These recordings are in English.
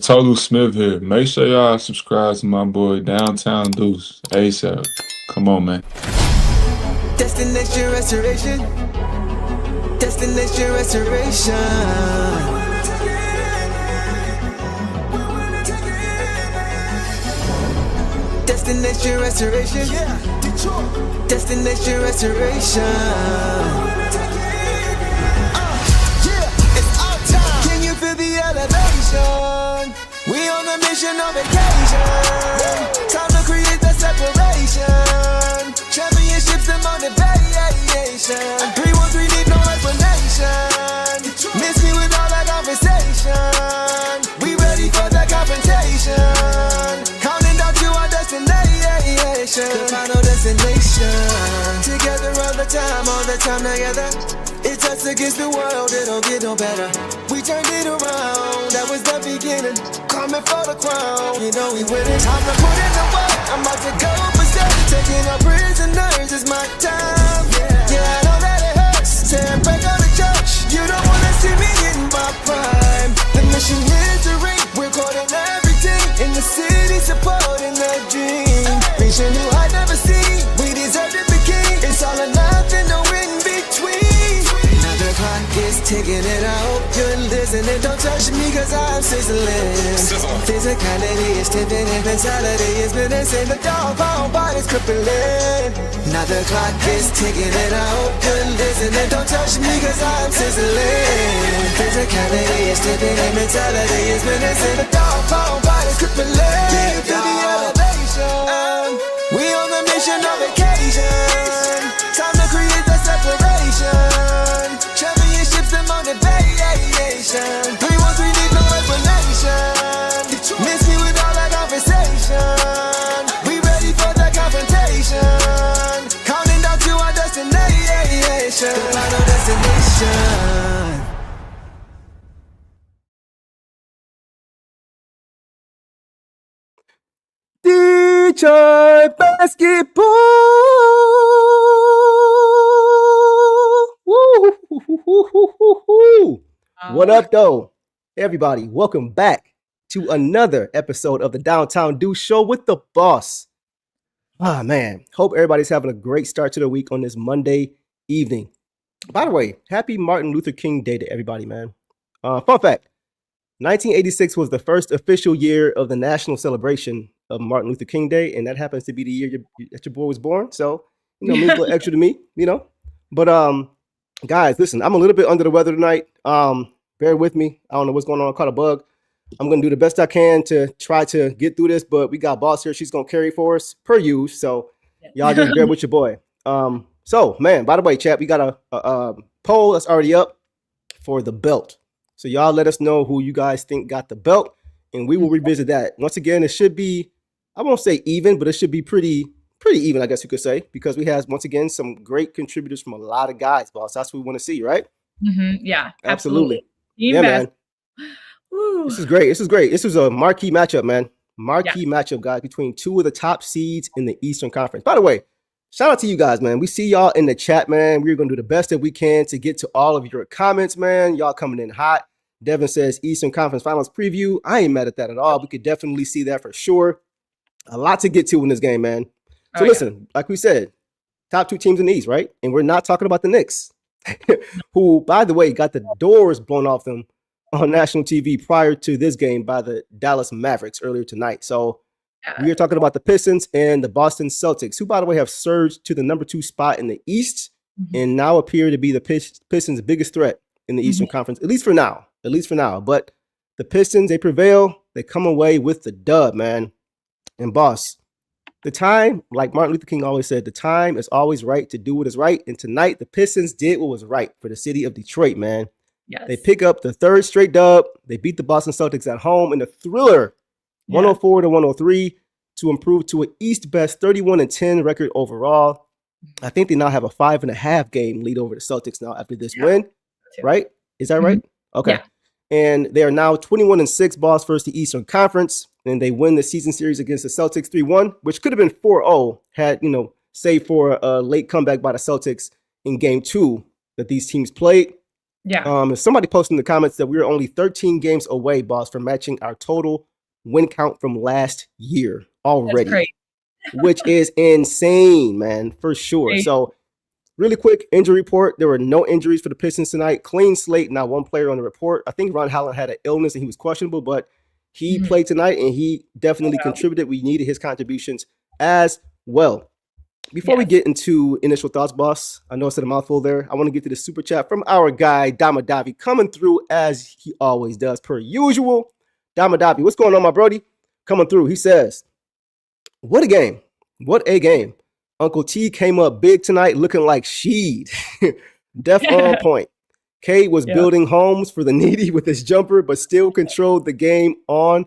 Total Smith here. Make sure y'all subscribe to my boy Downtown Deuce ASAP. Come on, man. Destination restoration. Destination restoration. Destination restoration. Yeah, Detroit. Destination restoration. Yeah, it's our time. Can you feel the elevation? We on a mission on vacation. Time to create the separation. Championships and motivation. 313 need no explanation. Miss me with all that conversation. We ready for the confrontation. Counting down to our destination. The final destination. Together all the time together. It's us against the world, it don't get no better. We turned it around, that was the beginning. Coming for the crown, you know we winning. Time to put in the work, I'm about to go for stuff. Taking our prisoners, it's my time. Yeah, I know that it hurts. Tearing back out the church, you don't wanna see me in my prime. The mission is to ring, we're caught in everything. In the city, supporting the dream. Reaching new heights never seen, we deserve to be king. It's all or nothing, no in between. The clock is ticking and I hope you're listening. Don't touch me cause I'm sizzling. Physicality is tipping and mentality is menacing. The dog pound body's crippling. Now the clock is ticking and I hope you're listening. Don't touch me cause I'm sizzling. Physicality is tipping and mentality is menacing. The dog pound body's crippling. Feel the elevation. We on the mission on vacation. Time to create the separation. Championships and motivation. 313 need no explanation. Miss me with all that conversation. We ready for the confrontation. Counting down to our destination. The final destination. Detroit basketball. Woo! What up, though? Everybody, welcome back to another episode of the Downtown Deuce Show with the boss. Ah, man. Hope everybody's having a great start to the week on this Monday evening. By the way, happy Martin Luther King Day to everybody, man. Fun fact, 1986 was the first official year of the national celebration of Martin Luther King Day, and that happens to be the year that your boy was born. So, means a little extra to me, But guys, listen, I'm a little bit under the weather tonight. Bear with me. I don't know what's going on. I caught a bug. I'm gonna do the best I can to try to get through this, but we got Boss here. She's gonna carry for us per usual. So y'all just bear with your boy. So man, by the way, chat, we got a poll that's already up for the belt. So y'all let us know who you guys think got the belt, and we will revisit that. Once again, it should be, I won't say even, but it should be pretty even, I guess you could say, because we have, once again, some great contributors from a lot of guys, boss. That's what we want to see, right? Yeah, absolutely. Yeah, man. This is great. This is a marquee matchup, man. Matchup, guys, between two of the top seeds in the Eastern Conference. By the way, shout out to you guys, man. We see y'all in the chat, man. We're going to do the best that we can to get to all of your comments, man. Y'all coming in hot. Devin says Eastern Conference Finals preview. I ain't mad at that at all. We could definitely see that for sure. A lot to get to in this game, man. So listen, like we said, top two teams in the East, right? And we're not talking about the Knicks, who, by the way, got the doors blown off them on national TV prior to this game by the Dallas Mavericks earlier tonight. So we are talking about the Pistons and the Boston Celtics, who, by the way, have surged to the number 2 spot in the East and now appear to be the Pistons' biggest threat in the Eastern Conference, at least for now. But the Pistons, they prevail. They come away with the dub, man. And boss, the time, like Martin Luther King always said, the time is always right to do what is right. And tonight, the Pistons did what was right for the city of Detroit, man. Yes. They pick up the third straight dub. They beat the Boston Celtics at home in a thriller, 104-103, to improve to an East best 31-10 record overall. I think they now have a 5.5 game lead over the Celtics now after this win, right? Is that right? Okay. Yeah. And they are now 21-6 boss versus the Eastern Conference. And they win the season series against the Celtics 3-1, which could have been 4-0 had, save for a late comeback by the Celtics in game 2 that these teams played. Yeah. And somebody posted in the comments that we were only 13 games away, boss, from matching our total win count from last year already, which is insane, man, for sure. So really quick injury report. There were no injuries for the Pistons tonight. Clean slate, not one player on the report. I think Ron Holland had an illness and he was questionable, but he played tonight and he definitely contributed. We needed his contributions as well. Before we get into initial thoughts, boss, I know I said a mouthful there. I want to get to the super chat from our guy, Damadavi, coming through as he always does, per usual. Damadavi, what's going on, my brody? Coming through. He says, what a game. What a game. Uncle T came up big tonight looking like Sheed. Def on point. Cade was building homes for the needy with his jumper, but still controlled the game on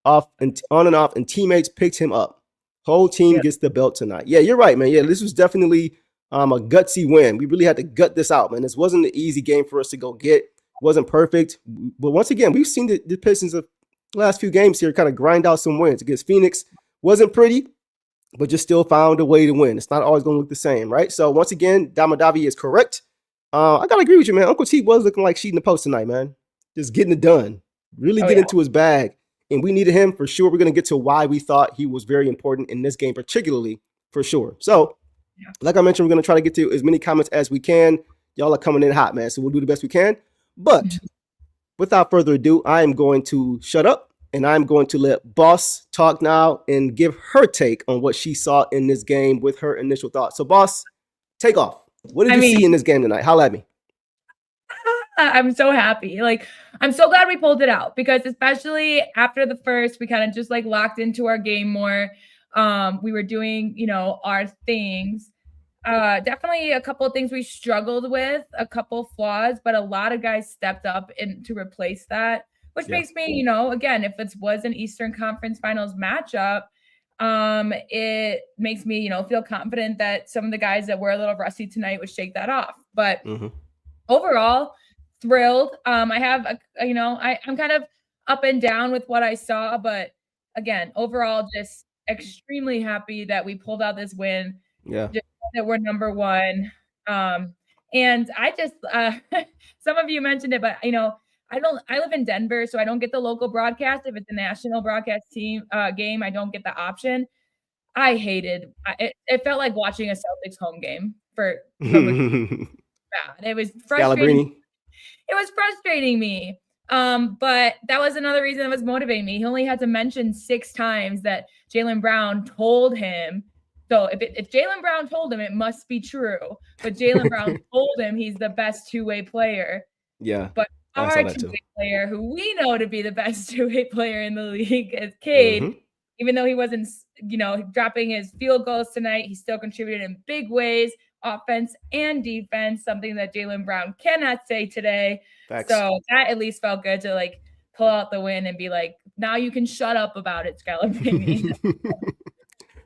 and off, and teammates picked him up. Whole team gets the belt tonight. Yeah, you're right, man. Yeah, this was definitely a gutsy win. We really had to gut this out, man. This wasn't an easy game for us to go get. It wasn't perfect. But once again, we've seen the Pistons of the last few games here kind of grind out some wins. Against Phoenix, wasn't pretty, but just still found a way to win. It's not always going to look the same, right? So once again, Damadavi is correct. I got to agree with you, man. Uncle T was looking like sheet in the post tonight, man. Just getting it done. Really get into his bag. And we needed him for sure. We're going to get to why we thought he was very important in this game, particularly for sure. So, like I mentioned, we're going to try to get to as many comments as we can. Y'all are coming in hot, man. So we'll do the best we can. But without further ado, I am going to shut up and I'm going to let Boss talk now and give her take on what she saw in this game with her initial thoughts. So, Boss, take off. What did you see in this game tonight? Holla at me. I'm so happy. Like, I'm so glad we pulled it out because especially after the first, we kind of just like locked into our game more. We were doing, our things. Definitely a couple of things we struggled with, a couple flaws, but a lot of guys stepped up to replace that, which makes me, again, if it was an Eastern Conference Finals matchup, it makes me, feel confident that some of the guys that were a little rusty tonight would shake that off. But overall, thrilled. I have, I'm kind of up and down with what I saw, but again, overall, just extremely happy that we pulled out this win. Yeah. Just that we're number one. And I just, some of you mentioned it, but I live in Denver, so I don't get the local broadcast. If it's a national broadcast team game, I don't get the option. I hated it. Felt like watching a Celtics home game for bad. It was frustrating. It was frustrating me. But that was another reason that was motivating me. He only had to mention 6 times that Jaylen Brown told him. So if Jaylen Brown told him, it must be true. But Jaylen Brown told him he's the best two-way player. Yeah. But our two-way player, who we know to be the best two-way player in the league, is Cade. Even though he wasn't, dropping his field goals tonight, he still contributed in big ways. Offense and defense, something that Jaylen Brown cannot say today. Facts. So that at least felt good to like pull out the win and be like, now you can shut up about it, Skylar Baby.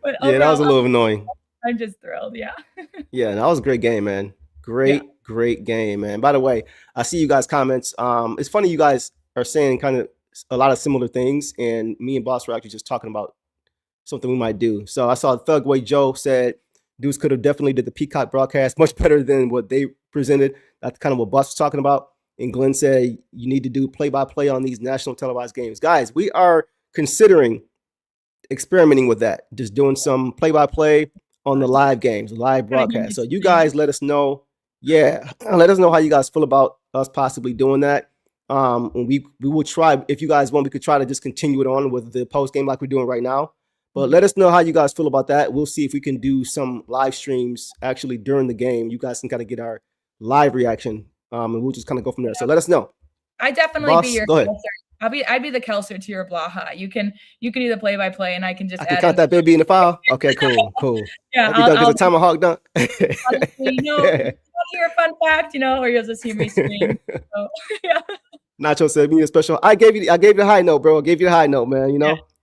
But yeah, that was a little annoying. I'm just thrilled. Yeah. Yeah, that was a great game, man. Great game, man. By the way, I see you guys' comments. It's funny you guys are saying kind of a lot of similar things, and me and Boss were actually just talking about something we might do. So I saw Thugway Joe said, Deuce could have definitely did the Peacock broadcast much better than what they presented. That's kind of what Bus was talking about. And Glenn said, you need to do play-by-play on these national televised games. Guys, we are considering experimenting with that. Just doing some play-by-play on the live games, live broadcast. So you guys let us know. Yeah, let us know how you guys feel about us possibly doing that. And we will try, if you guys want, we could try to just continue it on with the post-game like we're doing right now. But let us know how you guys feel about that. We'll see if we can do some live streams actually during the game. You guys can kind of get our live reaction, and we'll just kind of go from there. So let us know. I definitely be your Kelser. I'd be the Kelser to your Blaha. You can do the play-by-play, and I can just I can count that baby in the file. Okay, cool. Yeah, I'll get a tomahawk dunk. Hear a fun fact, or you'll just hear me scream. So, yeah. Nacho said, "Me a special." I gave you the high note, bro. I gave you the high note, man.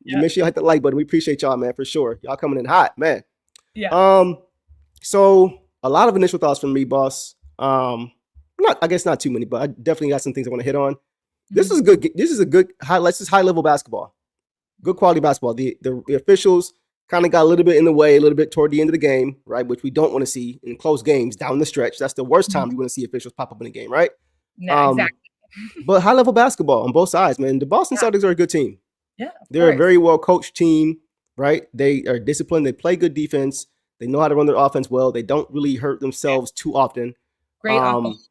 You make sure you hit the like button. We appreciate y'all, man, for sure. Y'all coming in hot, man. Yeah. So a lot of initial thoughts from me, boss. I guess not too many, but I definitely got some things I want to hit on. This is good. This is a good highlights. This high level basketball, good quality basketball. The officials kind of got a little bit in the way, a little bit toward the end of the game, right? Which we don't want to see in close games down the stretch. That's the worst time you want to see officials pop up in the game, right? Yeah, exactly. But high level basketball on both sides, man. The Boston Celtics are a good team. Yeah, they're a very well coached team, right? They are disciplined. They play good defense. They know how to run their offense well. They don't really hurt themselves too often. Great offense.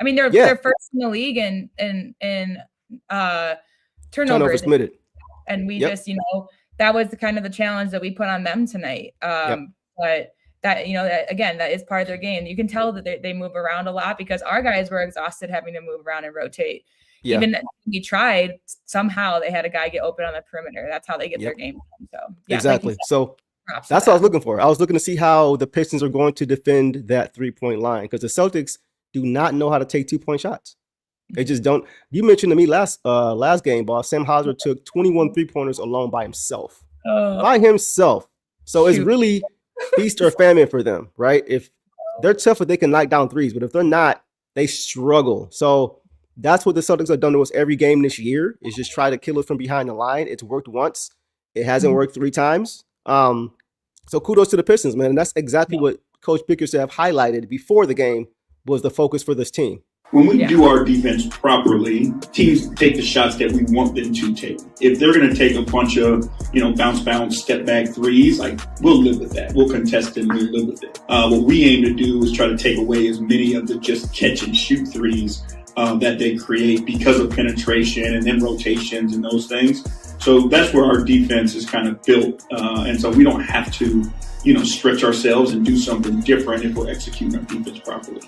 I mean, they're first in the league in turnovers committed. And we just, that was kind of the challenge that we put on them tonight. But that, that is part of their game. You can tell that they move around a lot because our guys were exhausted having to move around and rotate. Yeah. Even we tried, somehow they had a guy get open on the perimeter. That's how they get their game done. So exactly. Like so that's what I was looking for. I was looking to see how the Pistons are going to defend that 3-point line because the Celtics do not know how to take 2-point shots. They just don't. You mentioned to me last game, boss. Sam Hauser took 21 3-pointers alone by himself. So it's really feast or famine for them, right? If they're tough, they can knock down threes, but if they're not, they struggle. So that's what the Celtics have done to us every game this year is just try to kill us from behind the line. It's worked once. It hasn't worked 3 times. So kudos to the Pistons, man. And that's exactly what Coach Bickerstaff highlighted before the game was the focus for this team. When we do our defense properly, teams take the shots that we want them to take. If they're going to take a bunch of, bounce, step back threes, like we'll live with that. We'll contest and we'll live with it. What we aim to do is try to take away as many of the just catch and shoot threes that they create because of penetration and then rotations and those things. So that's where our defense is kind of built. And so we don't have to, stretch ourselves and do something different if we're executing our defense properly.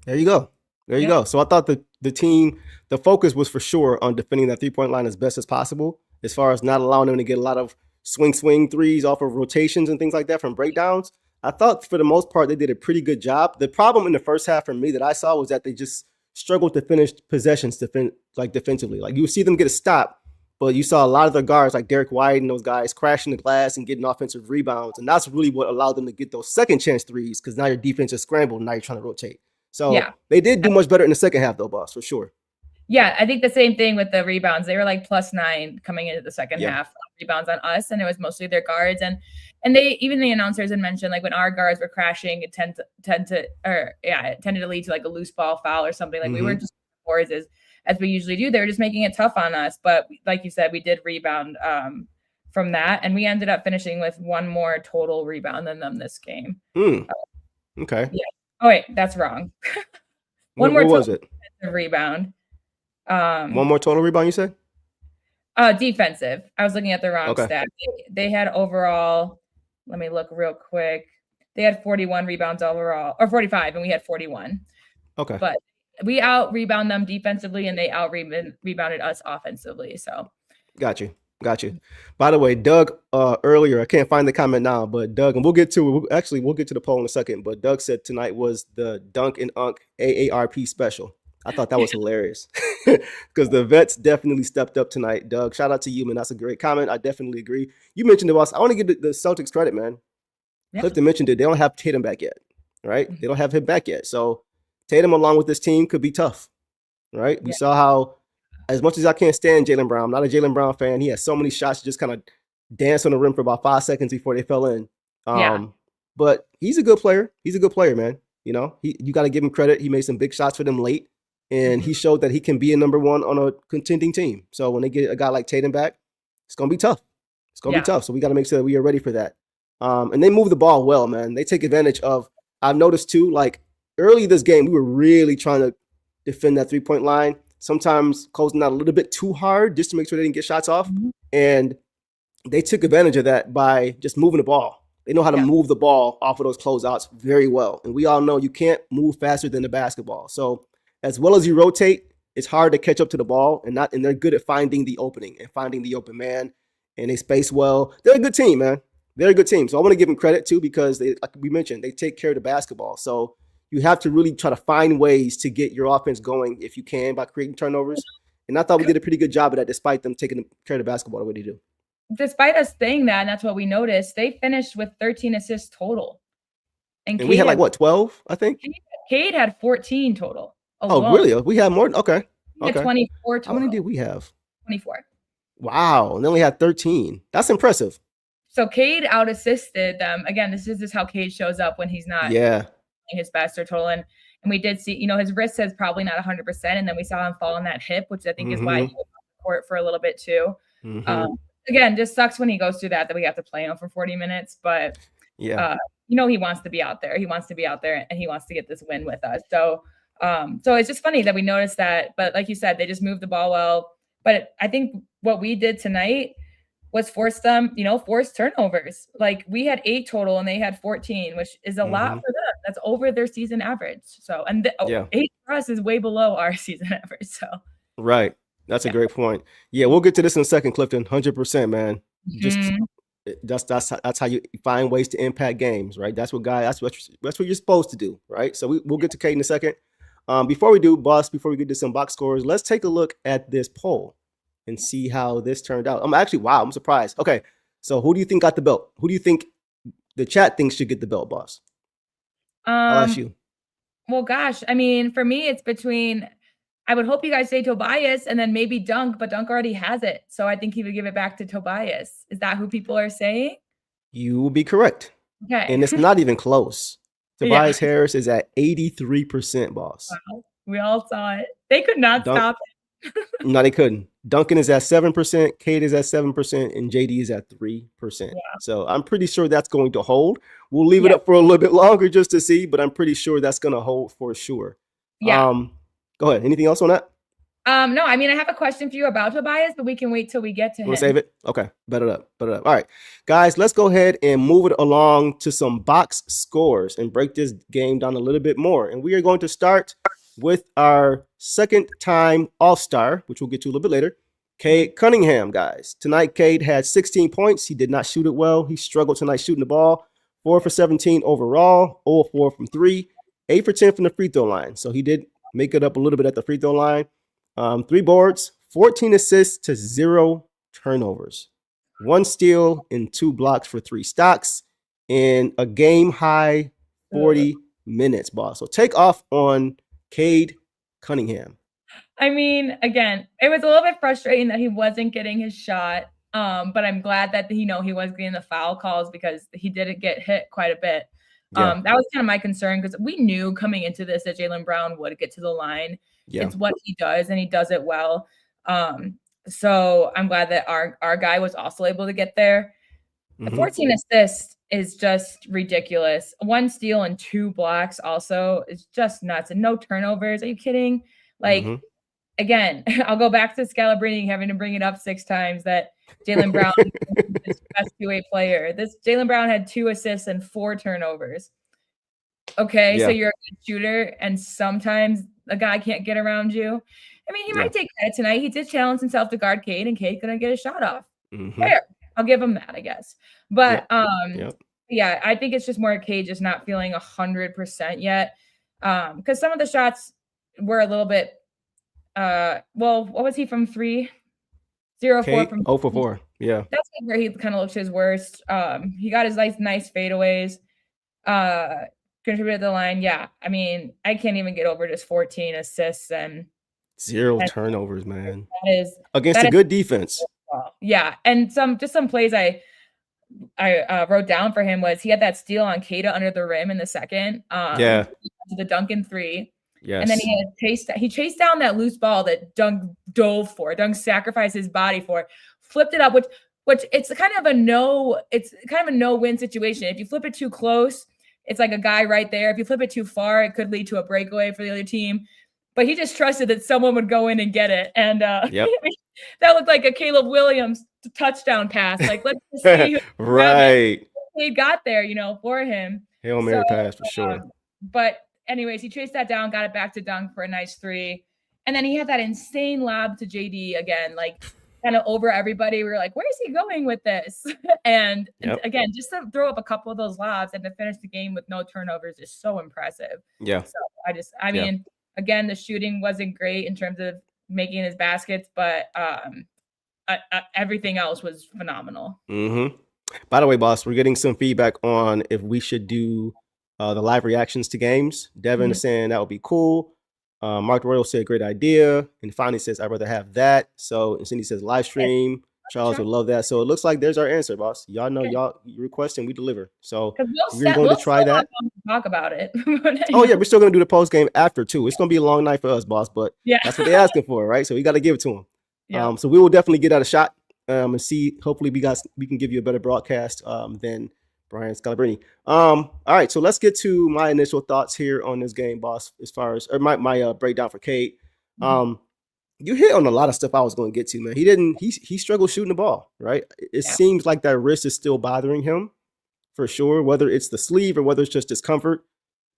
There you go. There you go. So I thought the team, the focus was for sure on defending that 3-point line as best as possible, as far as not allowing them to get a lot of swing threes off of rotations and things like that from breakdowns. I thought for the most part, they did a pretty good job. The problem in the first half for me that I saw was that they just struggled to finish possessions defensively. Like you would see them get a stop, but you saw a lot of their guards like Derek White and those guys crashing the glass and getting offensive rebounds. And that's really what allowed them to get those second chance threes because now your defense is scrambled and now you're trying to rotate. So they did do much better in the second half, though, boss, for sure. Yeah, I think the same thing with the rebounds. They were like +9 coming into the second half rebounds on us, and it was mostly their guards. And they even the announcers had mentioned like when our guards were crashing, it tended to lead to like a loose ball foul or something. Like we weren't just boards as we usually do. They were just making it tough on us. But like you said, we did rebound from that, and we ended up finishing with 1 more total rebound than them this game. Okay. Yeah. Oh wait, that's wrong. What was it? Rebound. 1 more total rebound, you said? Defensive. I was looking at the wrong stat. They had overall, let me look real quick. They had 41 rebounds overall, or 45, and we had 41. Okay. But we out-rebound them defensively, and they out-rebounded us offensively. So. Got you. By the way, Doug, earlier, I can't find the comment now, but Doug, and we'll get to the poll in a second, but Doug said tonight was the Dunk and Unk AARP special. I thought that was hilarious because the vets definitely stepped up tonight. Doug, shout out to you, man. That's a great comment. I definitely agree. You mentioned the boss. I want to give the Celtics credit, man. Yeah. Clifton mentioned it. They don't have Tatum back yet, right? They don't have him back yet. So Tatum along with this team could be tough, right? We saw how, as much as I can't stand Jaylen Brown, I'm not a Jaylen Brown fan. He has so many shots just kind of dance on the rim for about 5 seconds before they fell in. But he's a good player. He's a good player, man. You got to give him credit. He made some big shots for them late, and he showed that he can be a number 1 on a contending team. So when they get a guy like Tatum back, it's going to be tough. It's going to be tough. So we got to make sure that we are ready for that. And they move the ball well, man. They take advantage of, I've noticed too, like early this game, we were really trying to defend that 3-point line. Sometimes closing out a little bit too hard just to make sure they didn't get shots off. And they took advantage of that by just moving the ball. They know how to move the ball off of those closeouts very well. And we all know you can't move faster than the basketball. So as well as you rotate, it's hard to catch up to the ball and they're good at finding the opening and finding the open man, and they space well. They're a good team, man. They're a good team. So I want to give them credit too, because they, like we mentioned, they take care of the basketball. So you have to really try to find ways to get your offense going if you can by creating turnovers. And I thought we did a pretty good job of that despite them taking care of the basketball the way they do. Despite us saying that, and that's what we noticed, they finished with 13 assists total. And we had 12, I think? Cade had 14 total. Alone. Oh, really? We had more? Okay. We had 24 total. How many did we have? 24. Wow. And then we had 13. That's impressive. So Cade out-assisted them. Again, this is just how Cade shows up when he's not his best or total. And we did see, his wrist is probably not 100%. And then we saw him fall on that hip, which I think is why he was on the court for a little bit too. Again, just sucks when he goes through that we have to play him for 40 minutes. But, he wants to be out there. He wants to be out there and he wants to get this win with us. So it's just funny that we noticed that. But like you said, they just moved the ball well. But I think what we did tonight was force turnovers. Like we had 8 total and they had 14, which is a lot for them. That's over their season average. So, and 8 for us is way below our season average. So, right. That's a great point. Yeah, we'll get to this in a second, Clifton. 100%, man. Just that's how you find ways to impact games, right? That's what you're supposed to do, right? So we'll get to Cade in a second. Before we get to some box scores, let's take a look at this poll and see how this turned out. I'm surprised. Okay, so who do you think got the belt? Who do you think the chat thinks should get the belt, boss? I'll ask you. Well, gosh, I mean, for me, it's between. I would hope you guys say Tobias and then maybe Dunk, but Dunk already has it, so I think he would give it back to Tobias. Is that who people are saying? You will be correct. Okay, and it's not even close. Tobias Harris is at 83%, boss. Wow. We all saw it. They could not stop it. No, they couldn't. Duncan is at 7%, Cade is at 7%, and JD is at 3%. Yeah. So I'm pretty sure that's going to hold. We'll leave it up for a little bit longer just to see, but I'm pretty sure that's going to hold for sure. Yeah. Go ahead. Anything else on that? No, I mean, I have a question for you about Tobias, but we can wait till we get to him. Want to save it? Okay. Bet it up. All right, guys, let's go ahead and move it along to some box scores and break this game down a little bit more. And we are going to start with our second-time All-Star, which we'll get to a little bit later, Cade Cunningham, guys. Tonight, Cade had 16 points. He did not shoot it well. He struggled tonight shooting the ball. 4 for 17 overall, 0 4 from 3, 8 for 10 from the free throw line. So he did make it up a little bit at the free throw line. 3 boards, 14 assists to 0 turnovers, 1 steal and 2 blocks for 3 stocks, and a game high 40 minutes, boss. So take off on Cade Cunningham. I mean, again, it was a little bit frustrating that he wasn't getting his shot. But I'm glad that he was getting the foul calls because he didn't get hit quite a bit. That was kind of my concern because we knew coming into this that Jaylen Brown would get to the line. It's what he does, and he does it well. So I'm glad that our guy was also able to get there. The 14 assists is just ridiculous. 1 steal and 2 blocks also is just nuts. And no turnovers. Are you kidding? Like, again, I'll go back to Scalabrine having to bring it up 6 times that Jaylen Brown is the best 2-way player. This Jaylen Brown had 2 assists and 4 turnovers. Okay, so you're a good shooter, and sometimes a guy can't get around you. I mean, he might take credit tonight. He did challenge himself to guard Cade, and Cade couldn't get a shot off. Fair. I'll give him that, I guess. But yeah, I think it's just more Cade just not feeling 100% yet. Because some of the shots were a little bit what was he from 3? 0 4 from 0 for 4. Yeah. That's where he kind of looked his worst. He got his nice fadeaways. Contributed to the line. Yeah. I mean, I can't even get over just 14 assists and 0 turnovers, man. That is against a good defense. Yeah. And some plays I wrote down for him was he had that steal on Keita under the rim in the second. To the Duncan 3. Yes. And then he chased down that loose ball that Dunk dove for. Dunk sacrificed his body for, flipped it up, which it's kind of a no-win situation. If you flip it too close, it's like a guy right there. If you flip it too far, it could lead to a breakaway for the other team. But he just trusted that someone would go in and get it. And that looked like a Caleb Williams touchdown pass. Like, let's just see right. He got there, for him. Hail Mary pass for sure. But anyways, he chased that down, got it back to Dunk for a nice 3. And then he had that insane lob to JD again, like kind of over everybody. We were like, where is he going with this? And again, just to throw up a couple of those lobs and to finish the game with no turnovers is so impressive. Yeah. So I mean, again, the shooting wasn't great in terms of making his baskets, but everything else was phenomenal. By the way, boss, we're getting some feedback on if we should do the live reactions to games. Devin is saying that would be cool. Mark Royal said great idea. And finally says, I'd rather have that. So, and Cindy says live stream. Charles would love that. So it looks like there's our answer, boss. Y'all know y'all request and we deliver. So we're going to try that. Talk about it. Oh yeah, we're still going to do the post game after too. It's going to be a long night for us, boss. But that's what they're asking for, right? So we got to give it to them. Yeah. So we will definitely get out a shot and see. Hopefully, we can give you a better broadcast than Brian Scalabrine. All right, so let's get to my initial thoughts here on this game, boss. As far as my breakdown for Cade. You hit on a lot of stuff I was going to get to, man. He struggled shooting the ball, right? It seems like that wrist is still bothering him for sure, whether it's the sleeve or whether it's just discomfort.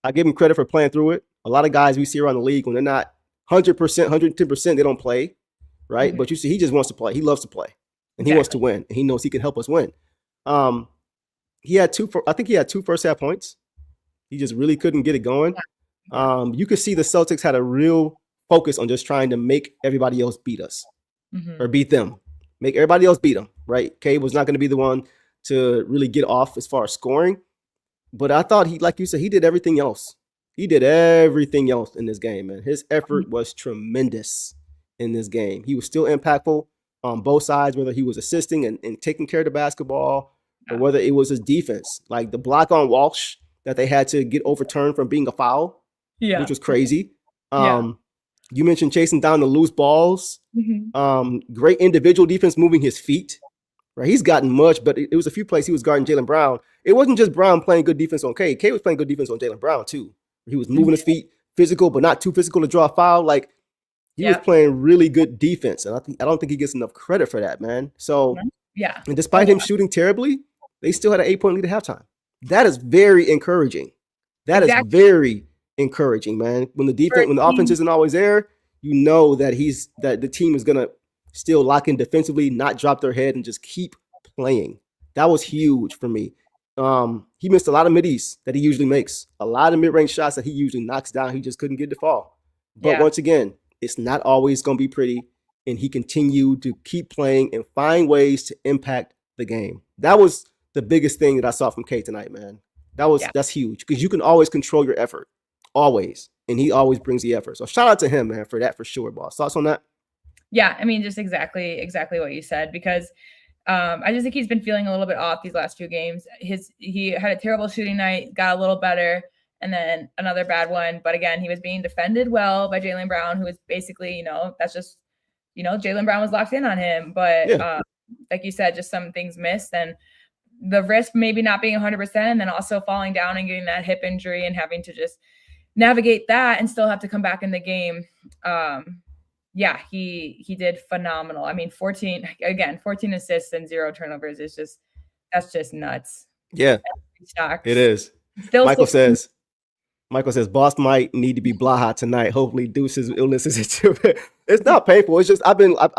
I give him credit for playing through it. A lot of guys we see around the league, when they're not 100%, 110%, they don't play, right? Mm-hmm. But you see, he just wants to play. He loves to play, and he wants to win, and he knows he can help us win. He had two first half points. He just really couldn't get it going. You could see the Celtics had a real focus on just trying to make everybody else beat us or beat them. Make everybody else beat them, right? Cade was not going to be the one to really get off as far as scoring. But I thought like you said, he did everything else. He did everything else in this game, man. His effort was tremendous in this game. He was still impactful on both sides, whether he was assisting and taking care of the basketball or whether it was his defense. Like the block on Walsh that they had to get overturned from being a foul, which was crazy. You mentioned chasing down the loose balls. Great individual defense, moving his feet. Right, he's gotten much, but it was a few plays he was guarding Jaylen Brown. It wasn't just Brown playing good defense on Cade. Cade was playing good defense on Jaylen Brown too. He was moving his feet, physical, but not too physical to draw a foul. Like he was playing really good defense, and I don't think he gets enough credit for that, man. So and despite him shooting terribly, they still had an 8-point lead at halftime. That is very encouraging. That is very encouraging, man. When the offense isn't always there, you know that the team is gonna still lock in defensively, not drop their head, and just keep playing. That was huge for me. He missed a lot of middies that he usually makes, a lot of mid-range shots that he usually knocks down. He just couldn't get the fall. But once again, it's not always going to be pretty, and he continued to keep playing and find ways to impact the game. That was the biggest thing that I saw from Cade tonight, man. That's huge because you can always control your effort, always, and he always brings the effort. So shout out to him, man, for that for sure, boss. Thoughts on that? Yeah, I mean, just exactly what you said, because I just think he's been feeling a little bit off these last few games. He had a terrible shooting night, got a little better, and then another bad one. But again, he was being defended well by Jaylen Brown, who was basically, that's just, Jaylen Brown was locked in on him. But like you said, just some things missed, and the risk maybe not being 100%, and then also falling down and getting that hip injury and having to just navigate that and still have to come back in the game. He did phenomenal. I mean, 14 assists and 0 turnovers is that's just nuts. Yeah, it is. Michael says, boss might need to be Blaha tonight. Hopefully Deuce's illness is it's not painful. It's just, I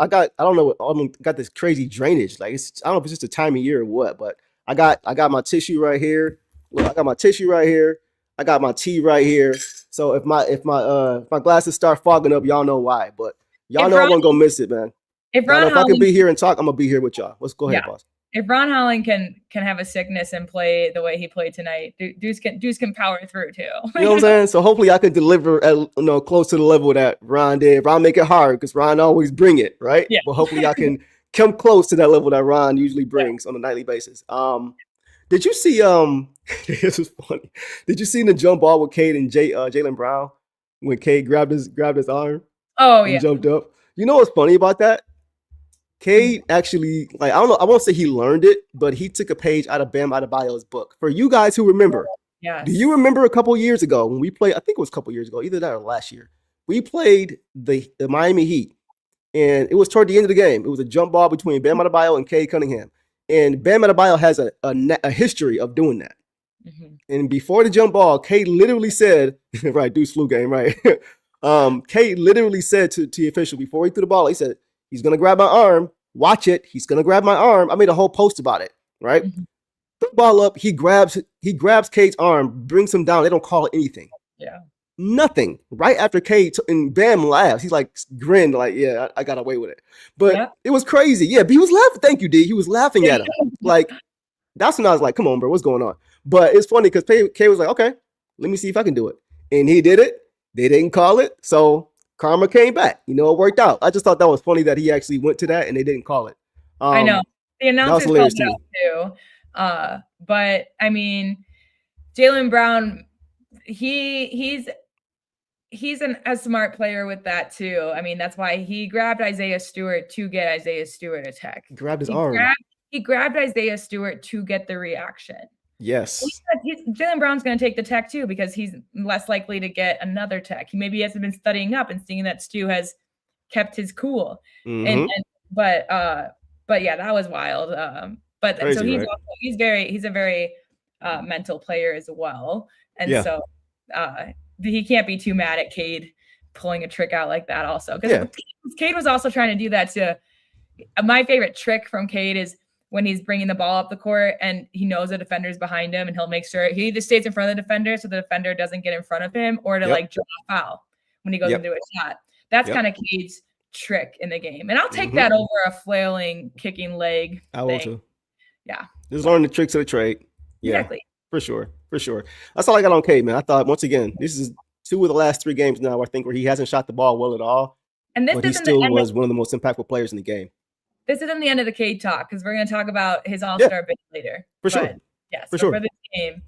got this crazy drainage. Like I don't know if it's just a time of year or what, but I got my tissue right here. Look, I got my tissue right here. I got my tea right here. So if my glasses start fogging up, y'all know why. But y'all know I'm gonna go miss it, man. If I can be here and talk, I'm gonna be here with y'all. Let's go ahead, boss. If Ron Holland can have a sickness and play the way he played tonight, Deuce can power through too. You know what I'm saying? So hopefully I can deliver at close to the level that Ron did. Ron make it hard because Ron always bring it, right? Yeah. But hopefully I can come close to that level that Ron usually brings on a nightly basis. Did you see this is funny. Did you see the jump ball with Cade and Jaylen Brown when Cade grabbed his arm? Oh yeah. Jumped up. You know what's funny about that? Cade actually, I don't know, I won't say he learned it, but he took a page out of Bam Adebayo's book. For you guys who remember, do you remember a couple years ago when we played, I think it was a couple years ago, either that or last year, we played the Miami Heat, and it was toward the end of the game. It was a jump ball between Bam Adebayo and Cade Cunningham. And Bam Adebayo has a history of doing that. And before the jump ball, Cade literally said, right, Deuce flu game, right? Cade literally said to the official before he threw the ball, he said, he's going to grab my arm. Watch it. He's going to grab my arm. I made a whole post about it, right? Put the ball up. He grabs Cade's arm, brings him down. They don't call it anything. Yeah. Nothing. Right after Cade and Bam laughs. He's like grinned like, yeah, I got away with it. But it was crazy. Yeah, but he was laughing. Thank you, D. He was laughing at him. Like, that's when I was like, come on, bro, what's going on? But it's funny because Cade was like, okay, let me see if I can do it. And he did it. They didn't call it. So karma came back. It worked out. I just thought that was funny that he actually went to that and they didn't call it. I know the announcers called hilarious it out too. But I mean, Jaylen Brown, he's a smart player with that too. I mean, that's why he grabbed Isaiah Stewart to get Isaiah Stewart a tech. He grabbed his arm. He grabbed Isaiah Stewart to get the reaction. Yes. Jaylen Brown's going to take the tech too because he's less likely to get another tech. He maybe hasn't been studying up and seeing that Stu has kept his cool. But yeah, that was wild. But crazy, so he's a very mental player as well. And so he can't be too mad at Cade pulling a trick out like that also. Because Cade was also trying to do that to my favorite trick from Cade is when he's bringing the ball up the court and he knows the defender's behind him and he'll make sure he either stays in front of the defender so the defender doesn't get in front of him or to like draw a foul when he goes into a shot. That's kind of Cade's trick in the game. And I'll take that over a flailing, kicking leg. I will too. Yeah. Just learn the tricks of the trade. Yeah, exactly. For sure. That's all I got on Cade, man. I thought, once again, this is 2 of the last 3 games now, I think, where he hasn't shot the ball well at all. And but he still was one of the most impactful players in the game. This isn't the end of the Cade talk because we're going to talk about his All-Star bid later. For sure. Yeah, for this game,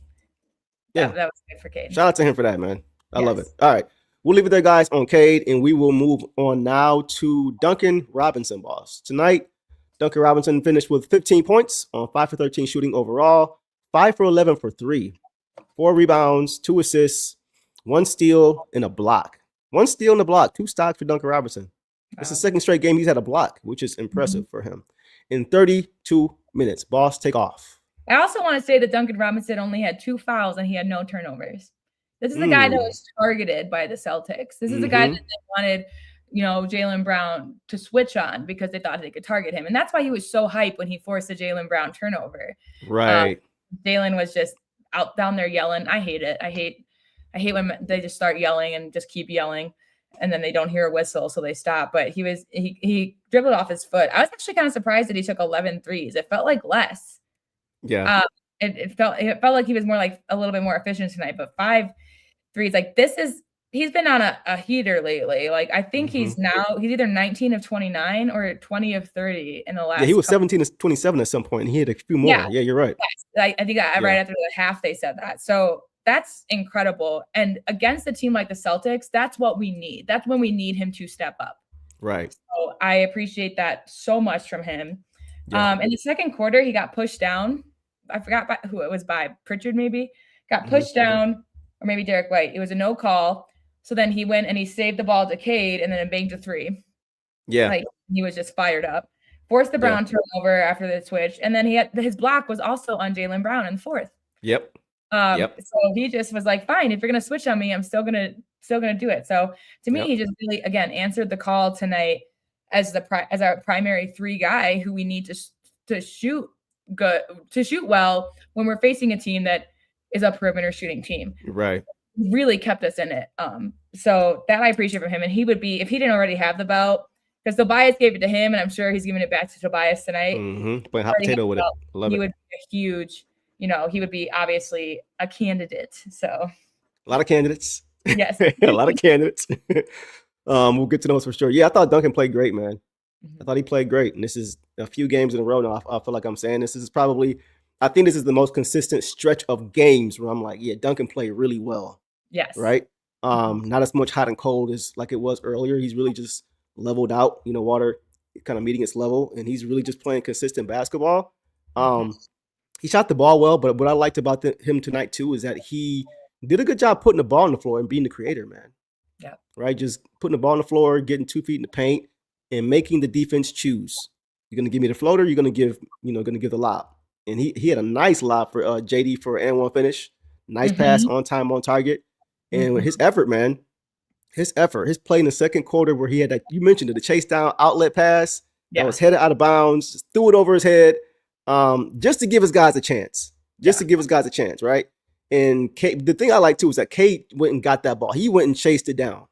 that was good for Cade. Shout out to him for that, man. I love it. All right. We'll leave it there, guys, on Cade, and we will move on now to Duncan Robinson, boss. Tonight, Duncan Robinson finished with 15 points on 5 for 13 shooting overall, 5 for 11 for 3, 4 rebounds, 2 assists, 1 steal, and a block. 1 steal and a block, 2 stocks for Duncan Robinson. Wow. It's the second straight game he's had a block, which is impressive for him. In 32 minutes, boss, take off. I also want to say that Duncan Robinson only had 2 fouls and he had no turnovers. This is the guy that was targeted by the Celtics. This is the guy that they wanted, Jaylen Brown to switch on because they thought they could target him. And that's why he was so hyped when he forced a Jaylen Brown turnover. Right. Jaylen was just down there yelling. I hate it. I hate when they just start yelling and just keep yelling. And then they don't hear a whistle, so they stop. But he dribbled off his foot. I was actually kind of surprised that he took 11 threes. It felt like less. Yeah. It felt like he was more like a little bit more efficient tonight. But 5 threes, like he's been on a heater lately. Like I think he's either 19 of 29 or 20 of 30 in the last. Yeah, he was 17 of 27 at some point, and he had a few more. Yeah, you're right. Yes. I think right after the half they said that. So that's incredible. And against a team like the Celtics, that's what we need. That's when we need him to step up. Right. So I appreciate that so much from him. Yeah. In the second quarter, he got pushed down. I forgot who it was by. Pritchard maybe. Got pushed down, or maybe Derek White. It was a no call. So then he went and he saved the ball to Cade and then banked a 3. Yeah. Like he was just fired up. Forced the Brown turnover after the switch. And then his block was also on Jaylen Brown in the 4th. Yep. So he just was like, fine, if you're going to switch on me, I'm still going to do it. So to me, he just really, again, answered the call tonight as our primary 3 guy who we need to shoot well when we're facing a team that is a perimeter shooting team. Right. Really kept us in it. So that I appreciate from him. And he would be, if he didn't already have the belt, because Tobias gave it to him, and I'm sure he's giving it back to Tobias tonight. Playing hot potato with it. Love it. He would be a huge, he would be obviously a candidate. So a lot of candidates. Yes. A lot of candidates. We'll get to those for sure. Yeah, I thought Duncan played great, man. I thought he played great. And this is a few games in a row now. I feel like I'm saying this is probably, I think this is the most consistent stretch of games where I'm like, yeah, Duncan played really well. Yes. Right. Not as much hot and cold as like it was earlier. He's really just leveled out, water kind of meeting its level, and he's really just playing consistent basketball. He shot the ball well, but what I liked about him tonight too is that he did a good job putting the ball on the floor and being the creator, man. Yeah. Right. Just putting the ball on the floor, getting 2 feet in the paint, and making the defense choose. You're gonna give me the floater. You're gonna give the lob. And he had a nice lob for JD for an and 1 finish. Nice pass, on time, on target. And with his effort, man, his play in the second quarter where he had that, you mentioned it, the chase down outlet pass that was headed out of bounds, just threw it over his head, just to give his guys a chance. Right? And Cade, the thing I like too is that Cade went and got that ball. He went and chased it down.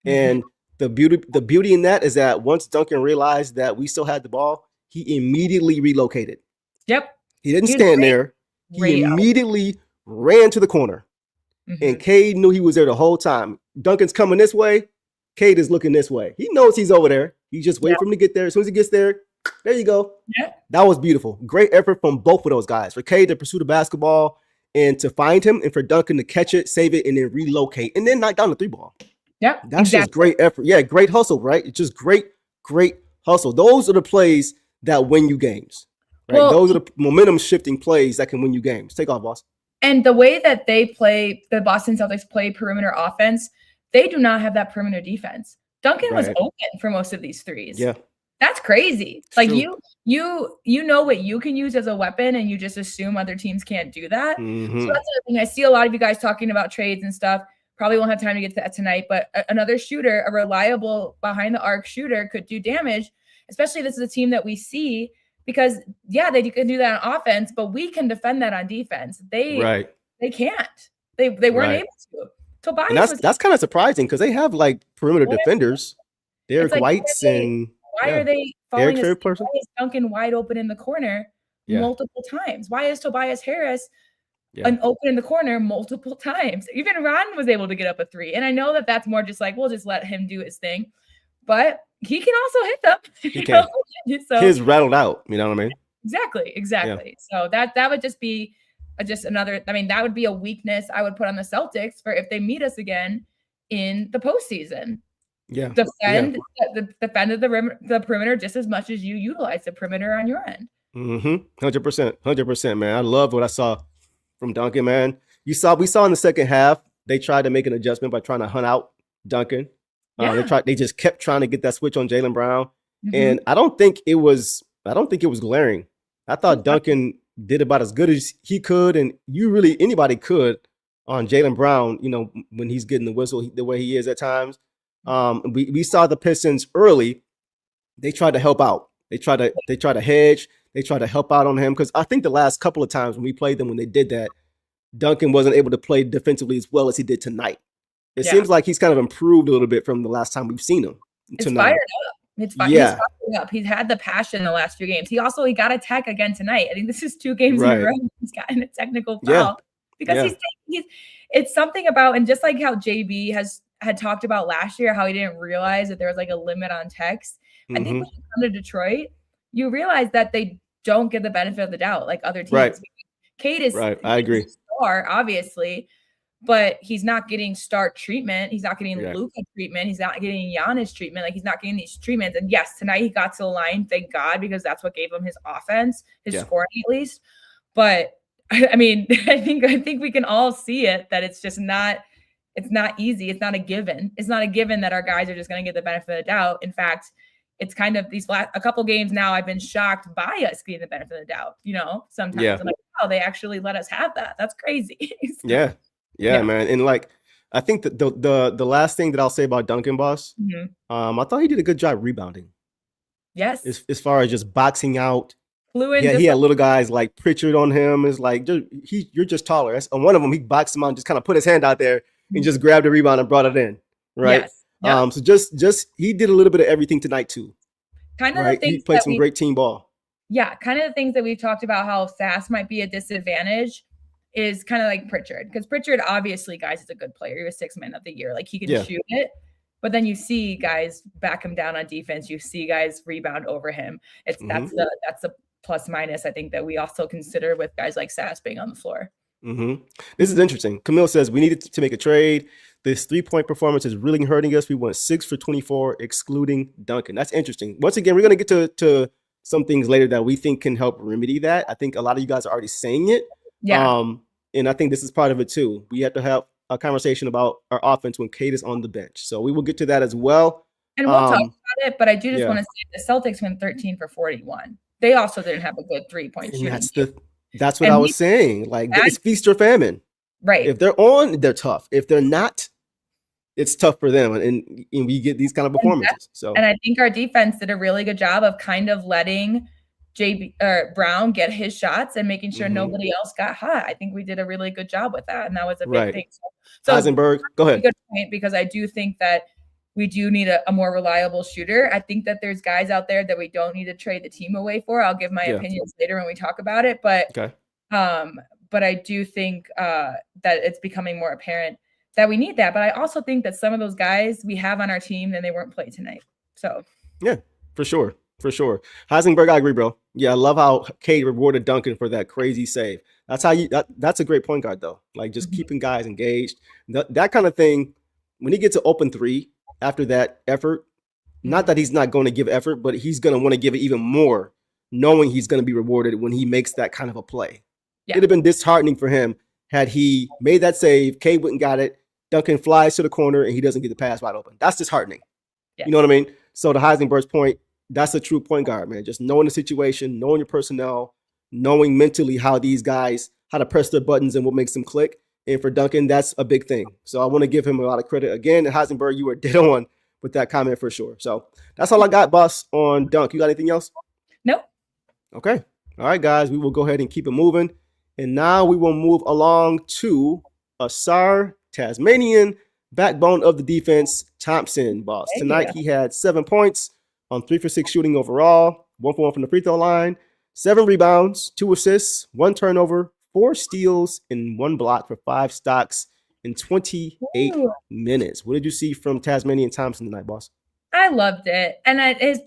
And the beauty in that is that once Duncan realized that we still had the ball, he immediately relocated. Yep. He didn't stand there. He immediately ran to the corner. And Cade knew he was there the whole time. Duncan's coming this way. Cade is looking this way. He knows he's over there. He just wait for him to get there. As soon as he gets there, There you go. Yeah. That was beautiful. Great effort from both of those guys. For Cade to pursue the basketball and to find him, and for Duncan to catch it, save it, and then relocate, and then knock down the 3-ball. Yeah, That's just great effort. Yeah, great hustle, right? It's just great hustle. Those are the plays that win you games. Right? Well, those are the momentum shifting plays that can win you games. Take off, boss. And the way that they play, the Boston Celtics play perimeter offense, they do not have that perimeter defense. Duncan was open for most of these threes. Yeah. That's crazy. It's like true. you know what you can use as a weapon, and you just assume other teams can't do that. Mm-hmm. So that's the thing. I see a lot of you guys talking about trades and stuff. Probably won't have time to get to that tonight, but another shooter, a reliable behind the arc shooter, could do damage. Especially this is a team that we see because they can do that on offense, but we can defend that on defense. They can't. They weren't able to. Tobias, that's kind of surprising because they have like perimeter defenders, Derek White's and. Why are they falling asleep? Why is Duncan wide open in the corner multiple times? Why is Tobias Harris open in the corner multiple times? Even Ron was able to get up a 3. And I know that that's more just like, we'll just let him do his thing. But he can also hit them. He can. So, his rattled out. You know what I mean? Exactly. Yeah. So that would just be just another, that would be a weakness I would put on the Celtics for if they meet us again in the postseason. Yeah. Defend the perimeter just as much as you utilize the perimeter on your end. 100%, man. I love what I saw from Duncan, man. We saw in the second half, they tried to make an adjustment by trying to hunt out Duncan. They just kept trying to get that switch on Jaylen Brown. Mm-hmm. And I don't think it was glaring. I thought Duncan did about as good as he could, and anybody could on Jaylen Brown, when he's getting the whistle the way he is at times. We saw the Pistons early. They tried to help out. They tried to hedge. They tried to help out on him because I think the last couple of times when we played them, when they did that, Duncan wasn't able to play defensively as well as he did tonight. It seems like he's kind of improved a little bit from the last time we've seen him. It's fired up. He's fired up. He's had the passion the last few games. He got a tech again tonight. I think this is 2 games in a row. He's gotten a technical foul because it's something about, and just like how JB had talked about last year, how he didn't realize that there was like a limit on text. I think when you come to Detroit, you realize that they don't get the benefit of the doubt like other teams. Right. Cade is I agree. Star, obviously, but he's not getting start treatment. He's not getting Luka treatment. He's not getting Giannis treatment. Like he's not getting these treatments. And yes, tonight he got to the line, thank God, because that's what gave him his offense, his scoring at least. But I think we can all see it that it's just not. It's not easy. It's not a given. It's not a given that our guys are just going to get the benefit of the doubt. In fact, it's kind of a couple games now, I've been shocked by us getting the benefit of the doubt. Sometimes I'm like, wow, they actually let us have that. That's crazy. Yeah, man. And like, I think that the last thing that I'll say about Duncan, boss, I thought he did a good job rebounding. Yes. As far as just boxing out. Yeah, he had little guys like Pritchard on him. It's like, you're just taller. That's, on one of them, he boxed him out and just kind of put his hand out there and just grabbed the rebound and brought it in, right? Yes. Yep. So just he did a little bit of everything tonight too. Kind of the things he played some great team ball. Yeah, kind of the things that we've talked about how Sass might be a disadvantage is kind of like Pritchard, because Pritchard obviously, guys, is a good player. He was 6th man of the year, like he can shoot it. But then you see guys back him down on defense. You see guys rebound over him. That's the plus minus I think that we also consider with guys like Sass being on the floor. This is interesting. Camille says we needed to make a trade. This 3-point performance is really hurting us. We went 6 for 24, excluding Duncan. That's interesting. Once again, we're going to get to some things later that we think can help remedy that. I think a lot of you guys are already saying it. Yeah. And I think this is part of it too. We have to have a conversation about our offense when Cade is on the bench. So we will get to that as well. And we'll talk about it. But I do just want to say the Celtics went 13 for 41. They also didn't have a good 3-point shooting. That's what I was saying. Like, it's feast or famine. Right. If they're on, they're tough. If they're not, it's tough for them. And we get these kind of performances. And I think our defense did a really good job of kind of letting Brown get his shots and making sure nobody else got hot. I think we did a really good job with that. And that was a big thing. So Eisenberg, go ahead. Good point, because I do think that we do need a more reliable shooter. I think that there's guys out there that we don't need to trade the team away for. I'll give my opinions later when we talk about it. But I do think that it's becoming more apparent that we need that. But I also think that some of those guys we have on our team, then they weren't played tonight. So yeah, for sure. For sure. Heisenberg, I agree, bro. Yeah, I love how Cade rewarded Duncan for that crazy save. That's how that's a great point guard, though. Like just keeping guys engaged. That kind of thing, when he gets an open three after that effort, not that he's not going to give effort, but he's going to want to give it even more, knowing he's going to be rewarded when he makes that kind of a play. Yeah. It'd have been disheartening for him had he made that save, Cade wouldn't got it, Duncan flies to the corner, and he doesn't get the pass wide open. That's disheartening. Yeah. You know what I mean? So to Heisenberg's point, that's a true point guard, man. Just knowing the situation, knowing your personnel, knowing mentally how these guys, how to press their buttons and what makes them click. And for Duncan, that's a big thing. So I want to give him a lot of credit. Again, Heisenberg, you were dead on with that comment for sure. So that's all I got, boss, on Dunk. You got anything else? Nope. Okay. All right, guys. We will go ahead and keep it moving. And now we will move along to Ausar Tasmanian, backbone of the defense, Thompson, boss. Tonight he had 7 points on 3 for 6 shooting overall, 1 for 1 from the free throw line, 7 rebounds, 2 assists, 1 turnover, 4 steals, and 1 block for 5 stocks in 28 minutes. What did you see from Tasmanian Thompson tonight, boss? I loved it. And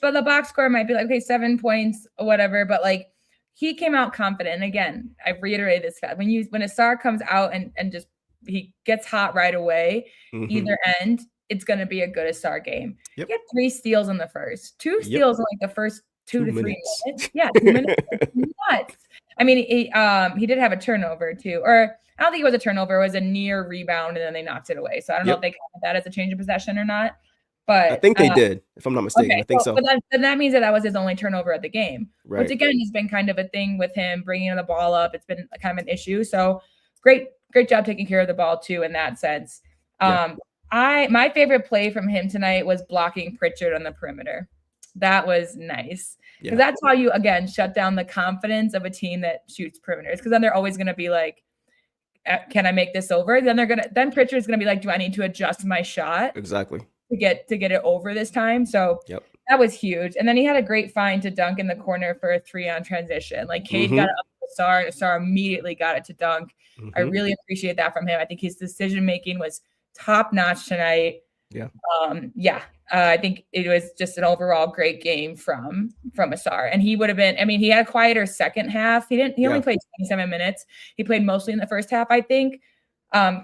but the box score might be like, okay, 7 points or whatever, but like he came out confident. And again, I reiterate this fact. When Ausar comes out and just he gets hot right away, either end, it's going to be a good Ausar game. Yep. He had 3 steals in the first, 2 steals in like the first 2 to 3 minutes. Yeah, 2 minutes. Nuts. I mean, he did have a turnover too, or I don't think it was a turnover. It was a near rebound, and then they knocked it away. So I don't know if they counted that as a change of possession or not. But I think they did, if I'm not mistaken. Okay, I think so. But that means that was his only turnover of the game, which again has been kind of a thing with him bringing the ball up. It's been kind of an issue. So great job taking care of the ball too in that sense. My favorite play from him tonight was blocking Pritchard on the perimeter. That was nice because that's how you again shut down the confidence of a team that shoots perimeters. Because then they're always going to be like, "Can I make this over?" Then Pritchard's going to be like, "Do I need to adjust my shot?" Exactly. To get it over this time. So that was huge. And then he had a great find to Dunk in the corner for a 3 on transition. Like Cade got it up to Ausar, and Ausar immediately got it to Dunk. I really appreciate that from him. I think his decision making was top notch tonight. I think it was just an overall great game from Ausar. And he would have been, I mean, he had a quieter second half. He only played 27 minutes. He played mostly in the first half, I think.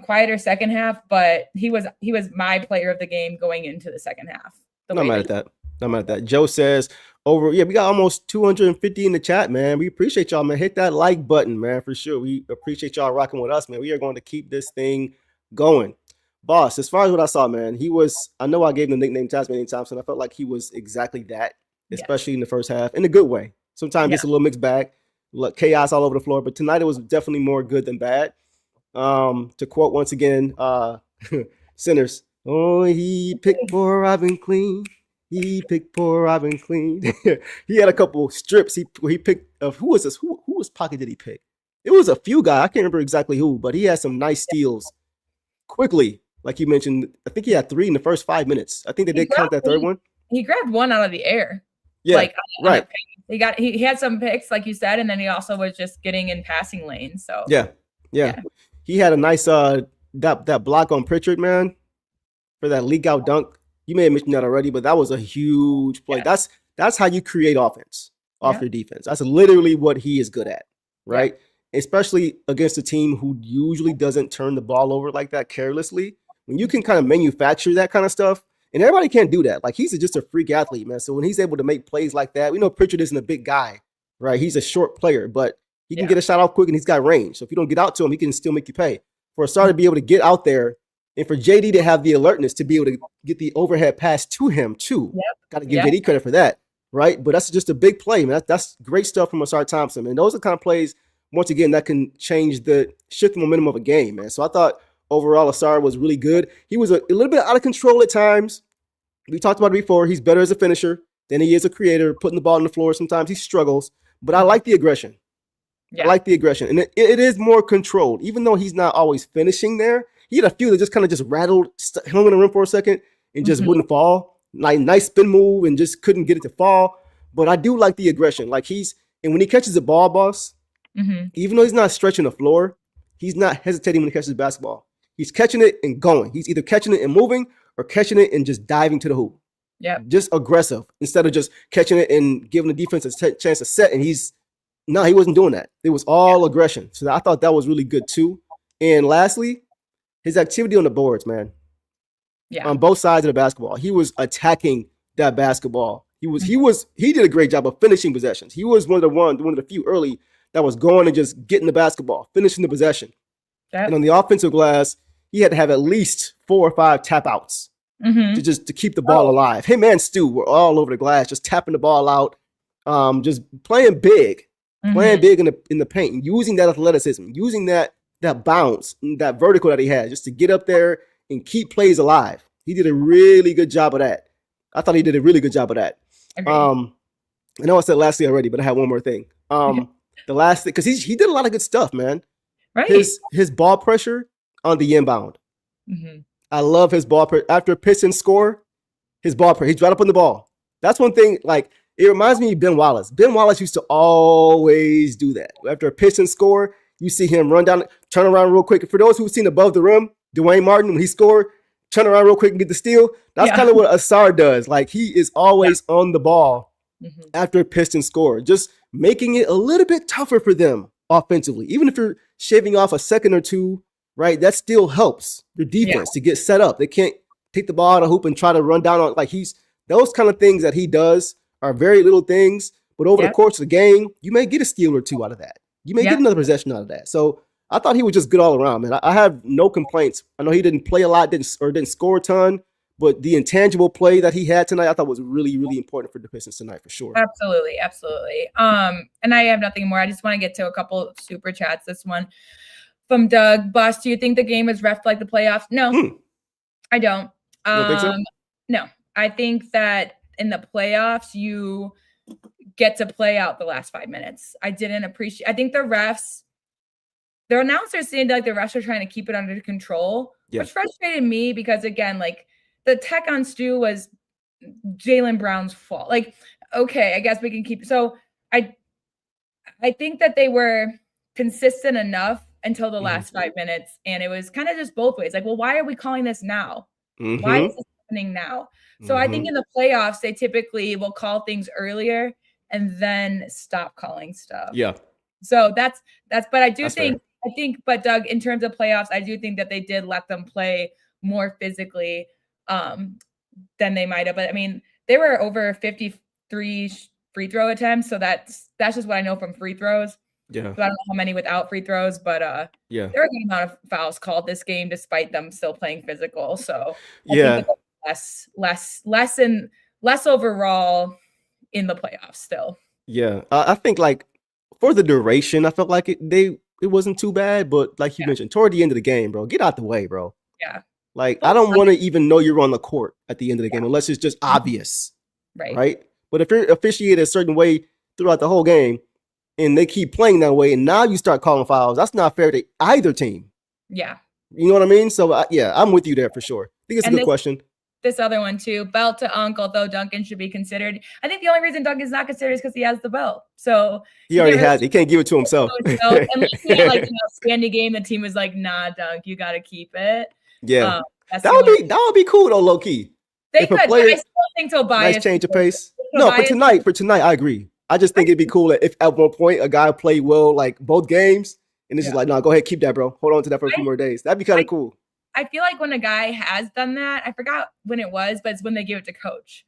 Quieter second half, but he was my player of the game going into the second half. Not mad at that. Joe says we got almost 250 in the chat, man. We appreciate y'all, man. Hit that like button, man, for sure. We appreciate y'all rocking with us, man. We are going to keep this thing going. Boss, as far as what I saw, man, I know I gave him the nickname Tasmanian Thompson. I felt like he was exactly that, especially in the first half, in a good way. Sometimes it's a little mixed bag, chaos all over the floor, but tonight it was definitely more good than bad. To quote once again, Sinners, oh, he picked poor Robin clean. He picked poor Robin clean. He had a couple strips. He picked of who was this? Whose pocket did he pick? It was a few guys. I can't remember exactly who, but he had some nice steals quickly. Like you mentioned, I think he had 3 in the first 5 minutes. I think they did count that third one. He grabbed one out of the air. Yeah, right. He had some picks, like you said, and then he also was just getting in passing lanes. So yeah. He had a nice that block on Pritchard, man, for that leak out dunk. You may have mentioned that already, but that was a huge play. Yeah. That's how you create offense off your defense. That's literally what he is good at, right? Yeah. Especially against a team who usually doesn't turn the ball over like that carelessly. When you can kind of manufacture that kind of stuff, and everybody can't do that. Like he's just a freak athlete, man. So when he's able to make plays like that, we know Pritchard isn't a big guy, right? He's a short player, but he can get a shot off quick and he's got range. So if you don't get out to him, he can still make you pay. For Ausar to be able to get out there and for JD to have the alertness to be able to get the overhead pass to him too. Got to give JD credit for that, right? But that's just a big play, man. That's great stuff from Ausar Thompson. And those are the kind of plays, once again, that can shift the momentum of a game, man. So I thought overall Ausar was really good. He was a little bit out of control at times. We talked about it before. He's better as a finisher than he is a creator, putting the ball on the floor. Sometimes he struggles, but I like the aggression. I like the aggression. And it is more controlled. Even though he's not always finishing there, he had a few that just kind of just rattled, hung in the rim for a second and just wouldn't fall. Like nice spin move and just couldn't get it to fall. But I do like the aggression. Like and when he catches the ball, boss, even though he's not stretching the floor, he's not hesitating when he catches the basketball. He's catching it and going. He's either catching it and moving or catching it and just diving to the hoop. Yeah. Just aggressive instead of just catching it and giving the defense a chance to set. And he wasn't doing that. It was all aggression. So I thought that was really good too. And lastly, his activity on the boards, man. Yeah. On both sides of the basketball, he was attacking that basketball. He did a great job of finishing possessions. He was one of the few early that was going and just getting the basketball, finishing the possession. Yep. And on the offensive glass, he had to have at least 4 or 5 tap outs to keep the ball alive. Him and Stu were all over the glass, just tapping the ball out, just playing big in the paint, and using that athleticism, using that bounce, that vertical that he had, just to get up there and keep plays alive. He did a really good job of that. I thought he did a really good job of that. I know I said lastly already, but I have one more thing. The last thing, because he did a lot of good stuff, man. Right. His ball pressure on the inbound. I love his ball pressure. After Piston score, his ball pressure, he's right up on the ball. That's one thing, like, it reminds me of Ben Wallace. Ben Wallace used to always do that. After a Piston score, you see him run down, turn around real quick. For those who've seen Above the Rim, Dwayne Martin, when he scored, turn around real quick and get the steal. That's kind of what Ausar does. Like, he is always on the ball after a Piston score, just making it a little bit tougher for them offensively. Even if you're shaving off a second or two, right, that still helps your defense to get set up. They can't take the ball out of hoop and try to run down on, like, those kind of things that he does are very little things, but over the course of the game, you may get a steal or two out of that. You may get another possession out of that. So I thought he was just good all around, man. I have no complaints. I know he didn't play a lot, didn't score a ton, but the intangible play that he had tonight, I thought was really, really important for the Pistons tonight, for sure. Absolutely. And I have nothing more. I just want to get to a couple of super chats. This one from Doug. Boss, do you think the game is ref like the playoffs? No, I don't. You don't think so? No, I think that in the playoffs, you get to play out the last 5 minutes. I think the announcers seemed like the refs are trying to keep it under control, which frustrated me because, again, like, the tech on Stu was Jaylen Brown's fault. Like, okay, I guess we can keep. So I think that they were consistent enough until the last 5 minutes, and it was kind of just both ways. Like, well, why are we calling this now? Why is this happening now? So I think in the playoffs, they typically will call things earlier and then stop calling stuff. Yeah. So that's. But I think, but Doug, in terms of playoffs, I do think that they did let them play more physically than they might have. But I mean, they were over 53 free throw attempts, so that's just what I know from free throws. Yeah. So I don't know how many without free throws, but there were a good amount of fouls called this game, despite them still playing physical. So I think less overall in the playoffs still. Yeah, I think, like, for the duration, I felt like it wasn't too bad, but like you mentioned, toward the end of the game, bro, get out the way, bro. Yeah. Like, I don't want to even know you're on the court at the end of the game unless it's just obvious. Right. But if you're officiated a certain way throughout the whole game and they keep playing that way and now you start calling fouls, that's not fair to either team. Yeah. You know what I mean? So, I'm with you there for sure. I think it's a good question. This other one too, belt to uncle, though Duncan should be considered. I think the only reason Duncan's not considered is because he has the belt. So he already has it. He can't give it to himself. Unless he had, like, standing game, the team was like, nah, Dunk, you got to keep it. Yeah. That would be cool though, low key. They could, but I still think Tobias. Nice change of pace. No, for tonight, I agree. I just think it'd be cool if at one point a guy played well, like, both games, and it's just like, no, go ahead, keep that, bro. Hold on to that for a few more days. That'd be kind of cool. I feel like when a guy has done that, I forgot when it was, but it's when they give it to coach.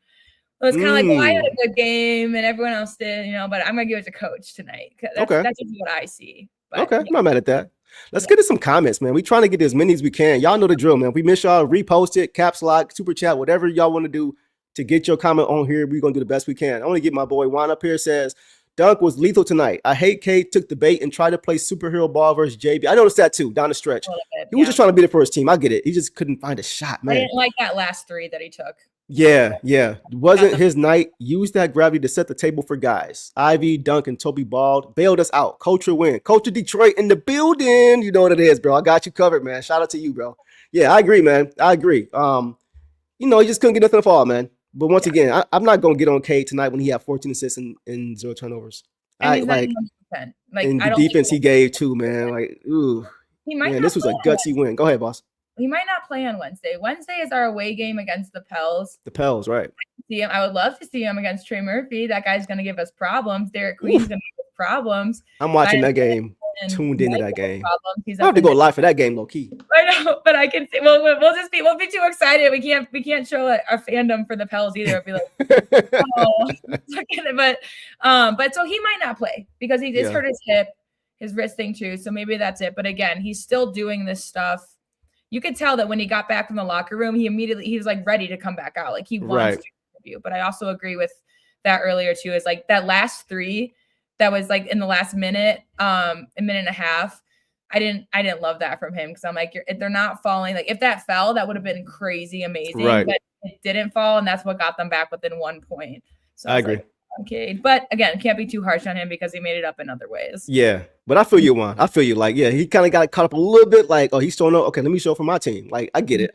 So it's kind of like, well, I had a good game and everyone else did, but I'm going to give it to coach tonight. That's just what I see. But, I'm not mad at that. Let's get to some comments, man. We're trying to get as many as we can. Y'all know the drill, man. If we miss y'all, repost it, caps lock, super chat, whatever y'all want to do to get your comment on here. We're going to do the best we can. I want to get my boy Juan up here. Says, Dunk was lethal tonight. I hate Cade took the bait and tried to play superhero ball versus JB. I noticed that too, down the stretch. He was just trying to beat it for his team. I get it. He just couldn't find a shot, man. I didn't like that last 3 that he took. Yeah. Wasn't his night. Used that gravity to set the table for guys. Ivy, Duncan, Toby Bald bailed us out. Culture win. Culture Detroit in the building. You know what it is, bro. I got you covered, man. Shout out to you, bro. Yeah, I agree, man. I agree. He just couldn't get nothing to fall, man. But once again, I'm not going to get on Cade tonight when he had 14 assists and 0 turnovers. And the defense he gave too, man. Like, ooh. This was a gutsy win. Go ahead, boss. He might not play on Wednesday. Wednesday is our away game against the Pels. The Pels, right? See him. I would love to see him against Trey Murphy. That guy's going to give us problems. Derek Queen's going to give us problems. I'm watching that game. Tuned into that game. I have to go live for that game, low key. I know, but I can see. We'll be too excited. We can't show our fandom for the Pels either. It'll be like, oh. But so he might not play because he just hurt his hip, his wrist thing too. So maybe that's it. But again, he's still doing this stuff. You could tell that when he got back from the locker room, he was like ready to come back out. Like he wants to interview. But I also agree with that earlier too. Is like that last three. That was like in the last minute, a minute and a half. I didn't love that from him because I'm like, if they're not falling, like if that fell, that would have been crazy amazing. Right. But it didn't fall, and that's what got them back within 1 point. So I agree. Like, okay, but again, can't be too harsh on him because he made it up in other ways. Yeah, but I feel you, Juan. I feel you. Like, yeah, he kind of got caught up a little bit. Like, oh, he's showing up. Okay, let me show for my team. Like, I get it.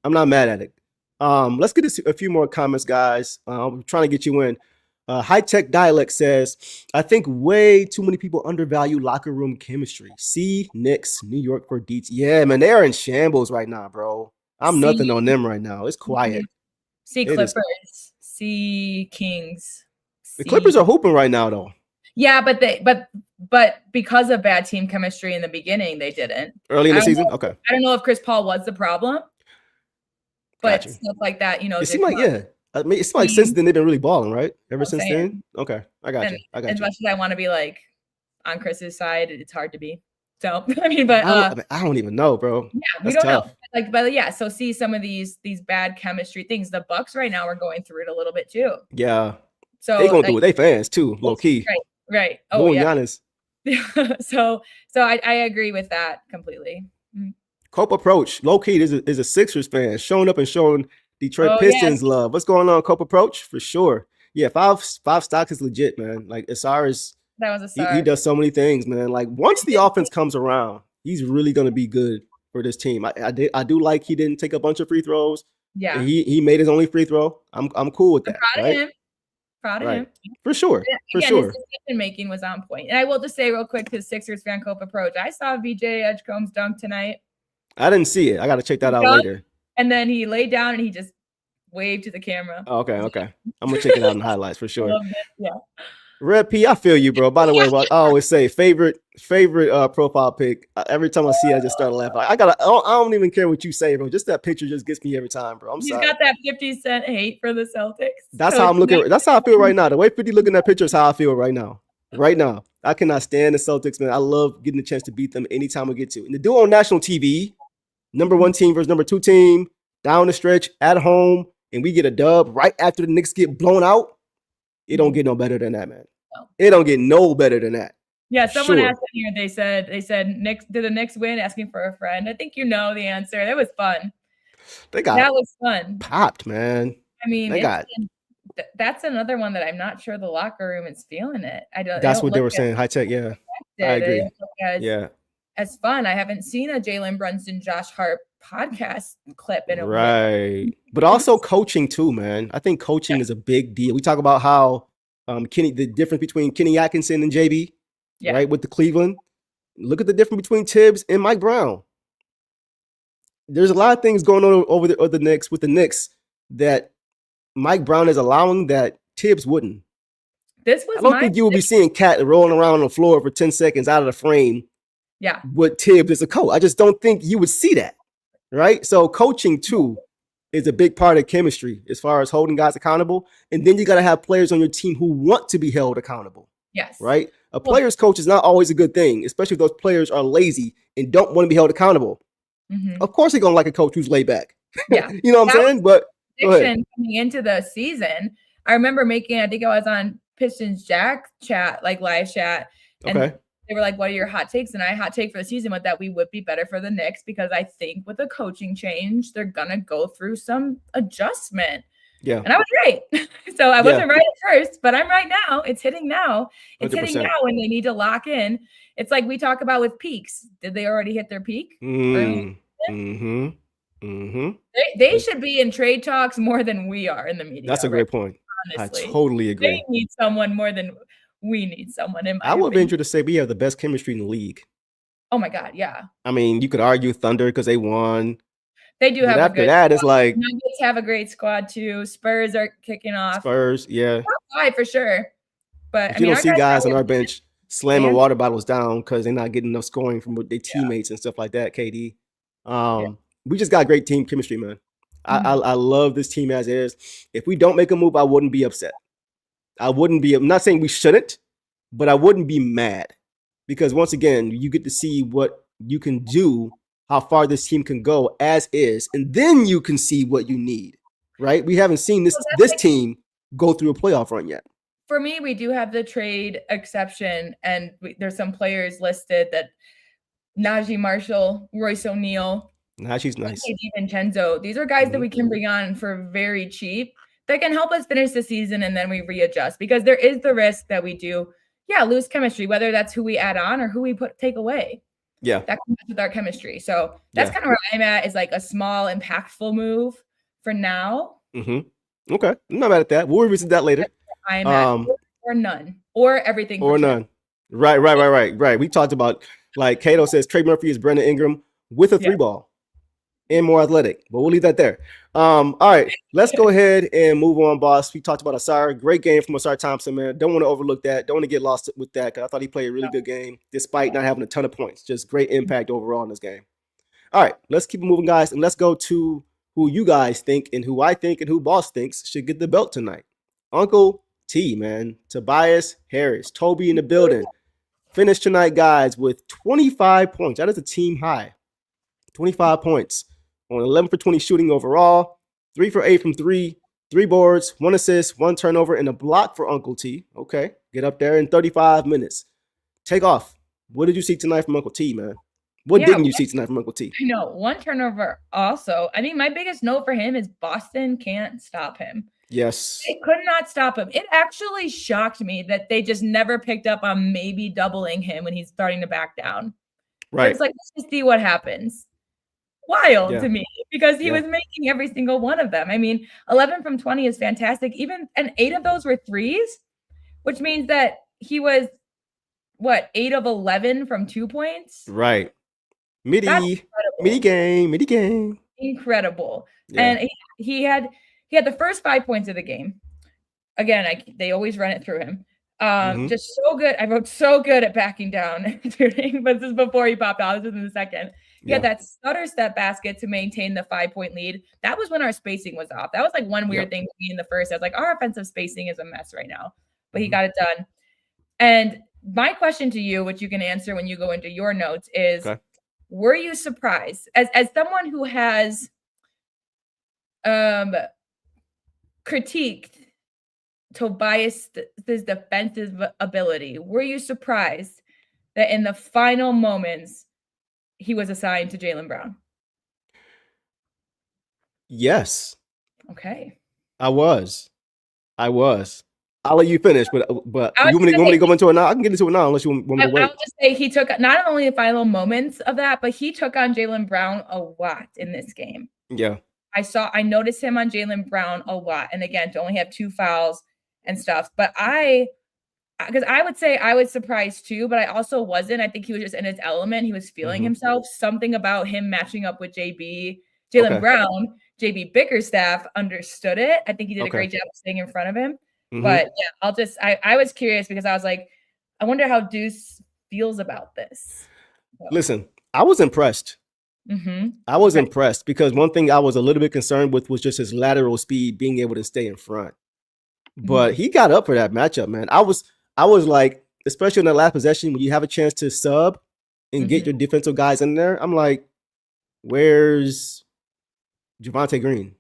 I'm not mad at it. Let's get a few more comments, guys. I'm trying to get you in. High Tech Dialect says, I think way too many people undervalue locker room chemistry. See Knicks, New York for deets. Yeah, man, they are in shambles right now, bro. I'm nothing on them right now. It's quiet. See Clippers, see Kings. The Clippers are hooping right now, though. Yeah, but because of bad team chemistry in the beginning, they didn't. Early in the season? Okay. I don't know if Chris Paul was the problem, but stuff like that, you know. It seemed like, I mean, it's like since then they've been really balling, right? Ever since then? Okay, I got you. As much as I want to be like on Chris's side, it's hard to be. So I mean, but I don't even know, bro. Yeah, we don't know. Like, but yeah, so see some of these bad chemistry things. The Bucks right now are going through it a little bit too. Yeah. So they gonna do it. They fans too, low key. Right. Oh yeah. So I agree with that completely. Cope approach, low key is a Sixers fan showing up and showing Detroit Pistons love. What's going on, Cope approach? For sure. Yeah, five stocks is legit, man. Like Ausar is he does so many things, man. Like once the offense comes around, he's really gonna be good for this team. I do like he didn't take a bunch of free throws. Yeah. He made his only free throw. I'm cool with that. Proud of him. For sure. His decision making was on point. And I will just say real quick to Sixers fan Cope approach. I saw VJ Edgecombe's dunk tonight. I didn't see it. I gotta check that out later. And then he laid down and he just waved to the camera. Okay. I'm gonna check it out in highlights for sure. Yeah. Red P, I feel you, bro. By the way, I always say favorite profile pic. Every time I see it, I just start laughing. I don't even care what you say, bro. Just that picture just gets me every time, bro. He's got that 50 Cent hate for the Celtics. That's how I'm looking. That's how I feel right now. The way 50 looking at that picture is how I feel right now. Right now, I cannot stand the Celtics, man. I love getting the chance to beat them anytime we get to. And to do it on national TV, number 1 team versus number 2 team, down the stretch, at home, and we get a dub right after the Knicks get blown out. It don't get no better than that, man. No. It don't get no better than that. Yeah, someone asked in here, they said, Knicks, did the Knicks win? Asking for a friend. I think you know the answer. That was fun. That was fun. Popped, man. I mean, that's another one that I'm not sure the locker room is feeling it. That's what they were saying. High Tech, yeah. I agree. As fun. I haven't seen a Jalen Brunson, Josh Hart podcast clip in a while. But also coaching too, man. I think coaching is a big deal. We talk about how the difference between Kenny Atkinson and JB, right, with the Cleveland. Look at the difference between Tibbs and Mike Brown. There's a lot of things going on over the Knicks with the Knicks that Mike Brown is allowing that Tibbs wouldn't. I don't think you will be seeing Cat rolling around on the floor for 10 seconds out of the frame. Yeah. With Tibbs as a coach. I just don't think you would see that. Right. So coaching too is a big part of chemistry as far as holding guys accountable. And then you got to have players on your team who want to be held accountable. Yes. Right. A player's coach is not always a good thing, especially if those players are lazy and don't want to be held accountable. Mm-hmm. Of course, they're going to like a coach who's laid back. Yeah. You know what I'm saying? But coming into the season, I remember I think I was on Pistons Jack chat, like live chat. And they were like, what are your hot takes? And I hot take for the season with that we would be better for the Knicks because I think with a coaching change, they're going to go through some adjustment. Yeah. And I was right. So I wasn't right at first, but I'm right now. It's hitting now. It's 100%. Hitting now when they need to lock in. It's like we talk about with peaks. Did they already hit their peak? Mm-hmm. They should be in trade talks more than we are in the media. That's a great point. Honestly. I totally agree. They need someone more than we need someone. I would venture to say we have the best chemistry in the league. Oh my God, yeah. I mean, you could argue Thunder because they won. They do But have a after good that, squad. it's like Nuggets have a great squad too. Spurs are kicking off. Spurs, yeah. Top 5 for sure. But I You mean, don't our see guys on our bench slamming and- water bottles down because they're not getting enough scoring from their teammates and stuff like that. KD, we just got great team chemistry, man. I love this team as is. If we don't make a move, I wouldn't be upset. I'm not saying we shouldn't, but I wouldn't be mad because once again, you get to see what you can do, how far this team can go as is, and then you can see what you need, right? We haven't seen this team go through a playoff run yet. For me, we do have the trade exception, and there's some players listed that Najee Marshall, Royce O'Neal, Najee's nice. DiVincenzo. These are guys that we can bring on for very cheap that can help us finish the season, and then we readjust because there is the risk that we do, lose chemistry, whether that's who we add on or who we take away. Yeah. That comes with our chemistry. So that's kind of where I'm at, is like a small, impactful move for now. Mm-hmm. Okay. I'm not mad at that. We'll revisit that later. I'm at or none. Or everything. Or none. Sure. Right. We talked about, like Cato says, Trey Murphy is Brandon Ingram with a 3-ball and more athletic. But we'll leave that there. All right. Let's go ahead and move on, boss. We talked about Ausar. Great game from Ausar Thompson, man. Don't want to overlook that. Don't want to get lost with that because I thought he played a really good game despite not having a ton of points. Just great impact overall in this game. All right. Let's keep it moving, guys. And let's go to who you guys think and who I think and who boss thinks should get the belt tonight. Uncle T, man. Tobias Harris. Toby in the building. Finished tonight, guys, with 25 points. That is a team high. 25 points. On 11 for 20 shooting overall, 3 for 8 from 3, 3 boards, 1 assist, 1 turnover, and a block for Uncle T. Okay, get up there in 35 minutes. Take off. What did you see tonight from Uncle T, man? What didn't you see tonight from Uncle T? I know, 1 turnover also. I mean, my biggest note for him is Boston can't stop him. Yes. They could not stop him. It actually shocked me that they just never picked up on maybe doubling him when he's starting to back down. Right. It's like, let's just see what happens. Wild to me because he was making every single one of them. I mean, 11 from 20 is fantastic. And 8 of those were threes, which means that he was 8 of 11 from 2 points. Right. Midi game. Incredible. Yeah. And he had the first 5 points of the game. Again, they always run it through him. Just so good. I wrote so good at backing down shooting, but this is before he popped out. This was in the second. He had that stutter step basket to maintain the 5-point lead. That was when our spacing was off. That was like one weird thing in the first. I was like, our offensive spacing is a mess right now, but he got it done. And my question to you, which you can answer when you go into your notes, is were you surprised as someone who has critiqued Tobias' defensive ability? Were you surprised that in the final moments he was assigned to Jaylen Brown? Yes. Okay. I was. I'll let you finish, but you want me to go into it now? I can get into it now unless you want me to wait. I'll just say he took not only the final moments of that, but he took on Jaylen Brown a lot in this game. Yeah. I noticed him on Jaylen Brown a lot. And again, to only have 2 fouls and stuff. But because I would say I was surprised too, but I also wasn't. I think he was just in his element. He was feeling himself. Something about him matching up with Jaylen Brown, JB Bickerstaff understood it. I think he did a great job of staying in front of him. But yeah, I was curious because I was like, I wonder how Deuce feels about this. So. Listen, I was impressed. I was impressed because one thing I was a little bit concerned with was just his lateral speed, being able to stay in front. But he got up for that matchup, man. I was like, especially in the last possession, when you have a chance to sub and get your defensive guys in there, I'm like, where's Javonte Green?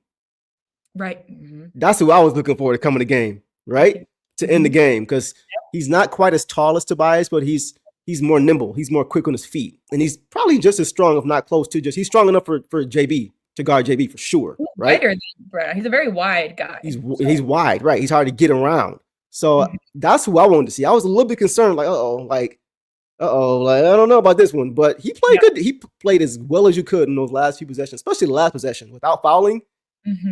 Right. That's who I was looking for to come in the game, right? To end the game, because he's not quite as tall as Tobias, but he's more nimble. He's more quick on his feet. And he's probably just as strong, if not close to he's strong enough for JB to guard JB for sure, right? Wider than Brown. He's a very wide guy. He's wide, right? He's hard to get around. So that's who I wanted to see. I was a little bit concerned, like, like I don't know about this one, but he played good. He played as well as you could in those last few possessions, especially the last possession without fouling,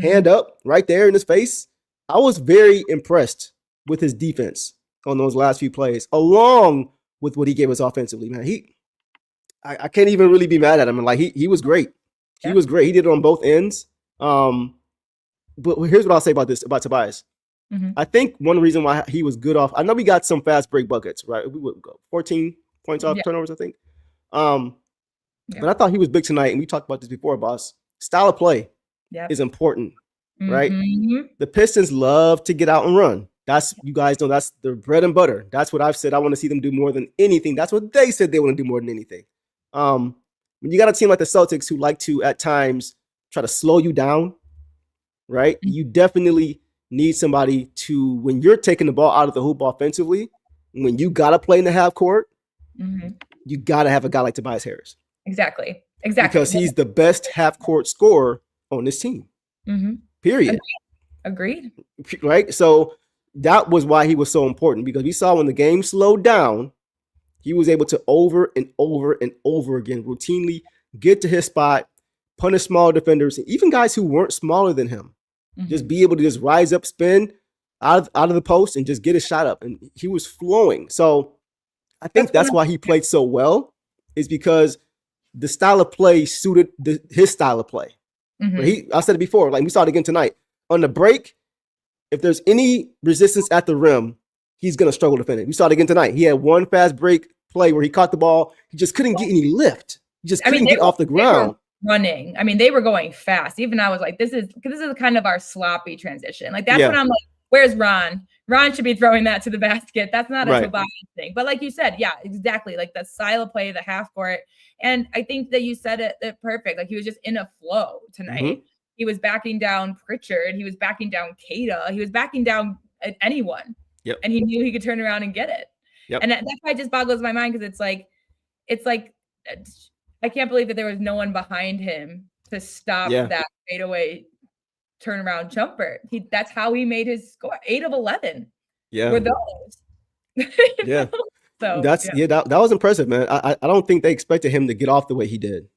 hand up right there in his face. I was very impressed with his defense on those last few plays, along with what he gave us offensively, man. I can't even really be mad at him. And like he was great. He was great. He did it on both ends. But here's what I'll say about Tobias. Mm-hmm. I think one reason why he was good off. I know we got some fast break buckets, right? We would go 14 points off turnovers, I think. But I thought he was big tonight, and we talked about this before, boss. Style of play is important, right? The Pistons love to get out and run. You guys know that's their bread and butter. That's what I've said. I want to see them do more than anything. That's what they said they want to do more than anything. When you got a team like the Celtics who like to at times try to slow you down, right? You definitely need somebody to, when you're taking the ball out of the hoop offensively, when you got to play in the half court, you got to have a guy like Tobias Harris. Exactly. Because he's the best half court scorer on this team. Period. Agreed. Right? So that was why he was so important, because we saw when the game slowed down, he was able to over and over and over again routinely get to his spot, punish small defenders, and even guys who weren't smaller than him. Just be able to just rise up, spin out of the post and just get a shot up. And he was flowing. So I think that's why he played so well, is because the style of play suited his style of play. I said it before, like we saw it again tonight. On the break, if there's any resistance at the rim, he's going to struggle to finish. We saw it again tonight. He had one fast break play where he caught the ball. He just couldn't get any lift. He just couldn't get off the ground. Running. I mean, they were going fast. Even I was like, this is kind of our sloppy transition. Like that's when I'm like, where's Ron? Ron should be throwing that to the basket. That's not a Tobias thing. But like you said, yeah, exactly. Like the style of play, the half court. And I think that you said it perfect. Like he was just in a flow tonight. He was backing down Pritchard. He was backing down Cade. He was backing down anyone. And he knew he could turn around and get it. And that's why it just boggles my mind, because it's like I can't believe that there was no one behind him to stop that fadeaway turnaround jumper. That's how he made his score. 8 of 11. Were those. So that was impressive, man. I don't think they expected him to get off the way he did.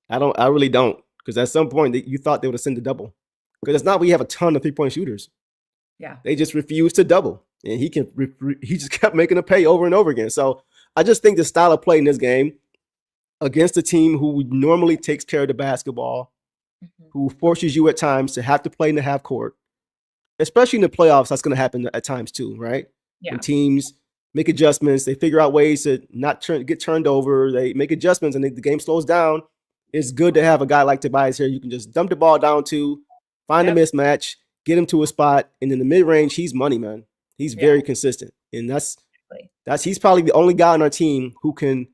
I really don't, because at some point you thought they would have sent a double, because it's not we have a ton of 3-point shooters. They just refused to double, and he just kept making a pay over and over again. So I just think the style of play in this game against a team who normally takes care of the basketball, who forces you at times to have to play in the half court, especially in the playoffs, that's going to happen at times too, right? When teams make adjustments, they figure out ways to not get turned over, they make adjustments, and the game slows down. It's good to have a guy like Tobias here. You can just dump the ball down to, find a mismatch, get him to a spot, and in the mid-range, he's money, man. He's very consistent. And he's probably the only guy on our team who can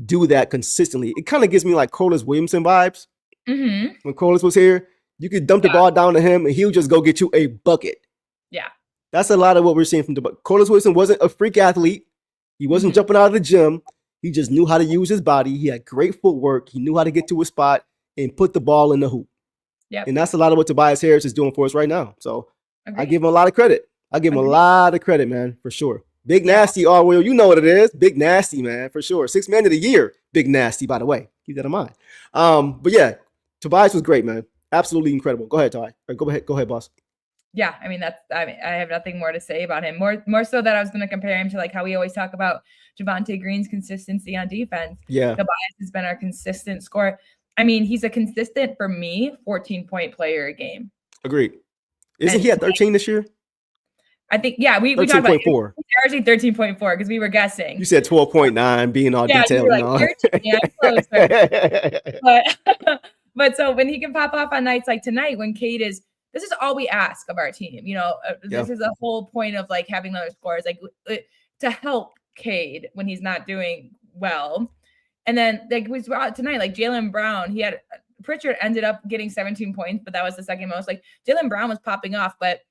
do that consistently. It kind of gives me like Corliss Williamson vibes. When Corliss was here, you could dump the ball down to him and he'll just go get you a bucket. That's a lot of what we're seeing from Corliss Williamson. Wasn't a freak athlete. He wasn't jumping out of the gym. He just knew how to use his body. He had great footwork. He knew how to get to a spot and put the ball in the hoop. And that's a lot of what Tobias Harris is doing for us right now. So I give him a lot of credit. I give him a lot of credit, man, for sure. Big Nasty, Will, you know what it is. Big Nasty, man, for sure. 6th man of the year. Big Nasty, by the way. Keep that in mind. But yeah, Tobias was great, man. Absolutely incredible. Go ahead, Ty. Go ahead, boss. Yeah, I mean, I have nothing more to say about him. More so that I was going to compare him to like how we always talk about Javonte Green's consistency on defense. Tobias has been our consistent scorer. I mean, he's a consistent, for me, 14-point player a game. Agreed. Isn't he at 13 this year? I think, we talked about it. Actually 13.4 because we were guessing. You said 12.9, being all detailed. Like, 13, but so when he can pop off on nights like tonight, when Cade is, this is all we ask of our team. You know, this is the whole point of like having other scores, like to help Cade when he's not doing well. And then like we saw tonight, like Jalen Brown, Pritchard ended up getting 17 points, but that was the second most. Like Jalen Brown was popping off, but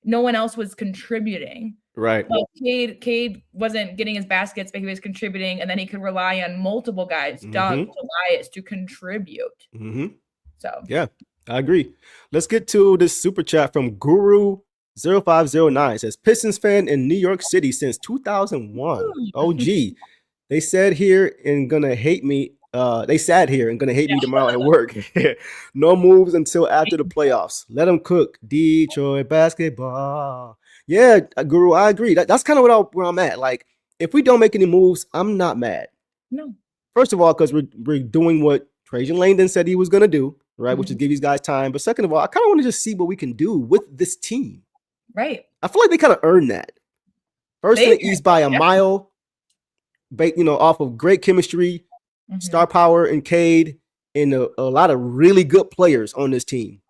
no one else was contributing. Right. Well, Cade wasn't getting his baskets, but he was contributing, and then he could rely on multiple guys, Dunk, Tobias, to contribute. So yeah, I agree. Let's get to this super chat from Guru0509. It says Pistons fan in New York City since 2001. OG. They sat here and gonna hate me. They sat here and gonna hate me tomorrow at work. No moves until after the playoffs. Let them cook. Detroit basketball. Yeah, Guru, I agree. That's kind of where I'm at. Like, if we don't make any moves, I'm not mad. No. First of all, because we're doing what Trajan Langdon said he was going to do, right? Which is give these guys time. But second of all, I kind of want to just see what we can do with this team. Right. I feel like they kind of earned that. First in the East by a mile, off of great chemistry, star power, and Cade, and a lot of really good players on this team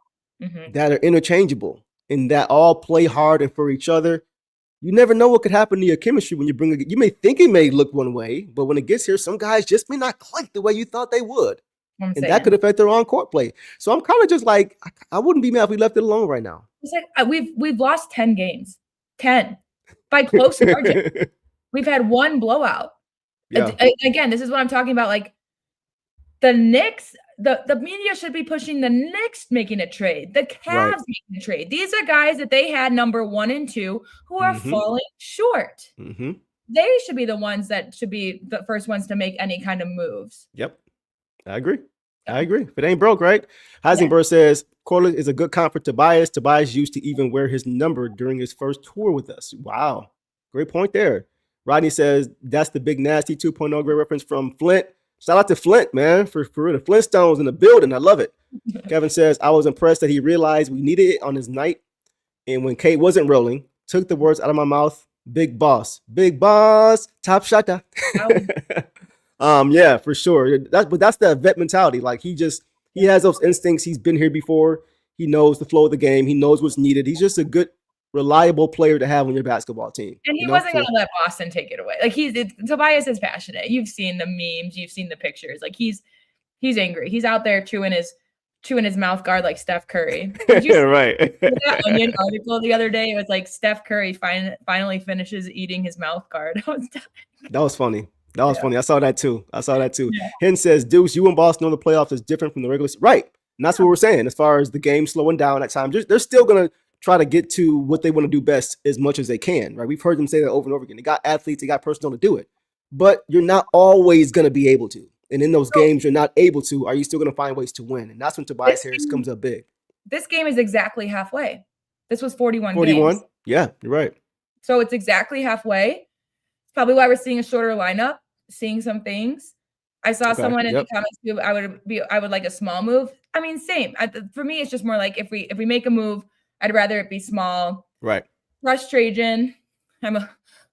that are interchangeable and that all play hard and for each other. You never know what could happen to your chemistry when you bring it. You may think it may look one way, but when it gets here, some guys just may not click the way you thought they would. That could affect their on-court play. So I'm kind of just like, I wouldn't be mad if we left it alone right now. It's like we've lost 10 games. 10 by close margin. We've had one blowout. Yeah. Again, this is what I'm talking about. Like the Knicks, the media should be pushing the Knicks making a trade, the Cavs making a trade. These are guys that they had number 1 and 2 who are falling short. They should be the ones that should be the first ones to make any kind of moves. Yep. I agree. If it ain't broke, right? Heisenberg says, Corlett is a good comp for Tobias. Tobias used to even wear his number during his first tour with us. Wow. Great point there. Rodney says, that's the Big Nasty 2.0. Great reference from Flint. Shout out to Flint, man, for the Flintstones in the building. I love it. Kevin says, I was impressed that he realized we needed it on his night. And when Cade wasn't rolling, took the words out of my mouth. Big boss, top shotter. Yeah, for sure. That's the vet mentality. Like he has those instincts. He's been here before. He knows the flow of the game. He knows what's needed. He's just a good, reliable player to have on your basketball team. And he wasn't going to let Boston take it away. Like Tobias is passionate. You've seen the memes. You've seen the pictures. Like he's angry. He's out there chewing his mouth guard like Steph Curry. Yeah, right. That Onion article the other day, it was like Steph Curry finally finishes eating his mouth guard. That was funny. Funny. I saw that too. Yeah. Hen says, Deuce, you and Boston know the playoffs is different from the regular season. Right. And that's what we're saying. As far as the game slowing down at times, they're still going to try to get to what they want to do best as much as they can. Right. We've heard them say that over and over again. They got athletes, they got personnel to do it. But you're not always going to be able to. And in those games you're not able to, are you still going to find ways to win? And that's when Tobias Harris comes up big. This game is exactly halfway. This was 41 games. Yeah, you're right. So it's exactly halfway. It's probably why we're seeing a shorter lineup, seeing some things. I saw someone in the comments too. I would like a small move. I mean, same. For me, it's just more like if we make a move, I'd rather it be small. Right. Rush Trajan. I'm a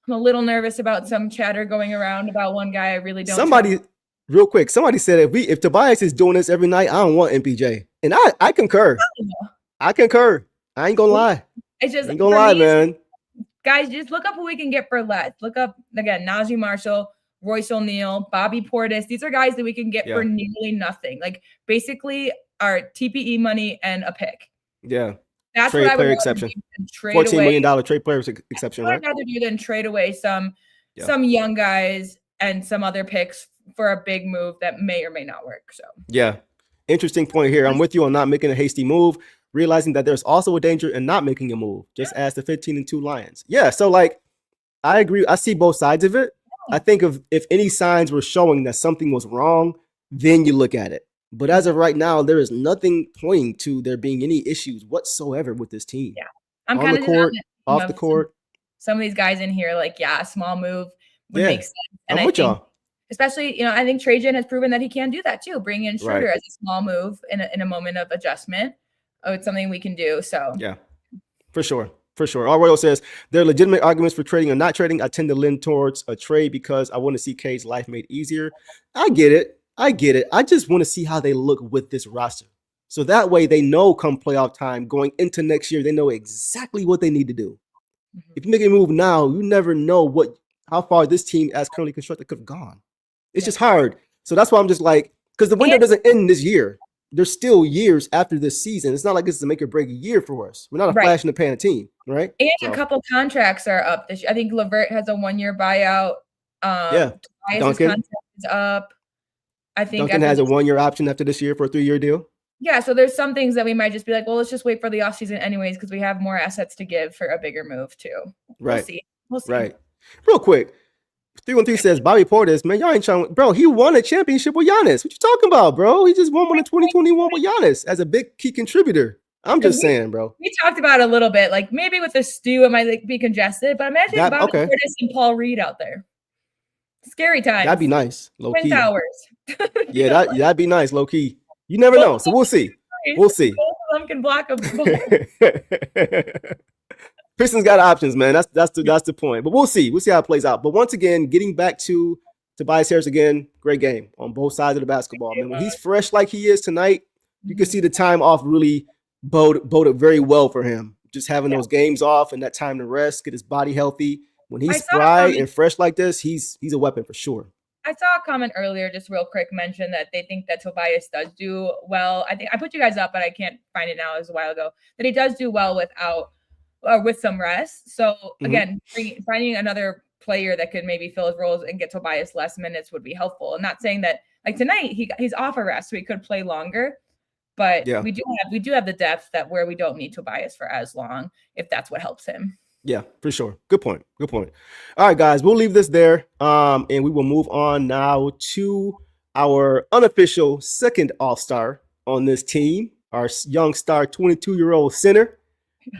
little nervous about some chatter going around about one guy I really don't. Real quick, somebody said if Tobias is doing this every night, I don't want MPJ. And I concur. I ain't gonna lie. It's just ain't gonna lie, man. Guys, just look up who we can get for less. Look up again, Najee Marshall, Royce O'Neal, Bobby Portis. These are guys that we can get for nearly nothing. Like basically our TPE money and a pick. Yeah. That's trade what I would player exception. $14 million trade player exception. What I'd rather do than trade away some young guys and some other picks for a big move that may or may not work. So yeah. Interesting point here. I'm with you on not making a hasty move, realizing that there's also a danger in not making a move. Just ask the 15-2 Lions. Yeah. So like, I agree. I see both sides of it. I think if any signs were showing that something was wrong, then you look at it. But as of right now, there is nothing pointing to there being any issues whatsoever with this team. Yeah. I'm on the court, off the court. Some of these guys in here, like, a small move would make sense. And I'm with y'all. Especially, I think Trajan has proven that he can do that too. Bring in Schroeder as a small move in a moment of adjustment. Oh, it's something we can do. So yeah, for sure. All Royal says there are legitimate arguments for trading or not trading. I tend to lean towards a trade because I want to see Cade's life made easier. I get it. I just want to see how they look with this roster. So that way they know come playoff time going into next year, they know exactly what they need to do. Mm-hmm. If you make a move now, you never know how far this team as currently constructed could have gone. It's just hard. So that's why I'm just like, because the window doesn't end this year. There's still years after this season. It's not like this is a make or break year for us. We're not a flash in the pan team, right? And a couple contracts are up this year. I think LeVert has a 1-year buyout. Duncan contract is up. I think Duncan has a 1-year option after this year for a 3-year deal. Yeah, so there's some things that we might just be like, well, let's just wait for the offseason anyways, because we have more assets to give for a bigger move too. Right. We'll see. Right. Real quick. 313 says Bobby Portis, man, y'all ain't trying. Bro, he won a championship with Giannis. What you talking about, bro? He just won one in 2021 with Giannis as a big key contributor. I'm just saying, bro. We talked about it a little bit, like maybe with the stew, it might be congested, but imagine Bobby Portis and Paul Reed out there. Scary times. That'd be nice, low Twin key. Towers. Yeah, that'd be nice, low key. You never know, so we'll see. We'll see. Both of them can block a ball. Pistons got options, man. That's the point. But we'll see. We'll see how it plays out. But once again, getting back to Tobias Harris again, great game on both sides of the basketball. Man, when he's fresh like he is tonight, you can see the time off really boded very well for him. Just having those games off and that time to rest, get his body healthy. When he's spry and fresh like this, he's a weapon for sure. I saw a comment earlier, just real quick, mention that they think that Tobias does do well. I think I put you guys up, but I can't find it now. It was a while ago. That he does do well with some rest. So again, finding another player that could maybe fill his roles and get Tobias less minutes would be helpful. I'm not saying that like tonight he's off a rest, so he could play longer. But we do have the depth that where we don't need Tobias for as long if that's what helps him. Yeah, for sure. Good point. Good point. All right, guys, we'll leave this there. And we will move on now to our unofficial second All-Star on this team, our young star 22-year-old center,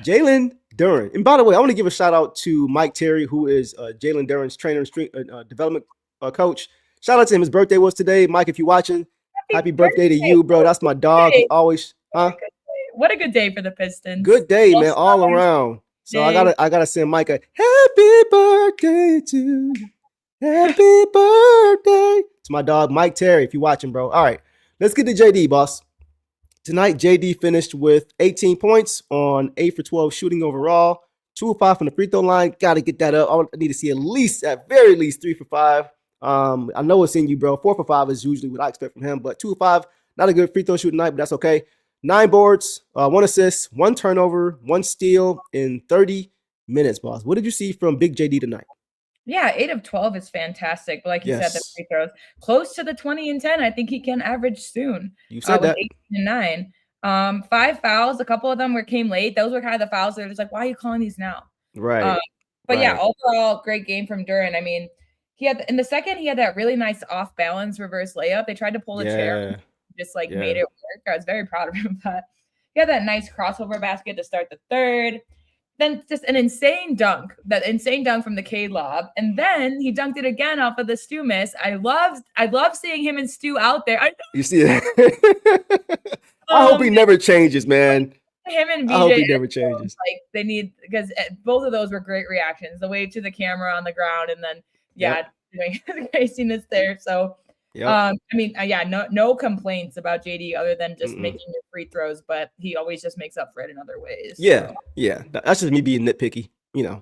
Jalen Duren. And by the way, I want to give a shout out to Mike Terry, who is Jalen Duren's trainer and development coach. Shout out to him. His birthday was today. Mike, if you're watching, happy birthday to you, bro. That's my dog. He always, What a good day for the Pistons. Good day, man, all around. So I gotta send Mike a happy birthday to you. Happy birthday to my dog Mike Terry. If you're watching, bro. All right, let's get to JD, boss. Tonight, JD finished with 18 points on 8 for 12 shooting overall, 2 for 5 from the free throw line. Got to get that up. I need to see at very least 3 for 5. I know it's in you, bro. 4 for 5 is usually what I expect from him, but 2 for 5, not a good free throw shooting night, but that's okay. 9 boards, 1 assist, 1 turnover, 1 steal in 30 minutes, boss. What did you see from Big JD tonight? Yeah, 8 of 12 is fantastic. But like you said, the free throws close to the 20 and 10. I think he can average soon. You said that. 18 and 9. 5 fouls. A couple of them came late. Those were kind of the fouls that are just like, why are you calling these now? Right. Yeah, overall, great game from Duren. I mean, he had in the second, he had that really nice off balance reverse layup. They tried to pull the chair. Just made it work. I was very proud of him. But he had that nice crossover basket to start the third. Then just an insane dunk, that insane dunk from the Cade lob. And then he dunked it again off of the Stu miss. I love seeing him and Stu out there. You see that? I hope he never changes, man. Him and BJ, I hope he never changes. Like they need, because both of those were great reactions. The wave to the camera on the ground, and then doing the craziness there. So I mean, no complaints about JD other than just making the free throws, but he always just makes up for it in other ways. Yeah, that's just me being nitpicky.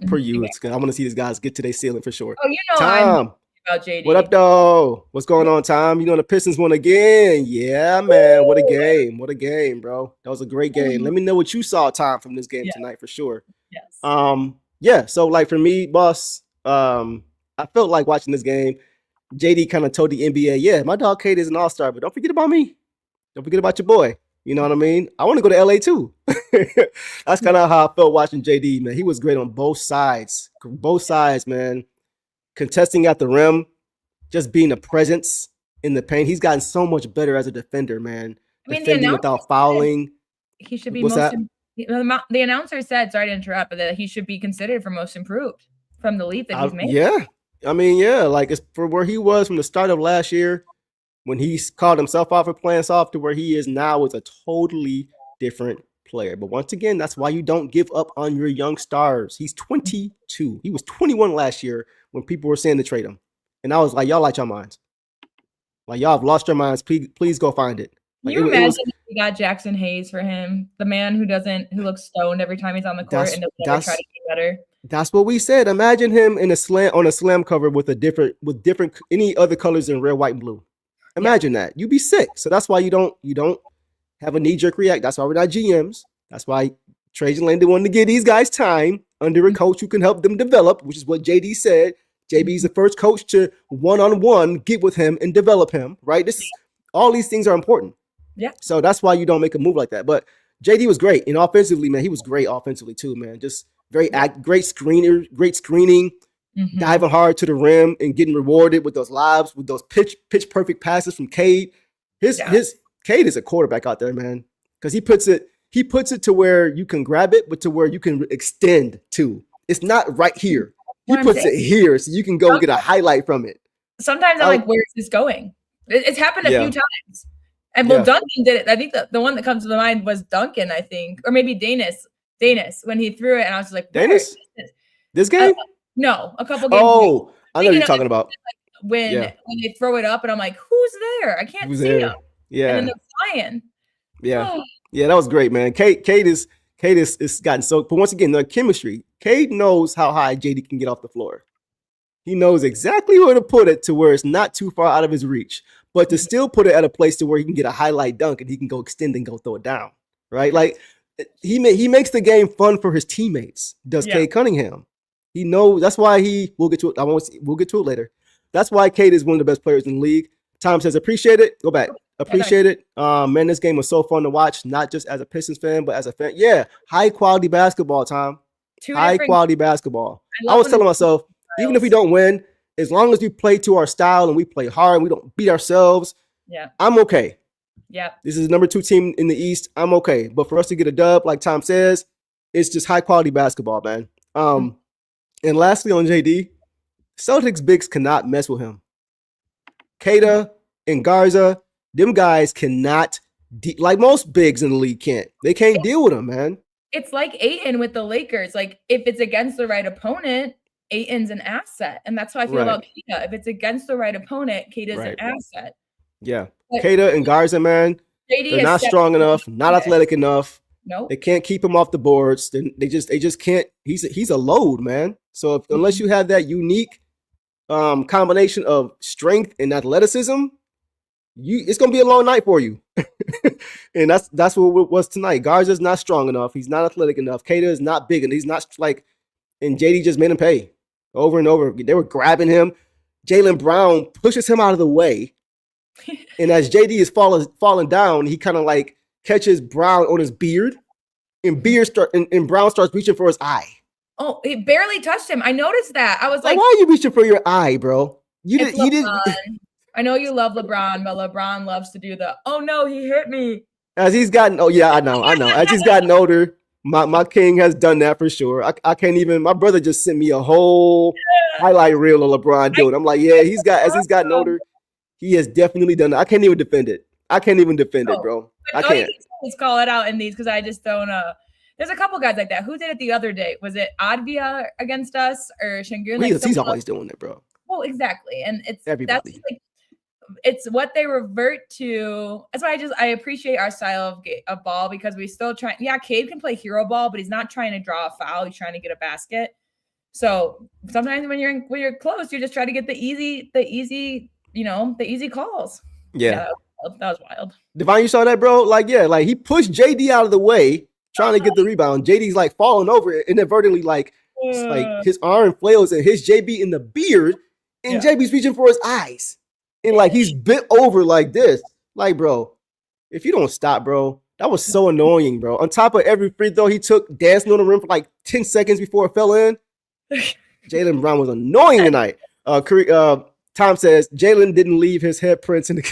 Per you, it's good. I want to see these guys get to their ceiling for sure. Oh, Tom, about JD. What up, though? What's going on, Tom? The Pistons won again. Yeah, man. What a game. What a game, bro. That was a great game. Let me know what you saw, Tom, from this game tonight for sure. Yes. So like for me, boss, I felt like watching this game. JD kind of told the NBA, my dog Cade is an all-star, but don't forget about me. Don't forget about your boy. You know what I mean? I want to go to LA too. That's kind of how I felt watching JD, man. He was great on both sides. Both sides, man. Contesting at the rim, just being a presence in the paint. He's gotten so much better as a defender, man. I mean, defending without fouling. He should be the announcer said, sorry to interrupt, but that he should be considered for most improved from the leap that he's made. Yeah. I mean, like it's for where he was from the start of last year when he called himself out for playing soft to where he is now is a totally different player. But once again, that's why you don't give up on your young stars. He's 22. He was 21 last year when people were saying to trade him. And I was like, y'all lost your minds. Like, y'all have lost your minds. Please go find it. Like, Can you imagine if we got Jackson Hayes for him? The man who looks stoned every time he's on the court and doesn't try to get better. That's what we said. Imagine him in on a slam cover with different any other colors than red, white, and blue. Imagine that. You'd be sick. So that's why you don't have a knee-jerk react. That's why we're not GMs. That's why Trajan Landon wanted to give these guys time under a coach who can help them develop, which is what JD said. JB is the first coach to one-on-one get with him and develop him, right? All these things are important. Yeah. So that's why you don't make a move like that. But JD was great. And offensively, man, he was great offensively too, man. Just great screening, diving hard to the rim and getting rewarded with those lobs, with those pitch perfect passes from Cade. His Cade is a quarterback out there, man, because he puts it to where you can grab it, but to where you can extend to. It's not right here. He puts it here so you can go get a highlight from it. sometimes I'm like, where is this going? It's happened a few times. And Duncan did it. I think the one that comes to the mind was Duncan, I think, or maybe Danis when he threw it, and I was just like, Danis? This game? No, a couple games. Oh, I know what you're talking about. When they throw it up, and I'm like, who's there? I can't see him. Yeah. And then they're flying. Yeah. Yeah, that was great, man. Cade is gotten so, but once again, the chemistry. Cade knows how high JD can get off the floor. He knows exactly where to put it to where it's not too far out of his reach, but to still put it at a place to where he can get a highlight dunk and he can go extend and go throw it down, right? Like he makes the game fun for his teammates. Does Cade Cunningham? He knows that's why we'll get to it. We'll get to it later. That's why Cade is one of the best players in the league. Tom says, appreciate it. Go back. Appreciate it. Man, this game was so fun to watch, not just as a Pistons fan, but as a fan. Yeah, high quality basketball, Tom. High quality basketball. I was telling myself, even if we don't win, as long as we play to our style and we play hard and we don't beat ourselves, I'm okay. Yeah. This is the number 2 team in the East. I'm okay. But for us to get a dub, like Tom says, it's just high quality basketball, man. And lastly on JD, Celtics bigs cannot mess with him. Cade and Garza, them guys cannot, like most bigs in the league can't. They can't deal with him, man. It's like Ayton with the Lakers. Like, if it's against the right opponent, Ayton's an asset. And that's how I feel about Cade. If it's against the right opponent, Cade is an asset. Yeah. Cade and Garza, man, they're not strong enough, not athletic enough. Nope. They can't keep him off the boards. They just can't. He's a load, man. So unless you have that unique combination of strength and athleticism, it's gonna be a long night for you. And that's what it was tonight. Garza's not strong enough. He's not athletic enough. Cade is not big, and he's not like. And JD just made him pay over and over. They were grabbing him. Jaylen Brown pushes him out of the way, and as JD is falling down, he kind of like catches Brown on his beard, and Brown starts reaching for his eye. Oh, he barely touched him. I noticed that. I was like, why are you reaching for your eye, bro? You didn't. I know you love LeBron, but LeBron loves to do the, oh no, he hit me. As he's gotten, I know. As he's gotten older, my king has done that for sure. I can't even, my brother just sent me a whole highlight reel of LeBron doing. I'm like, yeah, as he's gotten older, he has definitely done that. I can't even defend it. Bro. I can't. Let's call it out in these because I just don't, there's a couple guys like that. Who did it the other day? Was it Advia against us or Şengün? He's always doing it, bro. Well, exactly. And it's everybody. That's like, it's what they revert to. That's why I appreciate our style of ball because we still try. Yeah, Cade can play hero ball, but he's not trying to draw a foul. He's trying to get a basket. So sometimes when you're close, you just try to get the easy calls. Yeah, that was wild. Divine, you saw that, bro? Like he pushed JD out of the way, trying to get the rebound. JD's like falling over it inadvertently, like his arm flails and hits JB in the beard, and JB's reaching for his eyes. And like he's bent over like this. Like, bro, if you don't stop, bro, that was so annoying, bro. On top of every free throw he took, dancing on the rim for like 10 seconds before it fell in. Jaylen Brown was annoying tonight. Tom says Jalen didn't leave his head prints in the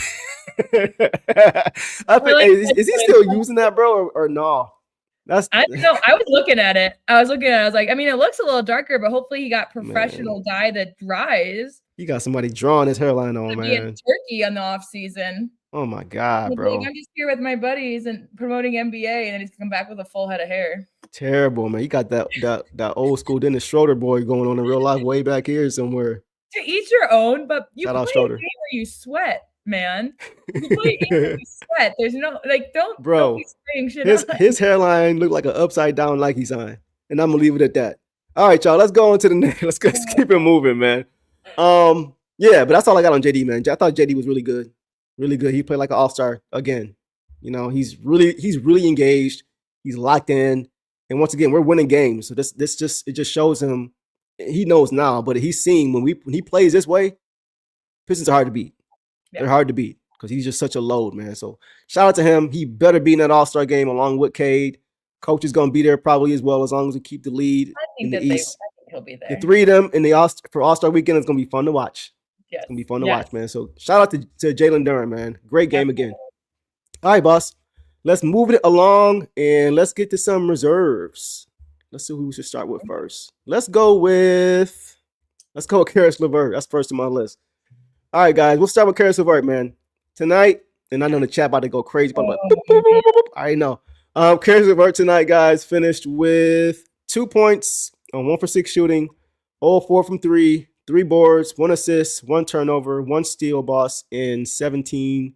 is he still using that, bro, or no? I know. I was looking at it. I was like, I mean, it looks a little darker, but hopefully he got professional dye that dries. He got somebody drawing his hairline on, man. Be in Turkey on the off season. Oh my God, bro! Like, I'm just here with my buddies and promoting NBA, and then he's come back with a full head of hair. Terrible, man. You got that old school Dennis Schroeder boy going on in real life way back here somewhere. To each your own, but you Shout play out a Schroeder. game where you sweat, man. You play a game where you sweat. There's no don't be spraying shit on. His hairline looked like an upside down Nike sign, and I'm gonna leave it at that. All right, y'all. Let's go on to the next. Let's keep it moving, man. Yeah, but that's all I got on JD, man. I thought JD was really good. Really good. He played like an all-star again. You know, he's really engaged. He's locked in. And once again, we're winning games. So it just shows him he knows now, but he's seeing when he plays this way, Pistons are hard to beat. Yeah. They're hard to beat because he's just such a load, man. So shout out to him. He better be in that all-star game along with Cade. Coach is going to be there probably as well as long as we keep the lead in the East. I think he'll be there. The three of them in the for All-Star weekend is going to be fun to watch. Yes. It's going to be fun to watch, man. So shout out to Jalen Duren, man. Great game again. All right, boss. Let's move it along and let's get to some reserves. Let's see who we should start with first. Let's go with Caris LeVert. That's first on my list. All right, guys, we'll start with Caris LeVert, man. Tonight, and I know the chat about to go crazy, but I'm like, I know. Caris LeVert tonight, guys, finished with 2 points on 1 for 6 shooting, 0-4 from 3, 3 boards, 1 assist, 1 turnover, 1 steal, boss, in 17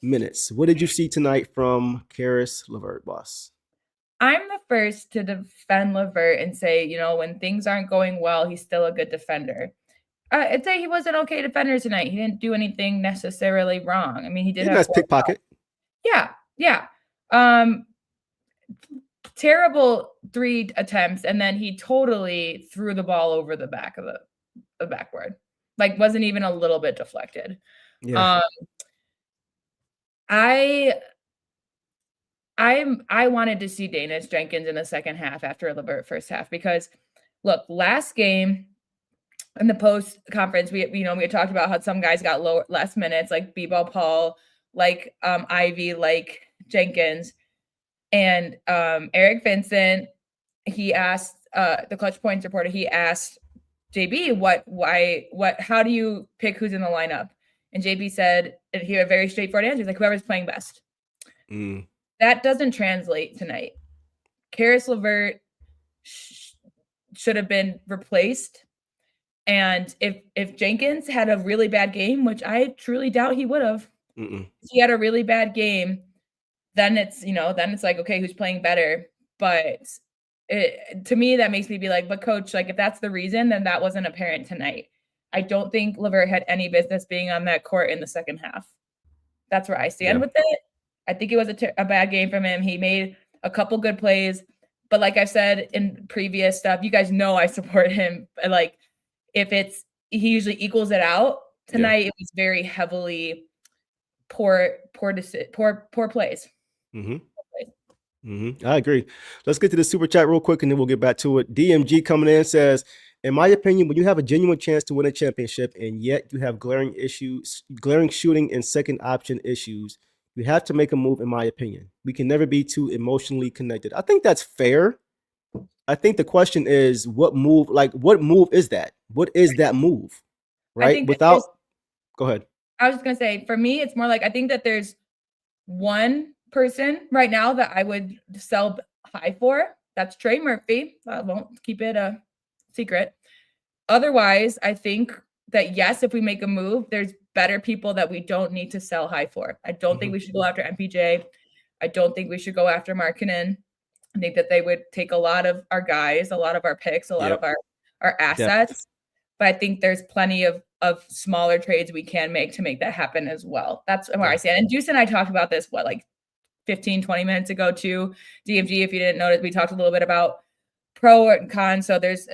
minutes. What did you see tonight from Caris LeVert, boss? I'm the first to defend LeVert and say, when things aren't going well, he's still a good defender. I'd say he was an okay defender tonight. He didn't do anything necessarily wrong. I mean, he did have nice pickpocket. Yeah. Terrible 3 attempts, and then he totally threw the ball over the back of the backboard. Like, wasn't even a little bit deflected. Yeah. I wanted to see Danish Jenkins in the second half after LeVert first half, because look, last game in the post conference, we had talked about how some guys got less minutes, like B-Ball Paul, like Ivy, like Jenkins, and Eric Vincent. He asked the Clutch Points reporter. He asked JB, how do you pick who's in the lineup? And JB said, and he had a very straightforward answer. He's like, whoever's playing best. That doesn't translate tonight. Caris LeVert should have been replaced. And if Jenkins had a really bad game, which I truly doubt he would have, if he had a really bad game, then it's like, okay, who's playing better? But to me, that makes me be like, but coach, like, if that's the reason, then that wasn't apparent tonight. I don't think LeVert had any business being on that court in the second half. That's where I stand with it. I think it was a bad game from him. He made a couple good plays, but like I've said in previous stuff, you guys know I support him. Like, he usually equals it out. Tonight, it was very heavily poor plays. I agree. Let's get to the super chat real quick, and then we'll get back to it. DMG coming in says, in my opinion, when you have a genuine chance to win a championship and yet you have glaring shooting and second option issues, you have to make a move, in my opinion. We can never be too emotionally connected. I think that's fair. I think the question is, what move is that? What is that move? Right? Go ahead. I was just going to say, for me, it's more like, I think that there's one person right now that I would sell high for. That's Trey Murphy. I won't keep it a secret. Otherwise, I think that, yes, if we make a move, there's better people that we don't need to sell high for. I don't think we should go after MPJ. I don't think we should go after Markkanen. I think that they would take a lot of our guys, a lot of our picks, a lot of our assets. But I think there's plenty of smaller trades we can make to make that happen as well. That's where I stand. And Juice and I talked about this, 15, 20 minutes ago too. DMG, if you didn't notice, we talked a little bit about pro and con. So there's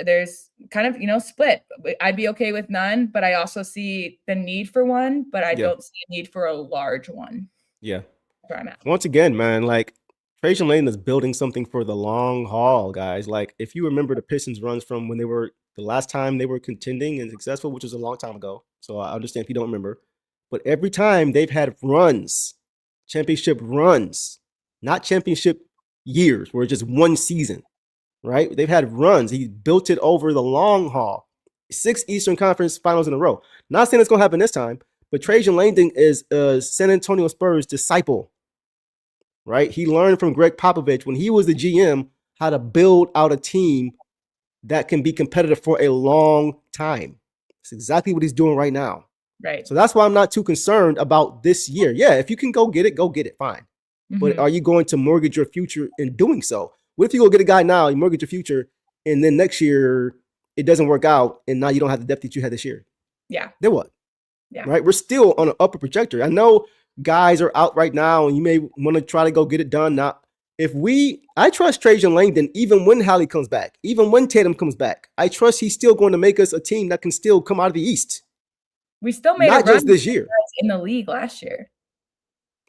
kind of, split. I'd be okay with none, but I also see the need for one, but I don't see a need for a large one. Yeah. That's where I'm at. Once again, man, like, Trajan Langdon is building something for the long haul, guys. Like, if you remember the Pistons runs from when they were the last time they were contending and successful, which was a long time ago. So I understand if you don't remember, but every time they've had runs, championship runs, not championship years where it's just one season, right? They've had runs. He built it over the long haul. 6 Eastern Conference finals in a row. Not saying it's going to happen this time, but Trajan Langdon is a San Antonio Spurs disciple. Right? He learned from Greg Popovich when he was the GM how to build out a team that can be competitive for a long time. It's exactly what he's doing right now. Right. So that's why I'm not too concerned about this year. Yeah, if you can go get it, fine. But are you going to mortgage your future in doing so? What if you go get a guy now, you mortgage your future, and then next year it doesn't work out, and now you don't have the depth that you had this year? Yeah. Then what? Yeah. Right? We're still on an upper trajectory. I know guys are out right now, and you may want to try to go get it done. Now, I trust Trajan Langdon even when Hallie comes back, even when Tatum comes back. I trust he's still going to make us a team that can still come out of the East. We still made not a run just this year in the league last year.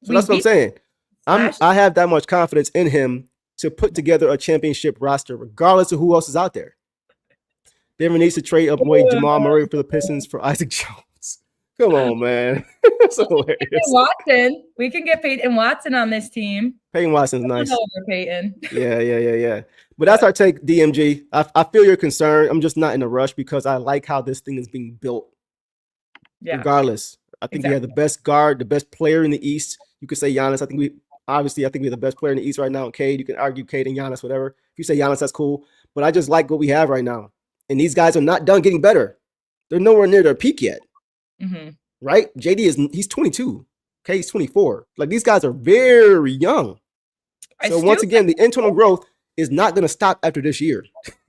So that's what I'm saying. I have that much confidence in him to put together a championship roster, regardless of who else is out there. Denver needs to trade up away Jamal Murray for the Pistons for Isaac Jones. Come on, man. That's hilarious. Watson. We can get Peyton Watson on this team. Peyton Watson's nice. Over Peyton. Yeah. But that's our take, DMG. I feel your concern. I'm just not in a rush because I like how this thing is being built. regardless. I think we have the best guard, the best player in the East. You could say Giannis. I think we have the best player in the East right now. Cade, you can argue Cade and Giannis, whatever. If you say Giannis, that's cool. But I just like what we have right now. And these guys are not done getting better. They're nowhere near their peak yet. Right? JD he's 22. Cade's 24. Like, these guys are very young. So once again, the internal growth is not going to stop after this year.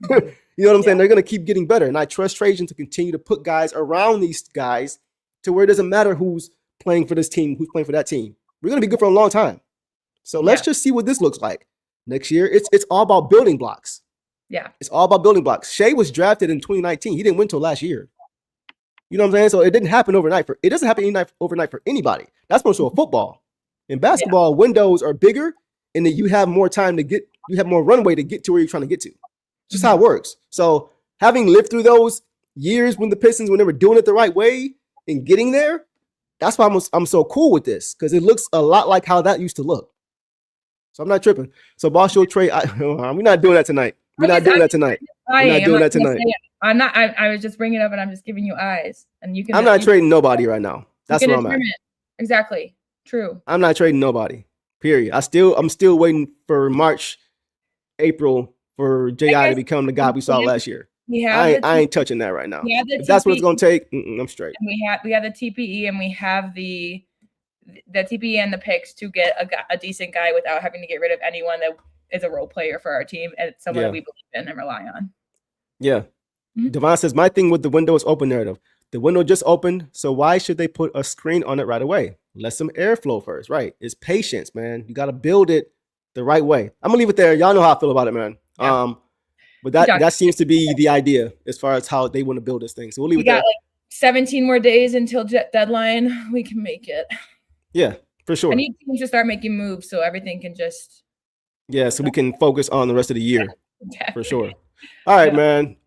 You know what I'm saying? They're going to keep getting better. And I trust Trajan to continue to put guys around these guys to where it doesn't matter who's playing for this team, who's playing for that team. We're going to be good for a long time. So let's just see what this looks like. Next year, it's all about building blocks. Yeah. It's all about building blocks. Shea was drafted in 2019. He didn't win until last year. You know what I'm saying? So it didn't happen overnight. It doesn't happen overnight for anybody. That's more so a football. In basketball, windows are bigger, and then you have more time you have more runway to get to where you're trying to get to. It's just how it works. So having lived through those years when the Pistons, when they were doing it the right way and getting there, that's why I'm so cool with this, because it looks a lot like how that used to look. So I'm not tripping. So Boss Show Trey, we're not doing that tonight. We're not doing that tonight. I'm not. I was just bringing it up, and I'm just giving you eyes, and you can. I'm not trading nobody right now. That's where I'm at. Exactly. True. I'm not trading nobody. Period. I'm still waiting for March, April for J.I. to become the guy we saw last year. I ain't touching that right now. If that's what it's gonna take, I'm straight. And we have the TPE, and we have the TPE and the picks to get a decent guy without having to get rid of anyone that is a role player for our team and someone that we believe in and rely on. Yeah. Devon says, my thing with the window is open narrative. The window just opened, so why should they put a screen on it right away? Let some airflow first, right? It's patience, man. You got to build it the right way. I'm gonna leave it there. Y'all know how I feel about it, man. Yeah. But that seems to be the idea as far as how they want to build this thing. So we'll leave it there. We got like 17 more days until deadline. We can make it. Yeah, for sure. I need teams to start making moves so everything can just. Yeah, so we can focus on the rest of the year. For sure. All right, man.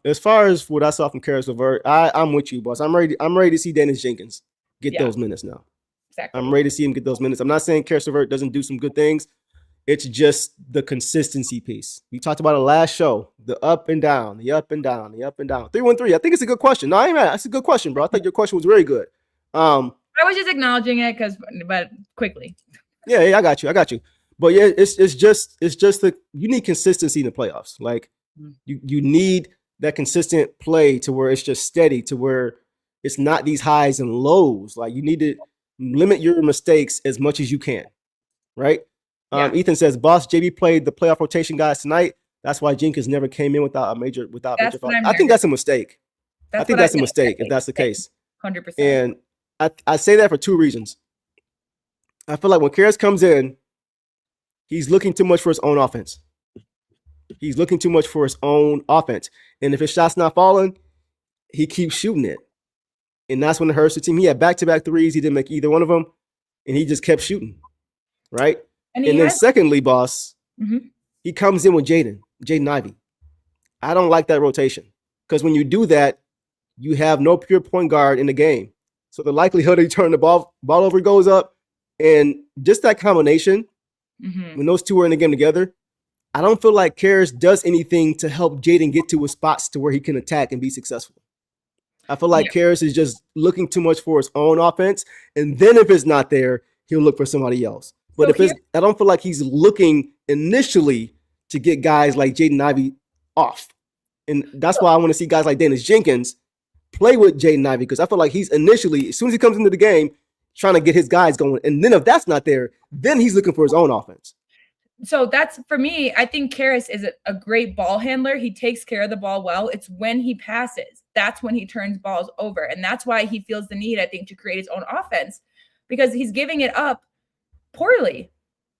As far as what I saw from Caris LeVert, I'm with you, boss. I'm ready to see Dennis Jenkins get those minutes now. Exactly. I'm ready to see him get those minutes. I'm not saying Caris LeVert doesn't do some good things. It's just the consistency piece. We talked about it last show. The up and down, the up and down, the up and down. 313. I think it's a good question. No, I ain't mad. That's a good question, bro. I think your question was very good. I was just acknowledging it but quickly. Yeah, I got you. But yeah, it's just you need consistency in the playoffs. Like you need that consistent play to where it's just steady, to where it's not these highs and lows. Like you need to limit your mistakes as much as you can, right? Yeah. Ethan says, "Boss, JB played the playoff rotation guys tonight. That's why Jenkins never came in without major foul." I think that's a mistake. I think that's a mistake if that's the case. 100%. And I say that for two reasons. I feel like when Caris comes in, he's looking too much for his own offense. And if his shot's not falling, he keeps shooting it. And that's when it hurts the team. He had back-to-back threes. He didn't make either one of them. And he just kept shooting. Right? And then secondly, boss, he comes in with Jaden Ivey. I don't like that rotation. Because when you do that, you have no pure point guard in the game. So the likelihood of you turn the ball over goes up. And just that combination, when those two are in the game together, I don't feel like Caris does anything to help Jaden get to his spots to where he can attack and be successful. I feel like Caris is just looking too much for his own offense. And then if it's not there, he'll look for somebody else. But I don't feel like he's looking initially to get guys like Jaden Ivey off. And that's why I want to see guys like Dennis Jenkins play with Jaden Ivey, because I feel like he's initially, as soon as he comes into the game, trying to get his guys going. And then if that's not there, then he's looking for his own offense. So that's, for me, I think Caris is a great ball handler. He takes care of the ball well. It's when he passes. That's when he turns balls over. And that's why he feels the need, I think, to create his own offense, because he's giving it up poorly.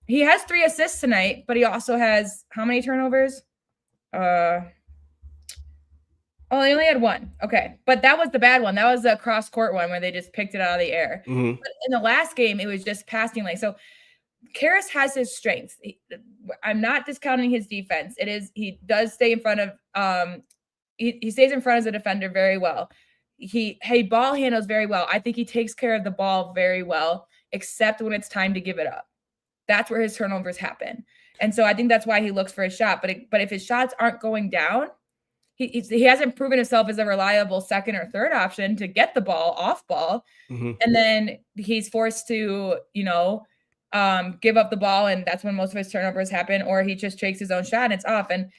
He has 3 assists tonight, but he also has how many turnovers? Oh, he only had 1. Okay. But that was the bad one. That was the cross-court one where they just picked it out of the air. But in the last game, it was just passing lane. So Caris has his strengths. I'm not discounting his defense. He does stay in front of he stays in front as a defender very well. He ball handles very well. I think he takes care of the ball very well, except when it's time to give it up. That's where his turnovers happen. And so I think that's why he looks for his shot. But if his shots aren't going down, he hasn't proven himself as a reliable second or third option to get the ball off ball. And then he's forced to, give up the ball, and that's when most of his turnovers happen, or he just takes his own shot and it's off. And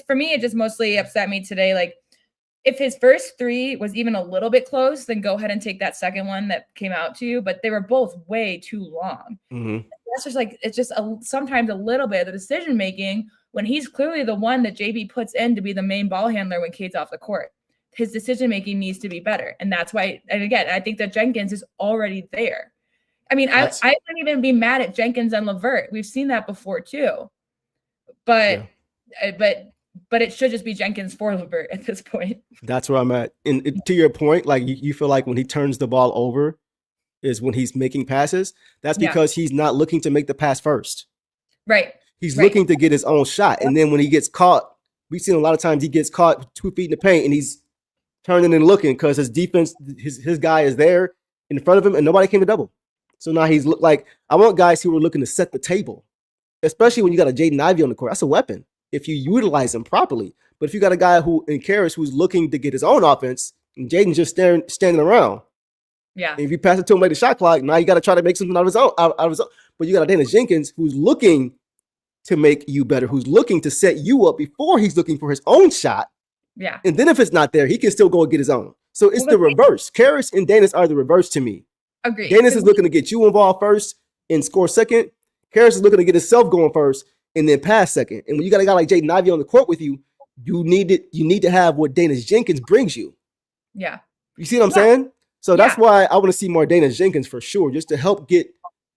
for me, it just mostly upset me today. Like, if his first three was even a little bit close, then go ahead and take that second one that came out to you. But they were both way too long. That's just like, it's just sometimes a little bit of the decision making when he's clearly the one that JB puts in to be the main ball handler when Cade's off the court. His decision making needs to be better. And that's why, and again, I think that Jenkins is already there. I mean, I wouldn't even be mad at Jenkins and LeVert. We've seen that before too. But it should just be Jenkins for LeVert at this point. That's where I'm at. And to your point, like you feel like when he turns the ball over is when he's making passes. That's because he's not looking to make the pass first. Right. He's looking to get his own shot. And then when he gets caught, we've seen a lot of times he gets caught 2 feet in the paint and he's turning and looking because his defense, his guy is there in front of him and nobody came to double. So now he's like, I want guys who are looking to set the table, especially when you got a Jaden Ivey on the court. That's a weapon if you utilize him properly. But if you got a guy in Caris who's looking to get his own offense and Jaden's just standing around. Yeah. And if you pass it to him late the shot clock, now you got to try to make something out of his own. But you got a Dennis Jenkins who's looking to make you better, who's looking to set you up before he's looking for his own shot. Yeah. And then if it's not there, he can still go and get his own. So it's the reverse. Caris and Dennis are the reverse to me. Agreed. Dennis is looking to get you involved first and score second. Caris is looking to get himself going first and then pass second. And when you got a guy like Jaden Ivey on the court with you, you need to have what Dennis Jenkins brings you. Yeah. You see what I'm saying? So that's why I want to see more Dennis Jenkins for sure, just to help get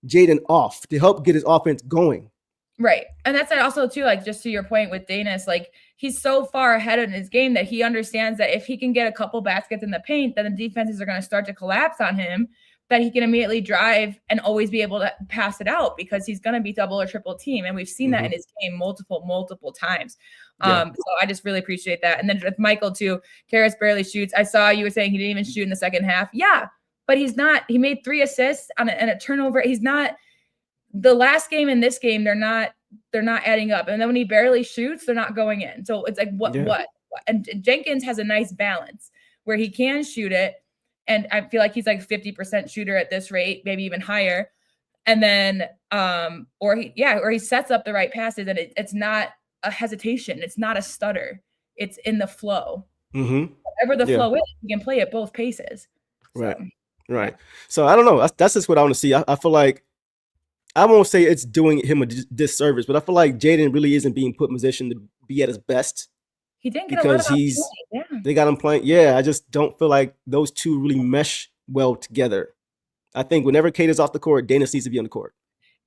Jaden off, to help get his offense going. Right. And that's also too, like, just to your point with Danis, like, he's so far ahead in his game that he understands that if he can get a couple baskets in the paint, then the defenses are going to start to collapse on him, that he can immediately drive and always be able to pass it out because he's going to be double or triple team. And we've seen that in his game multiple times. So I just really appreciate that. And then with Michael too, Caris barely shoots. I saw you were saying he didn't even shoot in the second half. Yeah, but he made 3 assists and a turnover. He's not, the last game and this game, they're not adding up. And then when he barely shoots, they're not going in. So it's like, what? And Jenkins has a nice balance where he can shoot it. And I feel like he's like 50% shooter at this rate, maybe even higher. And then, or he sets up the right passes and it's not a hesitation. It's not a stutter. It's in the flow. Whatever the flow is, you can play at both paces. Right. So I don't know. That's just what I want to see. I feel like, I won't say it's doing him a disservice, but I feel like Jaden really isn't being put in position to be at his best. He didn't get because they got him playing. Yeah, I just don't feel like those two really mesh well together. I think whenever Cade is off the court, Danis needs to be on the court.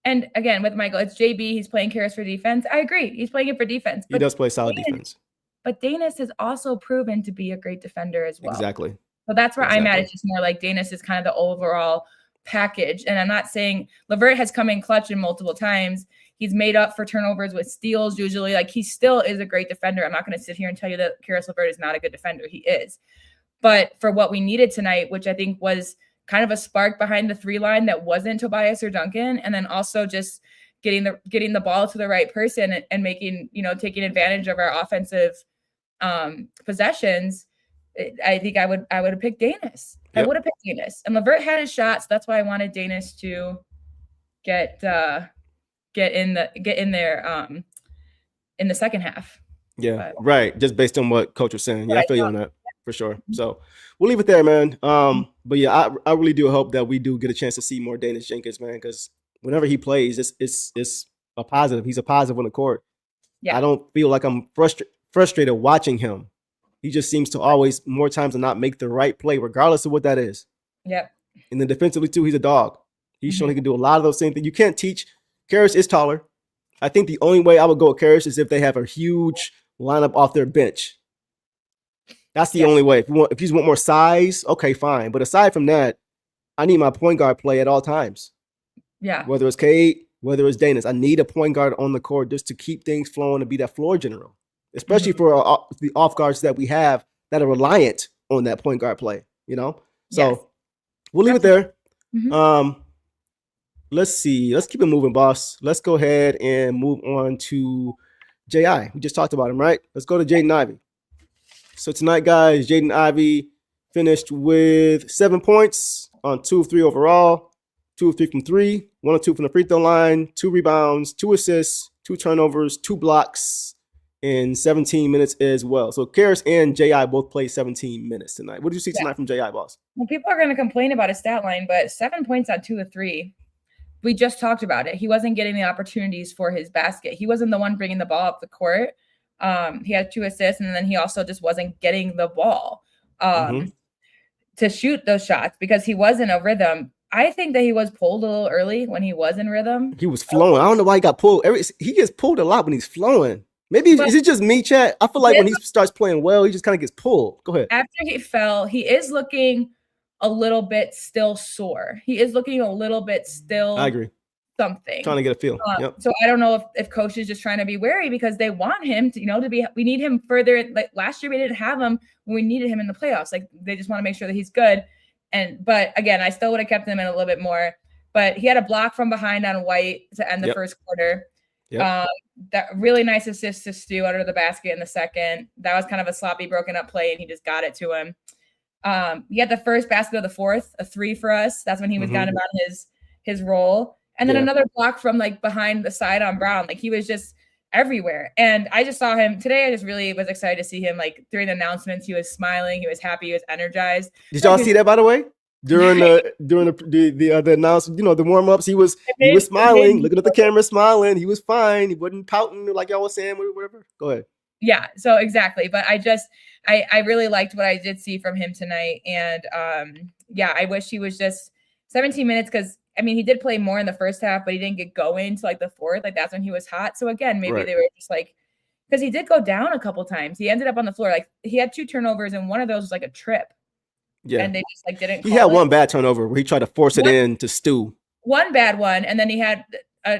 And again, with Michael, it's JB. He's playing Caris for defense. I agree. He's playing it for defense. He does play solid defense. But Danis has also proven to be a great defender as well. Exactly. So that's where I'm at. It's just more like Danis is kind of the overall package. And I'm not saying LeVert has come in clutch in multiple times. He's made up for turnovers with steals usually. Like, he still is a great defender. I'm not going to sit here and tell you that Caris LeVert is not a good defender. He is. But for what we needed tonight, which I think was kind of a spark behind the 3 line that wasn't Tobias or Duncan, and then also just getting the ball to the right person and making, taking advantage of our offensive possessions, I think I would have picked Danis. Yep. I would have picked Danis. And LeVert had his shot, so that's why I wanted Danis to get in there in the second half. Yeah, right. Just based on what Coach was saying. Yeah, I feel you on that for sure. So we'll leave it there, man. But yeah, I really do hope that we do get a chance to see more Danis Jenkins, man, because whenever he plays, it's a positive. He's a positive on the court. Yeah. I don't feel like I'm frustrated watching him. He just seems to always, more times than not, make the right play, regardless of what that is. Yep. And then defensively, too, he's a dog. He's shown he can do a lot of those same things. You can't teach. Caris is taller. I think the only way I would go with Caris is if they have a huge lineup off their bench. That's the only way. If you just want more size, okay, fine. But aside from that, I need my point guard play at all times. Yeah. Whether it's Cade, whether it's Danis, I need a point guard on the court just to keep things flowing and be that floor general. Especially for the off guards that we have that are reliant on that point guard play, So we'll leave it there. Let's see. Let's keep it moving, boss. Let's go ahead and move on to J.I. We just talked about him, right? Let's go to Jaden Ivey. So tonight, guys, Jaden Ivey finished with 7 points on 2 of 3 overall, 2 of 3 from 3, 1 of 2 from the free throw line, 2 rebounds, 2 assists, 2 turnovers, 2 blocks in 17 minutes as well. So Caris and J.I. both played 17 minutes tonight. What did you see tonight from J.I., boss? Well, people are going to complain about his stat line, but 7 points on 2 of 3. We just talked about it. He wasn't getting the opportunities for his basket. He wasn't the one bringing the ball up the court. He had 2 assists, and then he also just wasn't getting the ball to shoot those shots because he was in a rhythm. I think that he was pulled a little early when he was in rhythm. He was flowing. I don't know why he got pulled. He gets pulled a lot when he's flowing. Maybe is it just me, Chat? I feel like when he starts playing well, he just kind of gets pulled. Go ahead. After he fell, he is looking a little bit still sore. He is looking a little bit still. I agree. Something. Trying to get a feel. So I don't know if coach is just trying to be wary because they want him to, to be, we need him further. Like last year, we didn't have him when we needed him in the playoffs. Like they just want to make sure that he's good. But again, I still would have kept him in a little bit more, but he had a block from behind on White to end the first quarter. That really nice assist to Stu under the basket in the second. That was kind of a sloppy, broken up play, and he just got it to him. He had the first basket of the fourth, a 3 for us. That's when he was kind of on his roll. And then another block from like behind the side on Brown. Like he was just everywhere. And I just saw him today. I just really was excited to see him. Like during the announcements, he was smiling, he was happy, he was energized. Did y'all see that, by the way? During the announcement, the warm-ups, he was smiling, looking at the camera, smiling. He was fine. He wasn't pouting like y'all was saying, whatever. Go ahead. Yeah, so exactly. But I really liked what I did see from him tonight. And I wish he was just 17 minutes because he did play more in the first half, but he didn't get going to like the fourth. Like that's when he was hot. So again, maybe they were just like, because he did go down a couple times. He ended up on the floor. Like he had 2 turnovers and one of those was like a trip. Yeah. And they just like didn't. He had one bad turnover where he tried to force it in to Stu. One bad one. And then he had,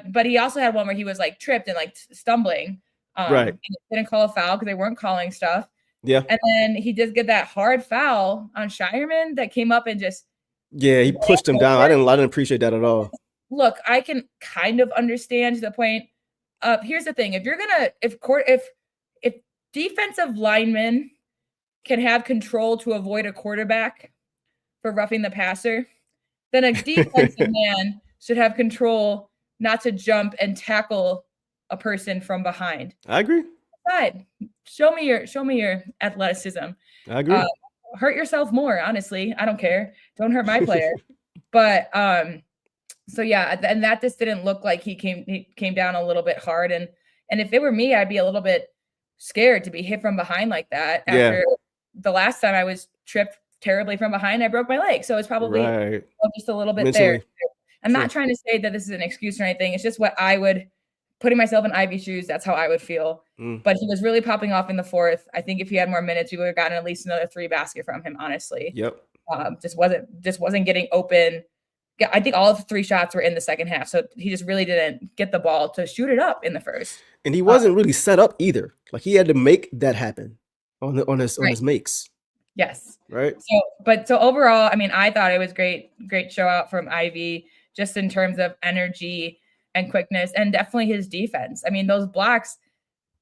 but he also had one where he was like tripped and like stumbling. Right. And didn't call a foul because they weren't calling stuff. Yeah. And then he did get that hard foul on Shireman that came up and just. Yeah, he pushed him down. I didn't appreciate that at all. Look, I can kind of understand to the point of here's the thing. If you're gonna if defensive linemen can have control to avoid a quarterback for roughing the passer, then a defensive man should have control not to jump and tackle a person from behind. I agree. Side. Show me your athleticism. I agree. Hurt yourself more, honestly. I don't care. Don't hurt my player. But so yeah, and that just didn't look like he came down a little bit hard. And if it were me, I'd be a little bit scared to be hit from behind like that. After the last time I was tripped terribly from behind, I broke my leg. So it's probably just a little bit mentally there. I'm not trying to say that this is an excuse or anything. It's just what I would, putting myself in Ivy's shoes, that's how I would feel. But he was really popping off in the fourth. I think if he had more minutes, we would have gotten at least another 3 basket from him, honestly. Yep. Just wasn't getting open. I think all of the 3 shots were in the second half. So he just really didn't get the ball to shoot it up in the first. And he wasn't really set up either. Like he had to make that happen on his makes. Yes. Right. So overall, I thought it was great show out from Ivy, just in terms of energy and quickness, and definitely his defense. Those blocks,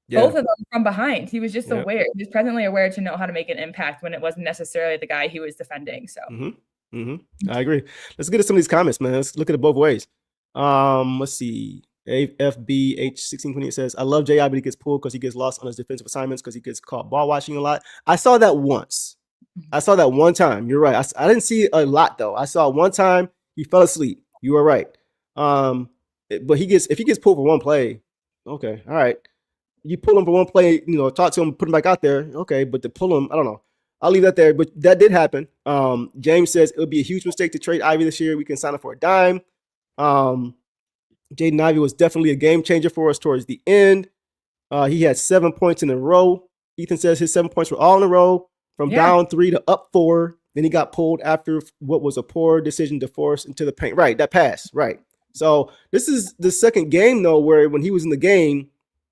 both of them from behind. He was just aware. He was presently aware to know how to make an impact when it wasn't necessarily the guy he was defending. So I agree. Let's get to some of these comments, man. Let's look at it both ways. Let's see. FBH1620 says, I love J.I., but he gets pulled because he gets lost on his defensive assignments because he gets caught ball watching a lot. I saw that once. I saw that one time. You're right. I didn't see it a lot, though. I saw one time he fell asleep. You were right. But if he gets pulled for one play, okay, all right. You pull him for one play, talk to him, put him back out there, okay. But to pull him, I don't know. I'll leave that there. But that did happen. James says it would be a huge mistake to trade Ivy this year. We can sign him for a dime. Jaden Ivey was definitely a game changer for us towards the end. He had 7 points in a row. Ethan says his 7 points were all in a row from down 3 to up 4. Then he got pulled after what was a poor decision to force into the paint. Right, that pass. Right. So this is the second game, though, where when he was in the game,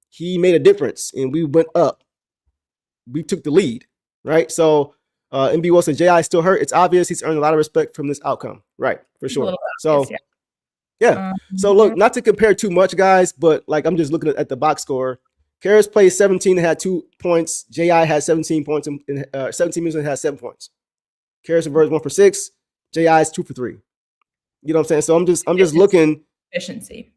he made a difference and we went up. We took the lead. Right. So MB Will said J.I. still hurt. It's obvious he's earned a lot of respect from this outcome. Right. For sure. So. Yeah. So look, not to compare too much, guys, but like I'm just looking at the box score. Caris played 17 and had 2 points. J.I. had 17 points in 17 minutes and had 7 points. Caris LeVert 1 for 6. J.I. is 2 for 3. You know what I'm saying? So I'm just looking efficiency.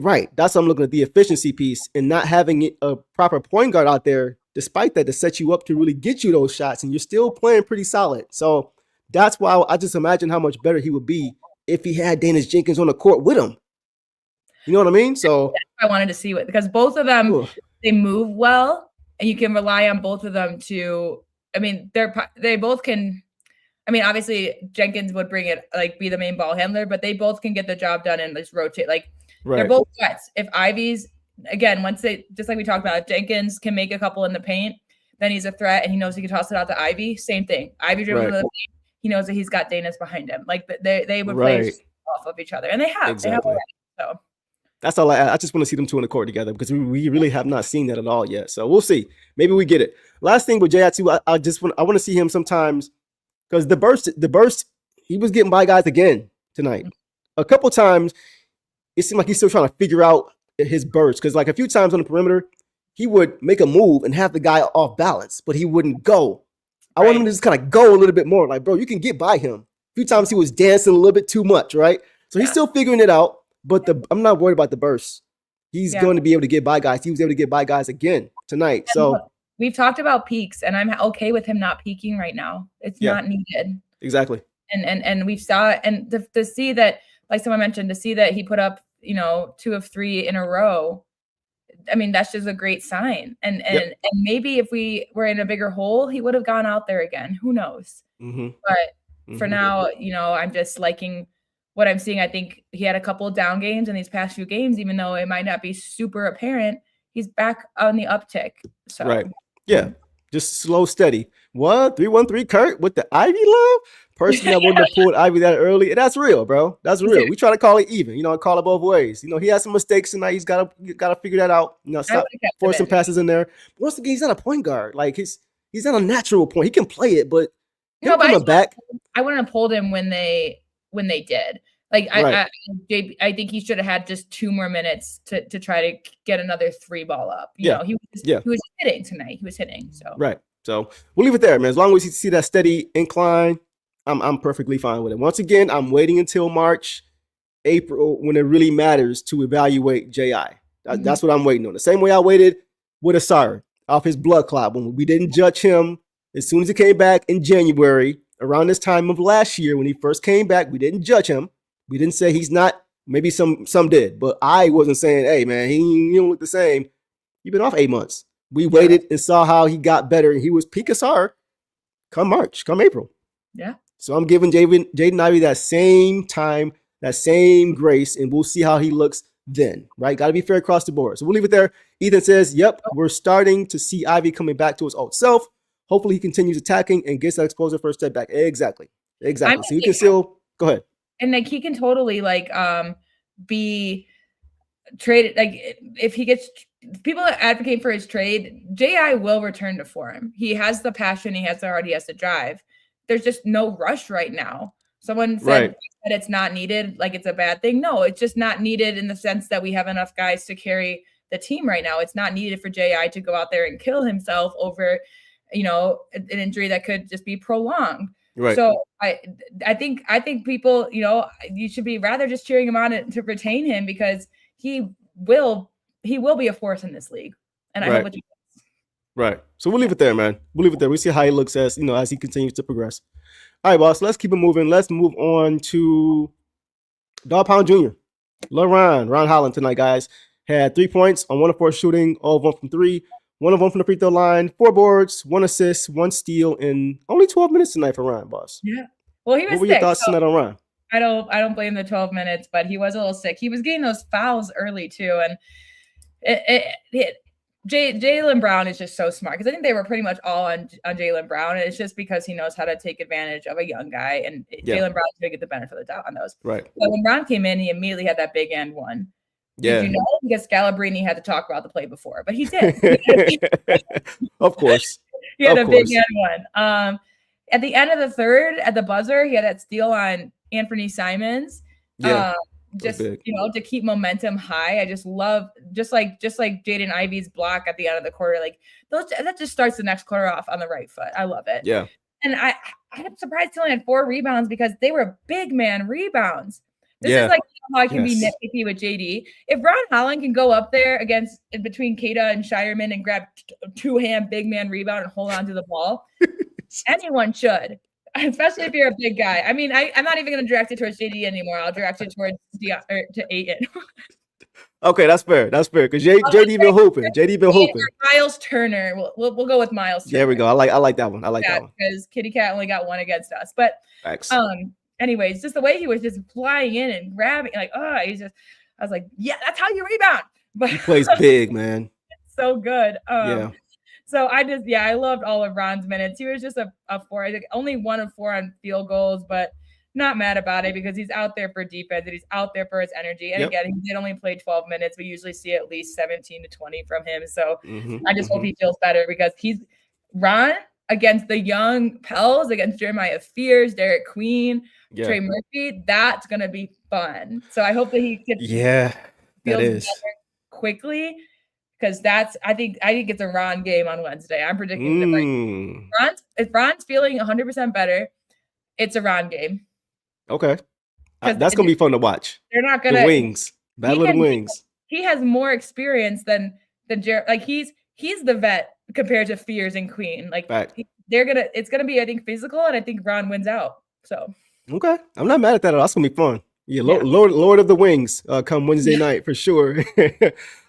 Right. That's what I'm looking at, the efficiency piece, and not having a proper point guard out there, despite that, to set you up to really get you those shots, and you're still playing pretty solid. So that's why I just imagine how much better he would be if he had Danius Jenkins on the court with him. You know what I mean? So I wanted to see because both of them, they move well, and you can rely on both of them to. I mean, they both can. I mean, obviously Jenkins would bring it, like, be the main ball handler, but they both can get the job done and just rotate. Like, they're both threats. If Ivey's, again, once they, just like we talked about, if Jenkins can make a couple in the paint, then he's a threat, and he knows he can toss it out to Ivey. Same thing. Ivey dribbles to the paint. He knows that he's got Danis behind him. Like, they would play off of each other, and they have. Exactly. They have already, so. That's all I just want to see them two in the court together, because we really have not seen that at all yet. So we'll see. Maybe we get it. Last thing with J.I. too, I want to see him sometimes. Because the burst, he was getting by guys again tonight. A couple times, it seemed like he's still trying to figure out his burst. Because, like, a few times on the perimeter, he would make a move and have the guy off balance, but he wouldn't go. I want him to just kind of go a little bit more. Like, bro, you can get by him. A few times he was dancing a little bit too much, right? So he's still figuring it out. But I'm not worried about the burst. He's going to be able to get by guys. He was able to get by guys again tonight. So we've talked about peaks, and I'm okay with him not peaking right now. It's not needed. Exactly. And we saw, and to see that, like someone mentioned, to see that he put up, 2 of 3 in a row. I mean, that's just a great sign. And maybe if we were in a bigger hole, he would have gone out there again. Who knows? But for now, I'm just liking what I'm seeing. I think he had a couple of down games in these past few games, even though it might not be super apparent. He's back on the uptick. So just slow, steady. 3-1-3 Kurt with the Ivy love. Person that wouldn't have pulled Ivy that early. And that's real, bro. That's real. We try to call it even. Call it both ways. He has some mistakes tonight. He's got to figure that out. Stop forcing passes in there. But once again, he's not a point guard. Like, he's not a natural point. He can play it, but coming back. I wouldn't have pulled him when they did. Like, I think he should have had just 2 more minutes to try to get another 3 ball up. He was hitting tonight. He was hitting. So So we'll leave it there, man. As long as you see that steady incline, I'm perfectly fine with it. Once again, I'm waiting until March, April, when it really matters to evaluate J.I. That's what I'm waiting on. The same way I waited with Ausar off his blood clot when we didn't judge him as soon as he came back in January. Around this time of last year, when he first came back, we didn't judge him. We didn't say he's not. Maybe some did, but I wasn't saying, hey, man, he don't look the same. You've been off 8 months. We waited and saw how he got better. He was peak Ausar come March, come April. Yeah. So I'm giving Jaden Ivey that same time, that same grace, and we'll see how he looks then, right? Got to be fair across the board. So we'll leave it there. Ethan says, yep, we're starting to see Ivey coming back to his old self. Hopefully he continues attacking and gets that exposure first step back. Exactly. So you can still go ahead. And like, he can totally be traded. Like, if he gets people that advocate for his trade, J.I. will return to form. He has the passion. He has the heart. He has the drive. There's just no rush right now. Someone said that it's not needed, like it's a bad thing. No, it's just not needed in the sense that we have enough guys to carry the team right now. It's not needed for J.I. to go out there and kill himself over, an injury that could just be prolonged. Right. So I think people, you should be rather just cheering him on to retain him, because he will be a force in this league. And I hope it. Right. So we'll leave it there, man. We'll leave it there. We see how he looks as he continues to progress. All right, boss. Let's keep it moving. Let's move on to Dog Pound Jr. Ron Holland tonight, guys. Had 3 points on 1 of 4 shooting, all of 1 from 3. 1 of 1 from the free throw line, 4 boards, 1 assist, 1 steal in only 12 minutes tonight for Ron, boss. Yeah. Well, he was sick. What were your thoughts tonight on Ron? I don't blame the 12 minutes, but he was a little sick. He was getting those fouls early too, and Jaylen Brown is just so smart, because I think they were pretty much all on Jaylen Brown, and it's just because he knows how to take advantage of a young guy, and Jaylen Brown's going to get the benefit of the doubt on those. Right. So when Brown came in, he immediately had that big end one. Yeah. Did you know? Because Scalabrine had to talk about the play before, but he did. Of course. He had a big end one. At the end of the third, at the buzzer, he had that steal on Anthony Simons. Yeah. just to keep momentum high. I just love just like Jaden Ivey's block at the end of the quarter, like that just starts the next quarter off on the right foot. I love it. Yeah. And I'm surprised he only had 4 rebounds because they were big man rebounds. This is like how I can be nitpicky with JD. If Ron Holland can go up there between Kada and Shireman and grab 2-hand big man rebound and hold on to the ball, anyone should, especially if you're a big guy. I mean, I'm not even going to direct it towards JD anymore. I'll direct it towards to Ayton. Okay, that's fair. That's fair because JD been hooping. JD been hooping. Miles Turner. We'll go with Miles Turner. There we go. I like that one. I like that one because Kitty Cat only got 1 against us. But anyways, just the way he was just flying in and grabbing, like, I was like, yeah, that's how you rebound. But he plays big, man. So good. So I loved all of Ron's minutes. He was just a 4. I think only 1 of 4 on field goals, but not mad about it because he's out there for defense and he's out there for his energy. And again, he did only play 12 minutes. We usually see at least 17 to 20 from him. So I just hope he feels better because Ron against the young Pels, against Jeremiah Fears, Derek Queen, Trey Murphy. That's going to be fun. So I hope that he gets better quickly. Because I think it's a Ron game on Wednesday. I'm predicting that if Ron's feeling 100% better, it's a Ron game. Okay, that's gonna be fun to watch. They're not gonna the wings battle of the wings. He has more experience than Jared. Like he's the vet compared to Fears and Queen. Like it's gonna be I think physical, and I think Ron wins out. So okay, I'm not mad at that at all. That's gonna be fun. Yeah, Lord of the Wings come Wednesday night for sure.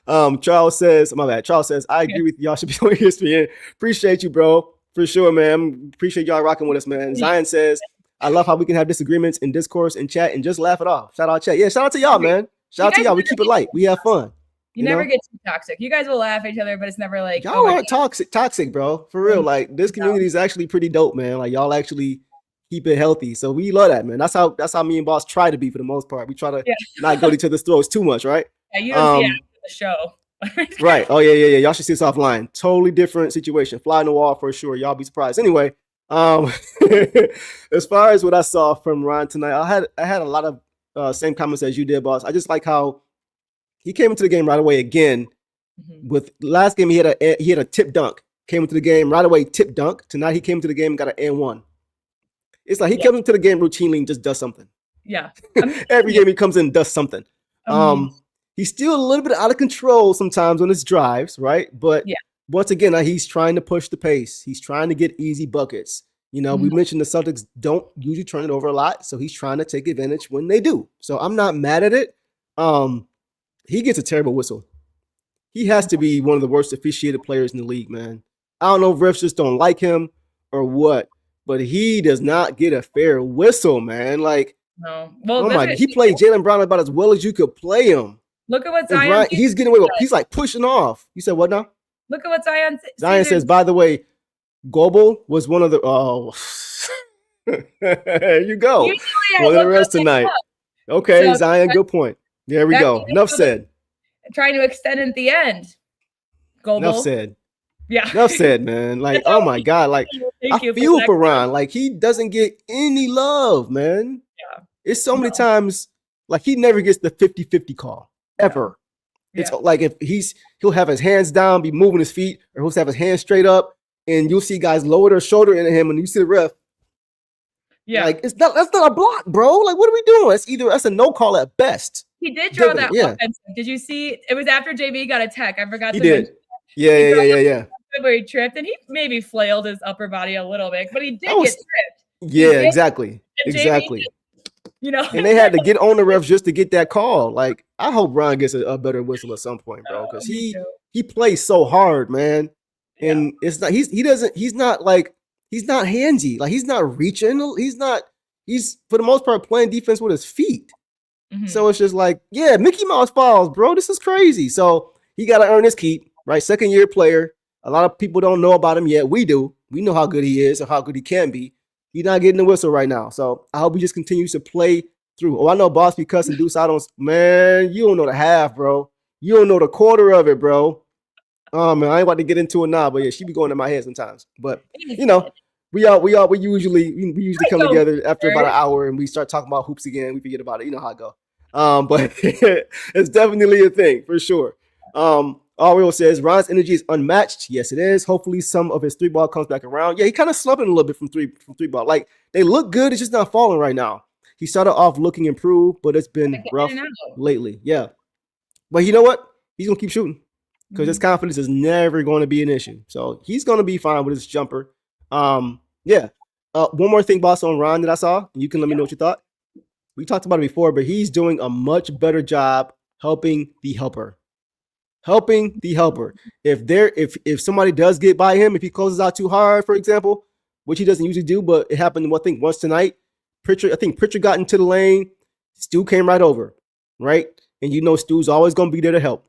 Charles says, my bad. Charles says, I agree with y'all should be on ESPN. Appreciate you, bro. For sure, man. Appreciate y'all rocking with us, man. Zion says, I love how we can have disagreements in discourse and chat and just laugh it off. Shout out chat. Yeah, shout out to y'all, man. Shout out to y'all. We keep it light. We have fun. You never get too toxic. You guys will laugh at each other, but it's never like y'all aren't toxic, bro. For real. Like this community is actually pretty dope, man. Like y'all actually keep it healthy. So we love that, man. That's how me and Boss try to be for the most part. We try to not go to each other's throats too much, right? Yeah, you don't see it after the show. Right. Oh, yeah. Y'all should see this offline. Totally different situation. Fly on the wall for sure. Y'all be surprised. Anyway, as far as what I saw from Ron tonight, I had a lot of same comments as you did, Boss. I just like how he came into the game right away again. With last game, he had a tip dunk. Came into the game right away, tip dunk. Tonight he came into the game and got an N1. It's like he comes into the game routinely and just does something. Yeah. Every game he comes in and does something. He's still a little bit out of control sometimes on his drives, right? But once again, he's trying to push the pace. He's trying to get easy buckets. We mentioned the Celtics don't usually turn it over a lot, so he's trying to take advantage when they do. So I'm not mad at it. He gets a terrible whistle. He has to be one of the worst officiated players in the league, man. I don't know if refs just don't like him or what, but he does not get a fair whistle, man. Like, no. Well, he played Jaylen Brown about as well as you could play him. Look at what Zion he's getting away with. He's like pushing off. You said what now? Look at what Zion says, by the way, Goebel was one of the there you go. One of the rest tonight. Okay, so, Zion, good point. There we go. Enough said. Trying to extend at the end. Goebel. Enough said. Yeah. Enough said, man. Like, oh my God. Like, I feel for Ron. Like, he doesn't get any love, man. Yeah. It's so many times, like, he never gets the 50-50 call. Ever. It's like if he'll have his hands down, be moving his feet, or he'll have his hands straight up, and you'll see guys lower their shoulder into him, and you see the ref. Yeah, like that's not a block, bro. Like, what are we doing? That's a no call at best. He did draw that offensive. Did you see? It was after JB got a tech. I forgot. He did. Yeah. Where he tripped, and he maybe flailed his upper body a little bit, but he did get tripped. Yeah, exactly. And they had to get on the refs just to get that call. Like, I hope Ron gets a better whistle at some point, bro, because he plays so hard, man. And it's not he's not handsy. Like, he's not reaching. He's for the most part playing defense with his feet. So it's just like, Mickey Mouse falls, bro. This is crazy. So he got to earn his keep, right? Second year player. A lot of people don't know about him yet. We do. We know how good he is or how good he can be. He's not getting the whistle right now. So I hope he just continues to play through. Oh, I know Boss be cussing Deuce. Man, you don't know the half, bro. You don't know the quarter of it, bro. Oh, man, I ain't about to get into it now, but yeah, she be going in my head sometimes. But, we usually come together after about an hour and we start talking about hoops again. We forget about it. You know how it go. But it's definitely a thing for sure. Ariel says Ron's energy is unmatched. Yes, it is. Hopefully, some of his 3-ball comes back around. Yeah, he kind of slumping a little bit from three ball. Like they look good, it's just not falling right now. He started off looking improved, but it's been rough lately. Yeah, but you know what? He's gonna keep shooting because his confidence is never going to be an issue. So he's gonna be fine with his jumper. Yeah. One more thing, boss, on Ron that I saw. You can let me know what you thought. We talked about it before, but he's doing a much better job helping the helper. If somebody does get by him, if he closes out too hard, for example, which he doesn't usually do, but it happened, I think, once tonight. Pritchard got into the lane. Stu came right over, right? And you know Stu's always going to be there to help.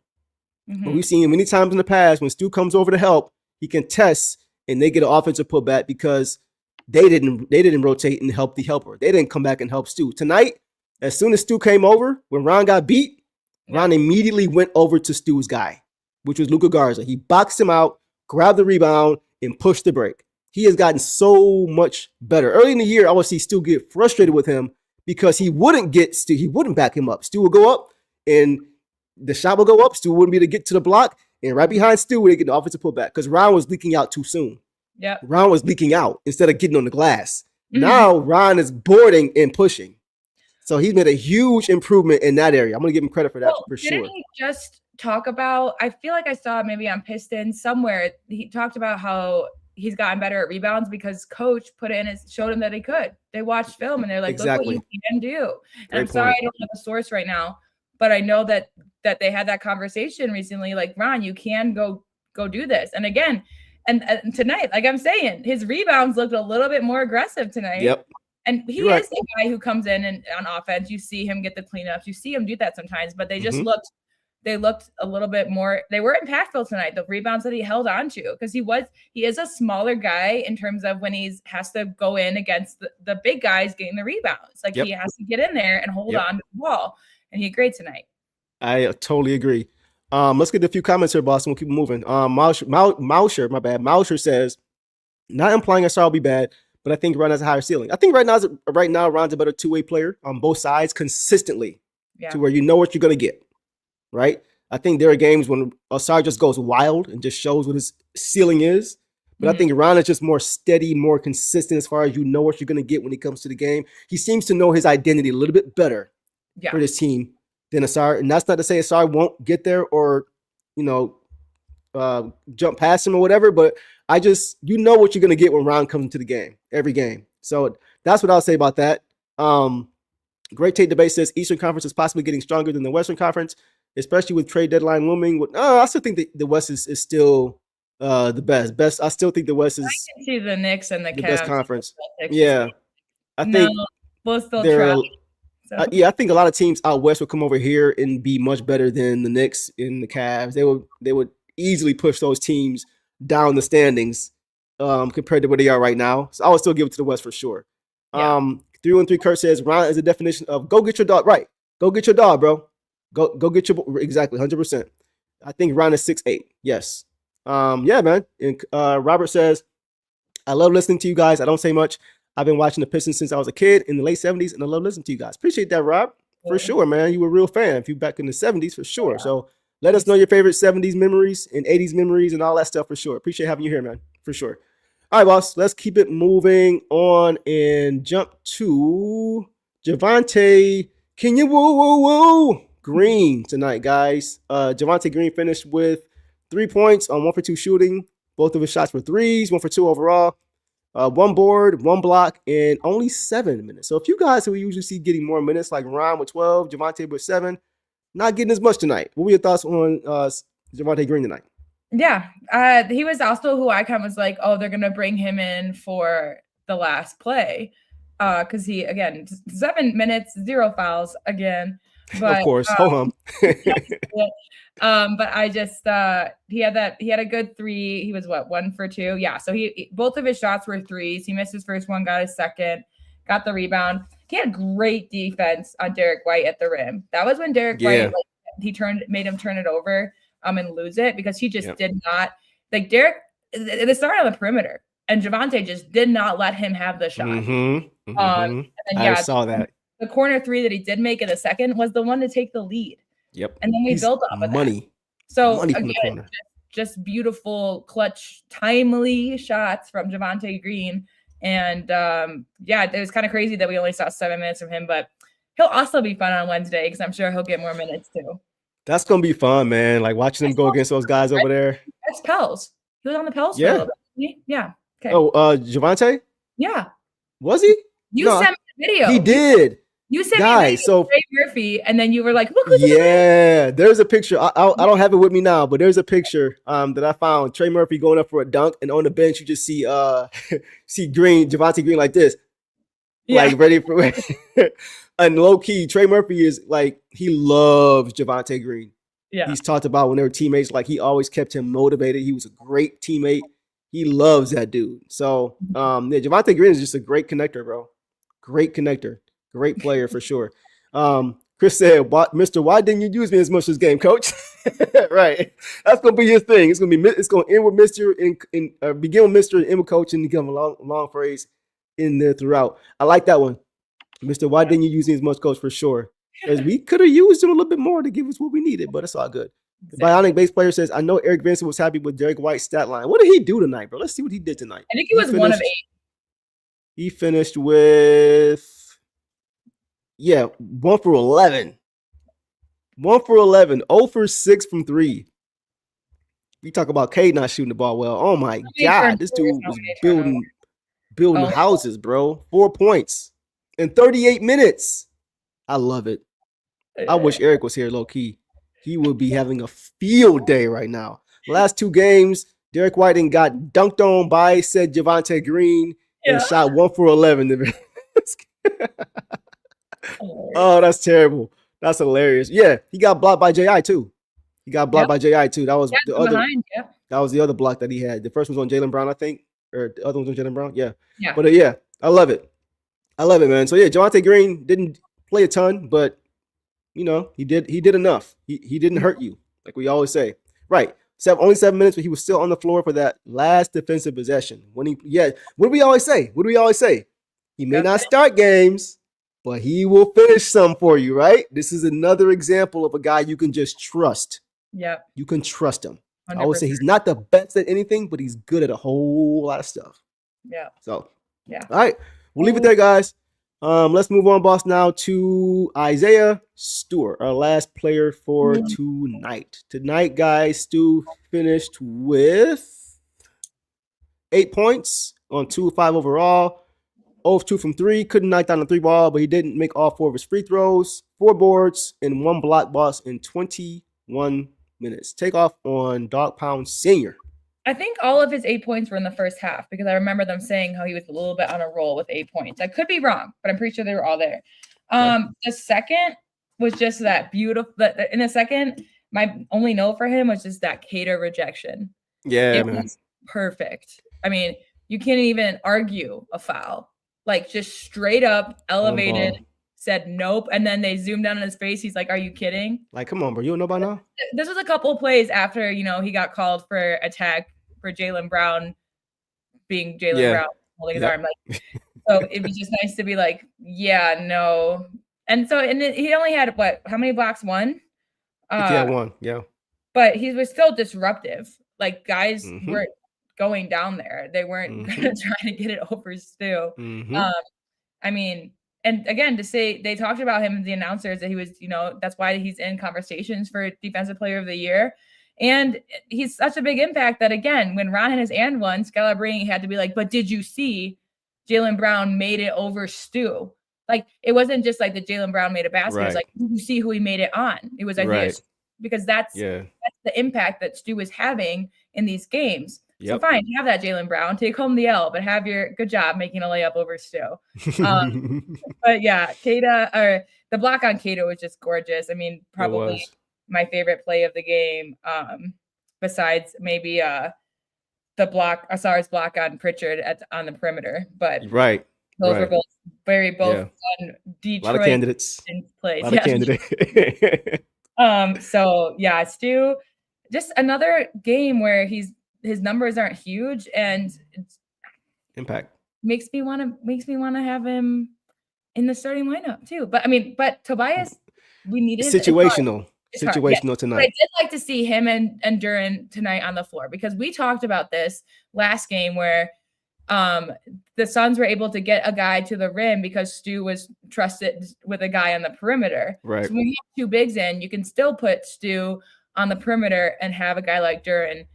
But we've seen many times in the past when Stu comes over to help, he contests and they get an offensive putback because they didn't rotate and help the helper. They didn't come back and help Stu. Tonight, as soon as Stu came over, when Ron got beat, Ron immediately went over to Stu's guy, which was Luka Garza. He boxed him out, grabbed the rebound, and pushed the break. He has gotten so much better. Early in the year, I would see Stu get frustrated with him because he wouldn't back him up. Stu would go up, and the shot would go up. Stu wouldn't be able to get to the block, and right behind Stu, would get the offensive putback because Ron was leaking out too soon. Yeah, Ron was leaking out instead of getting on the glass. Now Ron is boarding and pushing. So he's made a huge improvement in that area. I'm going to give him credit for that for sure. Didn't he just talk about, I feel like I saw it maybe on Piston somewhere, he talked about how he's gotten better at rebounds because coach put it in showed him that he could. They watched film and they're like, look what you can do. And I'm sorry I don't have a source right now, but I know that they had that conversation recently, like, Ron, you can go do this. And again, and tonight, like I'm saying, his rebounds looked a little bit more aggressive tonight. Yep. And he is the guy who comes in and on offense, you see him get the cleanups. You see him do that sometimes, but they just looked a little bit more. They were impactful tonight. The rebounds that he held on to, because he is a smaller guy in terms of when he has to go in against the big guys getting the rebounds. Like he has to get in there and hold on to the ball. And he did great tonight. I totally agree. Let's get a few comments here, Boston. We'll keep moving. Mausher says, not implying Ausar will be bad, but I think Ron has a higher ceiling. I think right now Ron's a better two-way player on both sides consistently to where you know what you're going to get, right? I think there are games when Ausar just goes wild and just shows what his ceiling is. But I think Ron is just more steady, more consistent as far as you know what you're going to get when he comes to the game. He seems to know his identity a little bit better for this team than Ausar. And that's not to say Ausar won't get there or, jump past him or whatever, but you know what you're going to get when Ron comes into the game, every game. So that's what I'll say about that. Great Tate Debate says Eastern Conference is possibly getting stronger than the Western Conference, especially with trade deadline looming. I still think the West is still the best. I still think the West is. I can see the Knicks and the Cavs best conference. Yeah. I think we'll still try. I think a lot of teams out West will come over here and be much better than the Knicks and the Cavs. They would easily push those teams down the standings compared to where they are right now. So I would still give it to the West for sure. 313 Kurt says Ron is a definition of go get your dog. Right. Go get your dog, bro. Go get your exactly 100%. I think Ron is 6'8". Yes. Yeah, man. And Robert says, I love listening to you guys. I don't say much. I've been watching the Pistons since I was a kid in the late 70s, and I love listening to you guys. Appreciate that, Rob. For sure, man. You were a real fan if you back in the 70s, for sure. Yeah. So let us know your favorite 70s memories and 80s memories and all that stuff for sure. Appreciate having you here, man. For sure. All right, boss. Let's keep it moving on and jump to Javonte Green tonight, guys. Javonte Green finished with 3 points on 1 for 2 shooting. Both of his shots were threes, 1 for 2 overall. 1 board, 1 block, and only 7 minutes. So a few guys who we usually see getting more minutes, like Ron with 12, Javonte with 7, not getting as much tonight. What were your thoughts on Javonte Green tonight? Yeah, he was also who I kind of was like, oh, they're going to bring him in for the last play. Because he, again, 7 minutes, 0 fouls again. But, of course, hold on. But I just he had a good 3. He was 1 for 2. Yeah. So both of his shots were threes. He missed his first one, got his second, got the rebound. He had great defense on Derek White at the rim. That was when Derek White made him turn it over and lose it because he just did not like Derek. It started on the perimeter and Javonte just did not let him have the shot. And then, I saw that. the corner three that he did make in the second was the one to take the lead. Yep. And then we built off of money. that. So money again, from the corner. just beautiful, clutch, timely shots from Javonte Green. And yeah, it was kind of crazy that we only saw 7 minutes from him, but he'll also be fun on Wednesday because I'm sure he'll get more minutes too. That's gonna be fun, man. Like watching him go against those guys over there. That's Pels. He was on the Pels. Yeah. For a little bit. Yeah. Okay. Oh, Javonte? Yeah. Was he? You sent me the video. He did. You sent me so Trey Murphy, and then you were like, "Look who's there's a picture. I don't have it with me now, but there's a picture that I found. Trey Murphy going up for a dunk, and on the bench you just see Javonte Green like this, like ready for. And low key, Trey Murphy is like he loves Javonte Green. Yeah, he's talked about when they were teammates. Like he always kept him motivated. He was a great teammate. He loves that dude. So Javonte Green is just a great connector, bro. Great connector. Great player for sure. Chris said, "Mr. Why didn't you use me as much this game, Coach?" Right. That's gonna be his thing. It's gonna end with Mr. and begin with Mr. and end with Coach, and become a long phrase in there throughout. I like that one, Mr. Why didn't you use me as much, Coach? For sure, as we could have used him a little bit more to give us what we needed, but it's all good. Exactly. Bionic Base Player says, "I know Eric Vincent was happy with Derek White's stat line. What did he do tonight, bro? Let's see what he did tonight." I think he was 1 of 8. He finished with 1 for 11. 1 for 11. 0 for 6 from 3. We talk about Cade not shooting the ball well. Oh my God, this dude was building houses, bro. 4 points in 38 minutes. I love it. I wish Eric was here, low key. He would be having a field day right now. Last 2 games, Derek White got dunked on by said Javonte Green and shot 1 for 11. Oh, that's terrible. That's hilarious. Yeah, he got blocked by J.I. too. That was the other. That was the other block that he had. The first one was on Jalen Brown, I think, or the other one was on Jalen Brown. Yeah. But I love it. I love it, man. So Javonte Green didn't play a ton, but he did enough. He didn't hurt you, like we always say. Right. Only 7 minutes, but he was still on the floor for that last defensive possession. What do we always say? He may not start games, but he will finish some for you, right? This is another example of a guy you can just trust. Yeah. You can trust him. 100%. I would say he's not the best at anything, but he's good at a whole lot of stuff. Yeah. So, all right. We'll leave it there, guys. Let's move on, boss, now to Isaiah Stewart, our last player for tonight. Tonight, guys, Stu finished with 8 points on 2 of 5 overall. 0 of 2 from 3. Couldn't knock down the 3 ball, but he didn't make all 4 of his free throws. 4 boards and 1 block, boss, in 21 minutes. Take off on Dog Pound Sr. I think all of his 8 points were in the first half because I remember them saying how he was a little bit on a roll with 8 points. I could be wrong, but I'm pretty sure they were all there. The second was just that beautiful. In the second, my only note for him was just that Cater rejection. Yeah, it was perfect. I mean, you can't even argue a foul. Like just straight up elevated, said nope, and then they zoomed down on his face. He's like, "Are you kidding?" Like, come on, bro. You don't know by now? This was a couple of plays after he got called for attack for Jaylen Brown being Jaylen Brown holding his arm. Like, so it'd be just nice to be like, yeah, no. And so he only had how many blocks? 1? 1, yeah. But he was still disruptive. Like guys weren't going down there. They weren't trying to get it over Stu. I mean, and again, to say they talked about him, the announcers, that he was, that's why he's in conversations for Defensive Player of the Year. And he's such a big impact that, again, when Ron had his and one, Scalabrine had to be like, but did you see Jaylen Brown made it over Stu? Like, it wasn't just like that Jaylen Brown made a basket. It was like, did you see who he made it on? It was because that's the impact that Stu is having in these games. So fine, have that Jaylen Brown, take home the L, but have your good job making a layup over Stu. But yeah, the block on Cato was just gorgeous. I mean, probably my favorite play of the game, besides maybe the block, Ausar's block on Pritchard on the perimeter. But those were both fun Detroit. A lot of candidates. Plays. So yeah, Stu, just another game where his numbers aren't huge and impact makes me want to have him in the starting lineup too. But Tobias, we needed situational yeah. tonight. But I did like to see him and Duren tonight on the floor, because we talked about this last game where the Suns were able to get a guy to the rim because Stu was trusted with a guy on the perimeter. Right. So when you have two bigs in, you can still put Stu on the perimeter and have a guy like Duren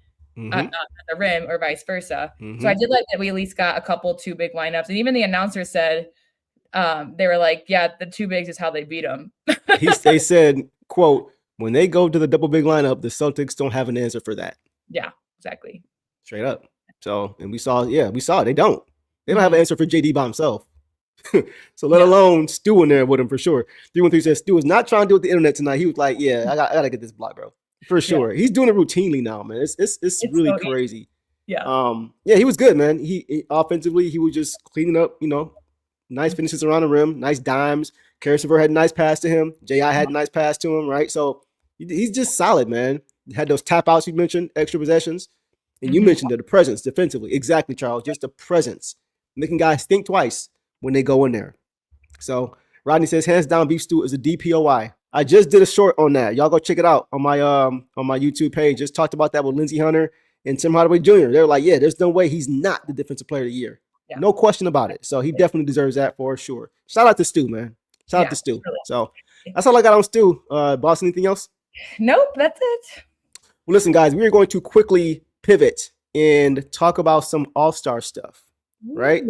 at the rim, or vice versa. So I did like that we at least got a couple two big lineups. And even the announcer said, they were like, yeah, the two bigs is how they beat them. They said, quote, when they go to the double big lineup, the Celtics don't have an answer for that. Yeah, exactly. Straight up. So, and we saw it. They don't have an answer for JD by himself. So let alone Stu in there with him for sure. 313 says Stu is not trying to do with the internet tonight. He was like, yeah, I gotta get this block, bro. For sure. He's doing it routinely now, man. It's really so crazy. Yeah. He was good, man. He offensively, he was just cleaning up, nice finishes around the rim, nice dimes. Caris LeVert had a nice pass to him. J.I. had a nice pass to him, right? So he's just solid, man. Had those tap outs you mentioned, extra possessions. And you mentioned the presence defensively. Exactly, Charles. Just the presence. Making guys think twice when they go in there. So Rodney says, hands down, Beef Stew is a DPOI. I just did a short on that. Y'all go check it out on my YouTube page. Just talked about that with Lindsey Hunter and Tim Hardaway Jr. They're like, yeah, there's no way he's not the defensive player of the year. Yeah. No question about it. So he definitely deserves that for sure. Shout out to Stu, man. Shout out to Stu. Really. So that's all I got on Stu. Boss, anything else? Nope, that's it. Well, listen, guys, we are going to quickly pivot and talk about some all-star stuff, right?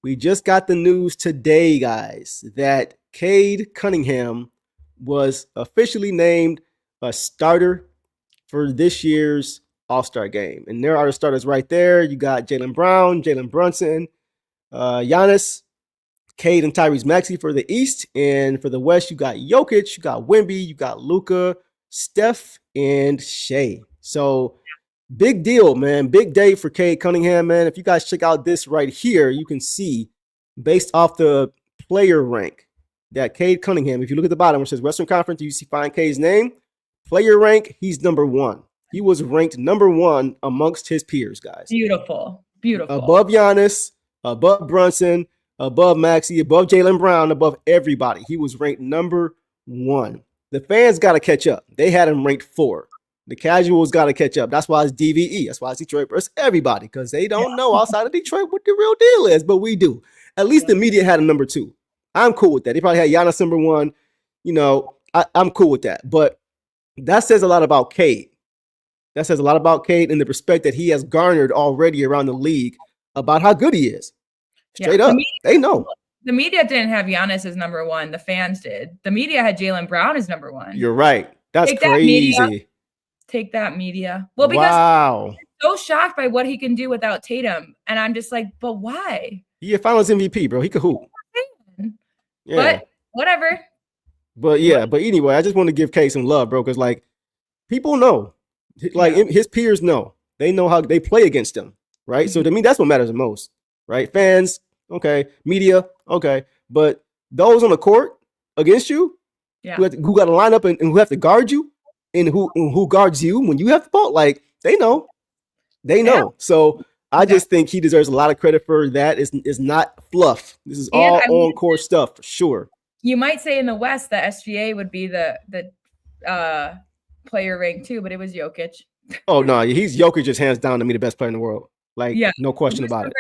We just got the news today, guys, that Cade Cunningham was officially named a starter for this year's All-Star game. And there are the starters right there. You got Jaylen Brown, Jalen Brunson, Giannis, Cade, and Tyrese Maxey for the East. And for the West, you got Jokic, you got Wemby, you got Luka, Steph, and Shea. So big deal, man. Big day for Cade Cunningham, man. If you guys check out this right here, you can see based off the player rank that Cade Cunningham, if you look at the bottom where it says Western Conference, you see find Cade's name, player rank, he's number one. He was ranked number one amongst his peers, guys. Beautiful. Above Giannis, above Brunson, above Maxey, above Jaylen Brown, above everybody. He was ranked number one. The fans got to catch up. They had him ranked 4. The casuals got to catch up. That's why it's DVE. That's why it's Detroit versus everybody, because they don't know outside of Detroit what the real deal is, but we do. At least the media had him number 2. I'm cool with that. They probably had Giannis number 1. I'm cool with that. But that says a lot about Cade. That says a lot about Cade and the respect that he has garnered already around the league about how good he is. Straight up. They know. The media didn't have Giannis as number 1. The fans did. The media had Jaylen Brown as number 1. You're right. That's crazy. Take that, media. Well, because I'm so shocked by what he can do without Tatum. And I'm just like, but why? He a finals MVP, bro. He could hoop. Yeah. But whatever. But anyway, I just want to give Cade some love, bro, because people know. His peers know. They know how they play against him, right? So to me, that's what matters the most, right? Fans, okay. Media, okay. But those on the court against you, who got to line up and who have to guard you, and who guards you when you have the ball, they know. They know. Yeah. So I just think he deserves a lot of credit for that. It's not fluff. This is all on-court stuff for sure. You might say in the West that SGA would be the player rank too, but it was Jokic. Oh no, Jokic just hands down to me the best player in the world. No question about it.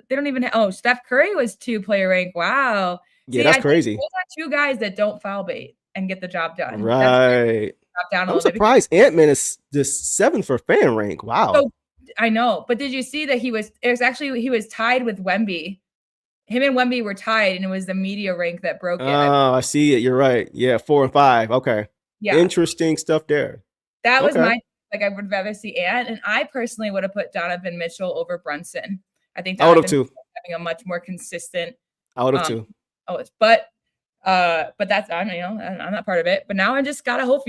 They don't even Steph Curry was 2 player rank. Wow. Yeah, that's crazy. Those are 2 guys that don't foul bait and get the job done. Right. I'm surprised Ant-Man is just 7th for fan rank. Wow. So, I know, but did you see that he was tied with Wemby? Him and Wemby were tied, and it was the media rank that broke it. Oh, I see it. You're right. Yeah, 4 and 5. Okay. Yeah. Interesting stuff there. That was I would rather see Ant, and I personally would have put Donovan Mitchell over Brunson. I think I would have too. Having a much more consistent. I would have too. But that's I'm not part of it. But now I just gotta hope,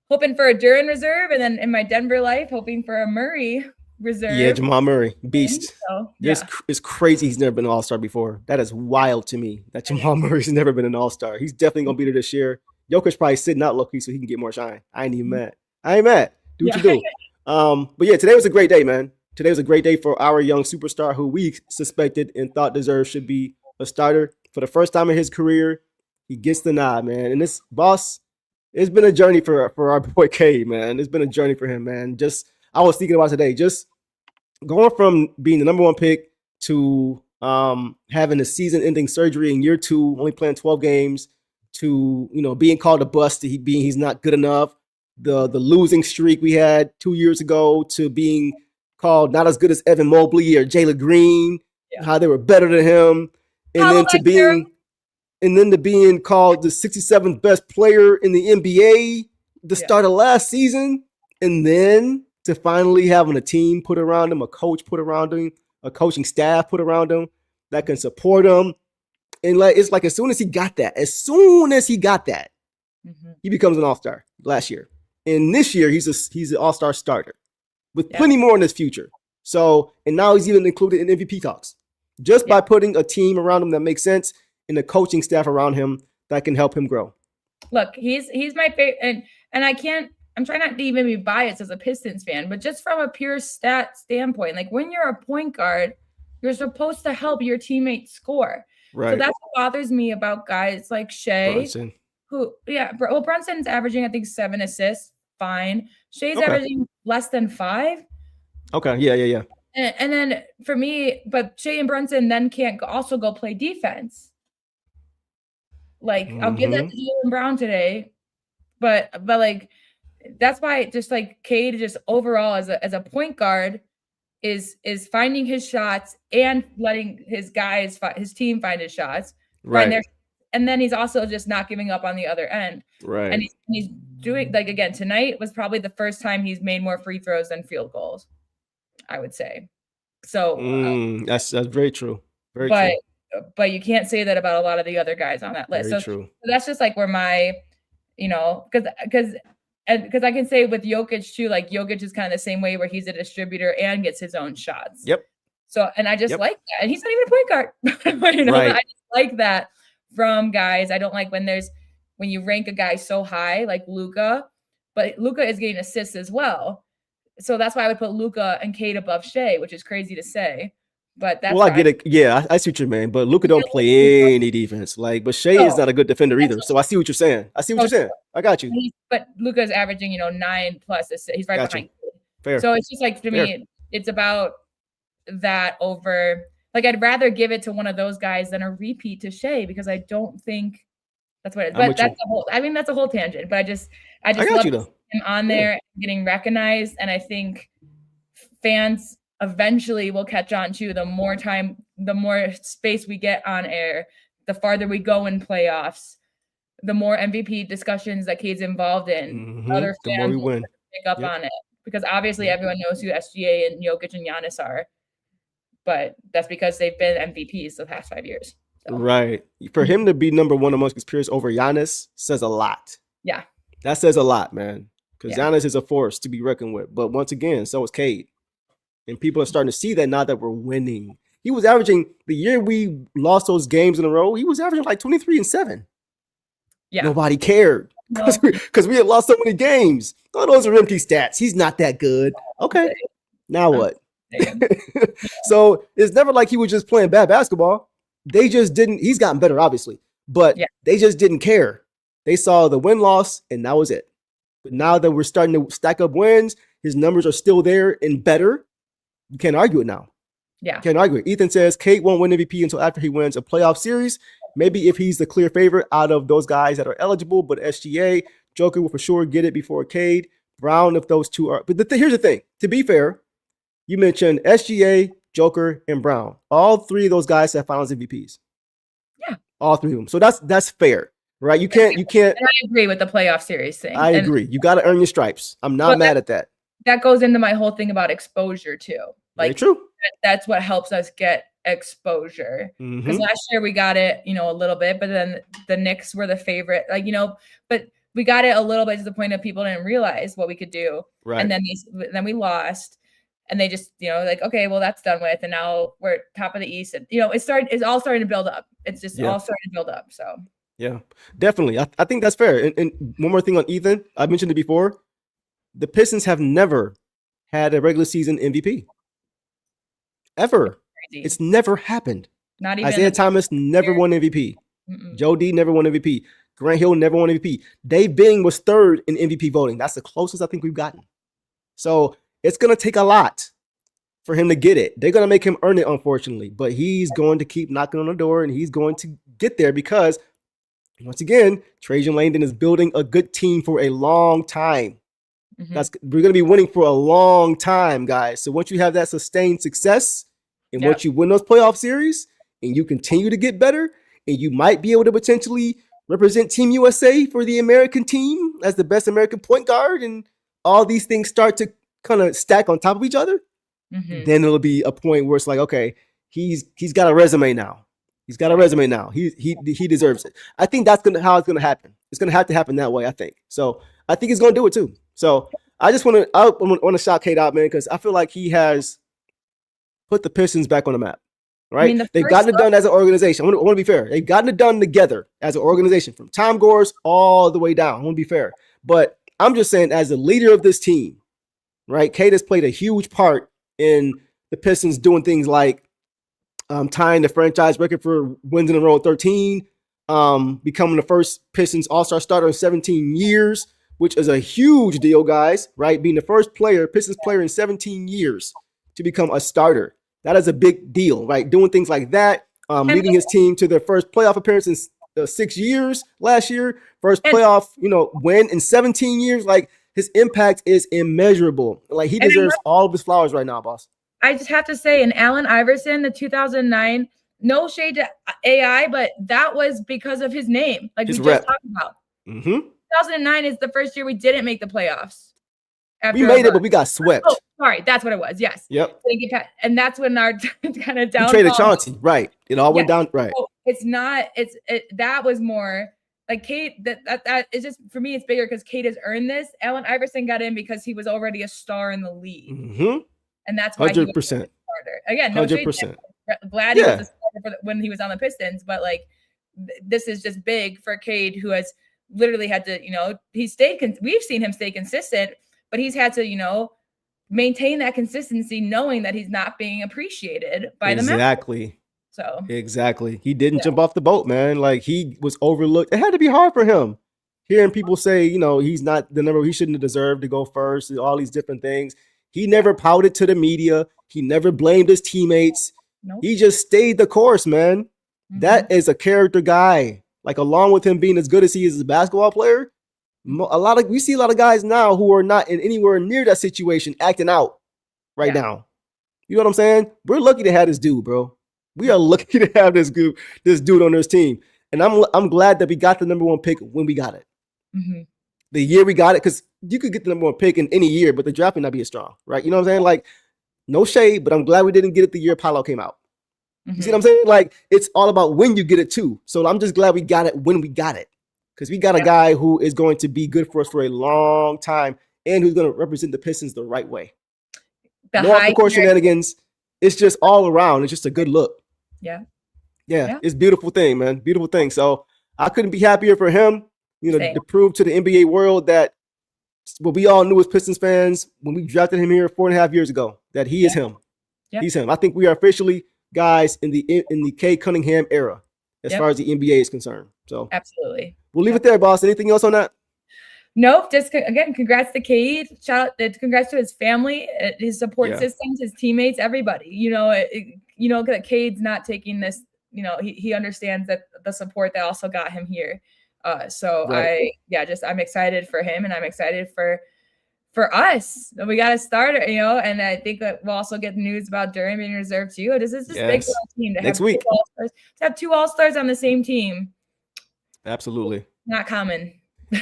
hoping for a Duren reserve, and then in my Denver life, hoping for a Murray reserve. Yeah, Jamal Murray, beast. So, it's crazy he's never been an All-Star before. That is wild to me that Jamal Murray's never been an All-Star. He's definitely gonna be there this year. Jokic probably sitting out low-key so he can get more shine. I ain't even mad. I ain't mad. Do what you do. But yeah, today was a great day, man. Today was a great day for our young superstar who we suspected and thought deserved should be a starter. for the first time in his career, he gets the nod, man. And this boss, it's been a journey for our boy Cade, man. It's been a journey for him, man. I was thinking about today, just going from being the number 1 pick to having a season-ending surgery in year 2, only playing 12 games, to being called a bust, to he's not good enough. The losing streak we had 2 years ago, to being called not as good as Evan Mobley or Jalen Green, how they were better than him, and then to being called the 67th best player in the NBA the start of last season, and then to finally having a team put around him, a coach put around him, a coaching staff put around him that can support him. And it's like as soon as he got that, he becomes an all-star last year. And this year he's an all-star starter with plenty more in his future. So, and now he's even included in MVP talks just by putting a team around him that makes sense and a coaching staff around him that can help him grow. Look, he's my favorite, and I'm trying not to even be biased as a Pistons fan, but just from a pure stat standpoint, like when you're a point guard, you're supposed to help your teammates score. Right. So that's what bothers me about guys like Shea, Brunson. Brunson's averaging, I think, 7 assists. Fine. Shea's averaging less than 5. Okay. Yeah. And then for me, but Shea and Brunson then can't also go play defense. Like I'll give that to Jalen Brown today, but like that's why just like Cade just overall as a point guard is finding his shots and letting his team find his shots. Right. And then he's also just not giving up on the other end. Right. And he's doing, like, again, tonight was probably the first time he's made more free throws than field goals, I would say. So that's very true. Very true. But you can't say that about a lot of the other guys on that list. Very true. So that's just like where my, because I can say with Jokic too, like Jokic is kind of the same way where he's a distributor and gets his own shots. Yep. So, and I just like that. And he's not even a point guard. Right. I just like that from guys. I don't like when you rank a guy so high, like Luka, but Luka is getting assists as well. So that's why I would put Luka and Cade above Shea, which is crazy to say. But that's I get it. Yeah, I see what you mean. But Luka don't play any defense. But Shea is not a good defender either. So I see what you're saying. I got you. But Luka is averaging, 9+ assists. He's right behind. Fair. So it's just like, to me, it's about that over. Like, I'd rather give it to one of those guys than a repeat to Shea, because I don't think that's what it is. But that's a whole tangent. But I just love him on there and getting recognized. And I think fans eventually will catch on to the more space we get on air, the farther we go in playoffs, the more MVP discussions that Cade's involved in. Other fans will pick up on it, because obviously everyone knows who SGA and Jokic and Giannis are, but that's because they've been MVPs the past 5 years. So. Right. For him to be number 1 amongst his peers over Giannis says a lot. Yeah. That says a lot, man, because Giannis is a force to be reckoned with. But once again, so is Cade. And people are starting to see that now that we're winning. He was averaging, the year we lost those games in a row, he was averaging like 23 and 7. Yeah. Nobody cared because we had lost so many games. Oh, those are empty stats. He's not that good. Okay. Now what? So it's never like he was just playing bad basketball. They just didn't. He's gotten better, obviously, but they just didn't care. They saw the win-loss, and that was it. But now that we're starting to stack up wins, his numbers are still there and better. You can't argue it now. Yeah. Can't argue it. Ethan says Cade won't win MVP until after he wins a playoff series. Maybe if he's the clear favorite out of those guys that are eligible, but SGA, Joker will for sure get it before Cade. Brown, if those two are. But here's the thing. To be fair, you mentioned SGA, Joker, and Brown. All 3 of those guys have finals MVPs. Yeah. All 3 of them. So that's fair, right? You can't. And I agree with the playoff series thing. I agree. You got to earn your stripes. I'm not mad at that. That goes into my whole thing about exposure too. Like, very true. That's what helps us get exposure. Because last year we got it, a little bit, but then the Knicks were the favorite, but we got it a little bit to the point of people didn't realize what we could do. Right. And then we lost, and they just, like, okay, well, that's done with. And now we're top of the East. And, it's all starting to build up. It's just all starting to build up. So. Yeah, definitely. I think that's fair. And one more thing on Ethan, I mentioned it before. The Pistons have never had a regular season MVP. Ever. It's never happened. Not even Isaiah Thomas never won MVP. Joe D never won MVP. Grant Hill never won MVP. Dave Bing was third in MVP voting. That's the closest I think we've gotten. So it's going to take a lot for him to get it. They're going to make him earn it, unfortunately. But he's going to keep knocking on the door, and he's going to get there because, once again, Trajan Langdon is building a good team for a long time. We're going to be winning for a long time, guys. So once you have that sustained success and once you win those playoff series and you continue to get better and you might be able to potentially represent Team USA for the American team as the best American point guard, and all these things start to kind of stack on top of each other, then it'll be a point where it's like, okay, he's got a resume now. He's got a resume now. He deserves it. I think that's how it's gonna happen. It's gonna have to happen that way, I think. So I think he's gonna do it too. So I just want to shout Cade out, man, because I feel like he has put the Pistons back on the map. Right? I mean, they've gotten it done as an organization. I want to be fair. They've gotten it done together as an organization, from Tom Gores all the way down. I want to be fair. But I'm just saying, as the leader of this team, right, Cade has played a huge part in the Pistons doing things like tying the franchise record for wins in a row 13, becoming the first Pistons All-Star starter in 17 years, which is a huge deal, guys, right? Being the first Pistons player in 17 years to become a starter. That is a big deal, right? Doing things like that, leading his team to their first playoff appearance in 6 years last year, first playoff, win in 17 years. Like, his impact is immeasurable. Like, he deserves all of his flowers right now, boss. I just have to say, in Allen Iverson, the 2009, no shade to AI, but that was because of his name, like his we just talked about. 2009 is the first year we didn't make the playoffs. We made it, but we got swept. Oh, sorry. That's what it was. Yes. Yep. And that's when our kind of down. We traded Chauncey. Right. It all went down. Right. So that was more like Cade. That is just, for me, it's bigger because Cade has earned this. Allen Iverson got in because he was already a star in the league. And that's why 100%. He was a starter. Again, no 100%. Glad he was a starter when he was on the Pistons, but like this is just big for Cade, who has literally had to, we've seen him stay consistent. But he's had to, maintain that consistency, knowing that he's not being appreciated by the members. Exactly. He didn't jump off the boat, man. Like, he was overlooked. It had to be hard for him. Hearing people say, he's not the number, he shouldn't have deserved to go first, and all these different things. He never pouted to the media. He never blamed his teammates. Nope. He just stayed the course, man. That is a character guy. Like, along with him being as good as he is as a basketball player, we see a lot of guys now who are not in anywhere near that situation acting out right now. You know what I'm saying? We're lucky to have this dude, bro. We are lucky to have this dude on this team. And I'm glad that we got the number one pick when we got it. The year we got it, because you could get the number one pick in any year, but the draft may not be as strong, right? You know what I'm saying? Like, no shade, but I'm glad we didn't get it the year Apollo came out. You see what I'm saying? Like, it's all about when you get it too. So I'm just glad we got it when we got it. Because we got a guy who is going to be good for us for a long time and who's going to represent the Pistons the right way. No off-the-court shenanigans. It's just all around. It's just a good look. Yeah. It's a beautiful thing, man. Beautiful thing. So I couldn't be happier for him, to prove to the NBA world that what we all knew as Pistons fans when we drafted him here 4.5 years ago, that he is him. He's him. I think we are officially guys in the Cade Cunningham era as far as the NBA is concerned. So absolutely. We'll leave it there, boss. Anything else on that? Nope. Just again, congrats to Cade. Congrats to his family, his support systems, his teammates, everybody. That Cade's not taking this. He understands that the support that also got him here. I'm excited for him, and I'm excited for us. We got a starter, and I think that we'll also get news about Duren being reserved too. This is just big for our team to have two All-Stars on the same team. Absolutely. Not common.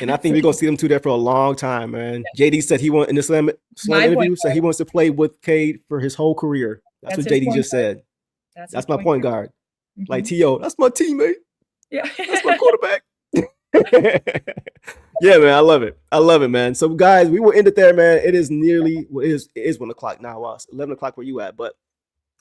And I think we're going to see them two there for a long time, man. JD said he in the slam interview, said he wants to play with Cade for his whole career. That's what JD just said. That's my point guard. Like, T.O., that's my teammate. Yeah. That's my quarterback. Yeah, man. I love it, man. So, guys, we will end it there, man. It is nearly, it is 1 o'clock now. It's 11 o'clock where you at. But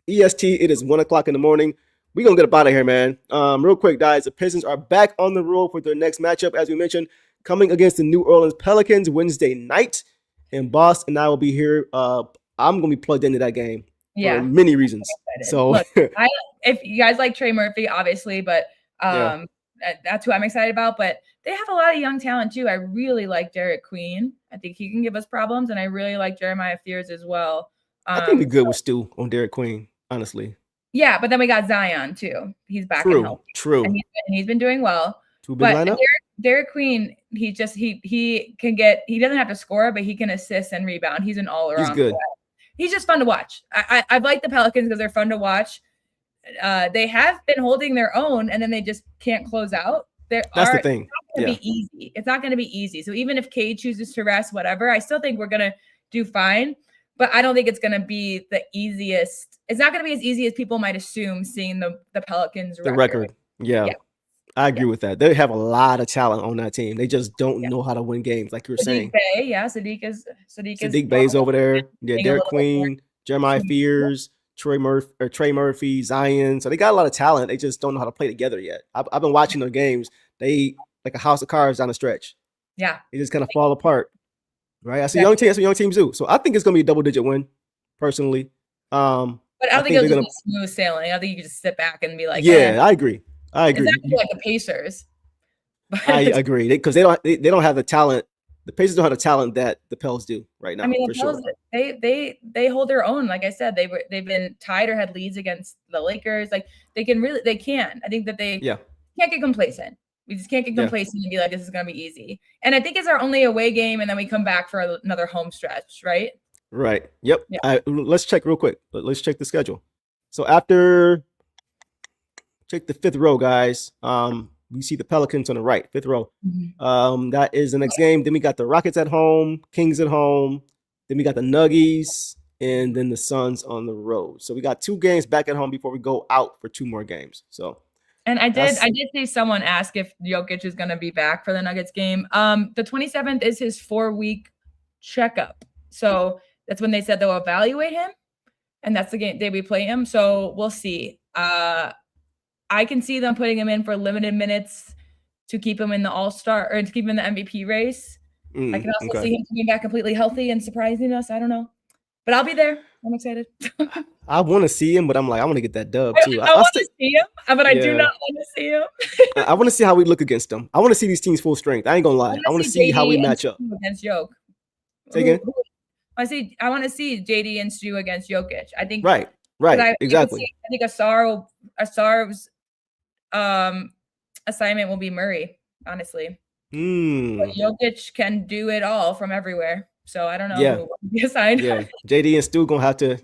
EST, it is 1 o'clock in the morning. We're going to get up out of here, man. Real quick, guys, the Pistons are back on the road for their next matchup, as we mentioned, coming against the New Orleans Pelicans Wednesday night. And Boss and I will be here. I'm going to be plugged into that game. for many reasons. So look, if you guys like Trey Murphy, obviously, but that's who I'm excited about. But they have a lot of young talent too. I really like Derek Queen. I think he can give us problems, and I really like Jeremiah Fears as well. I think we're good with Stu on Derek Queen, honestly. Yeah, but then we got Zion too. He's back and healthy. True. And he's been doing well. But Derek Queen, he can get. He doesn't have to score, but he can assist and rebound. He's an all around. He's good. Player. He's just fun to watch. I like the Pelicans because they're fun to watch. They have been holding their own, and then they just can't close out. That's the thing. It's not going to be easy. It's not going to be easy. So even if Cade chooses to rest, whatever, I still think we're going to do fine. But I don't think it's going to be the easiest. It's not going to be as easy as people might assume seeing the Pelicans record. Yeah. I agree with that. They have a lot of talent on that team. They just don't know how to win games, like you were saying. Sadiq Bay's over there. Yeah, Derek Queen, Jeremiah Fears, Trey Murphy, Zion. So they got a lot of talent. They just don't know how to play together yet. I've been watching their games. They like a house of cards down the stretch. Yeah, they just kind of fall apart. Right. That's what young teams do. So I think it's gonna be a double-digit win, personally. But I don't think it'll just be smooth sailing. I don't think you can just sit back and be like, yeah, I agree. It's not like the Pacers. I agree because they don't have the talent. The Pacers don't have the talent that the Pels do right now. I mean, for sure. They hold their own. Like I said, they've been tied or had leads against the Lakers. Like they can. I think that they can't get complacent. We just can't get complacent and be like, this is going to be easy. And I think it's our only away game, and then we come back for another home stretch, right? Right. Yep. Yeah. Let's check real quick. Let's check the schedule. So check the fifth row, guys. We see the Pelicans on the right, fifth row. Mm-hmm. That is the next game. Then we got the Rockets at home, Kings at home. Then we got the Nuggies, and then the Suns on the road. So we got 2 games back at home before we go out for 2 more games. So. And I did see someone ask if Jokic is going to be back for the Nuggets game. The 27th is his 4-week checkup. So that's when they said they'll evaluate him. And that's the day we play him. So we'll see. I can see them putting him in for limited minutes to keep him in the All-Star or to keep him in the MVP race. I can also see him coming back completely healthy and surprising us. I don't know. But I'll be there. I'm excited. I want to see him, but I'm like, I want to get that dub too. I want to see him, but I do not want to see him. I want to see how we look against them. I want to see these teams full strength. I ain't gonna lie. I want to see how we match up against Jokic. Say again. I want to see JD and Stu against Jokic. I think right, exactly. I think Ausar's assignment will be Murray. Honestly, but Jokic can do it all from everywhere. So I don't know who will be assigned. Yeah, JD and Stu gonna have to,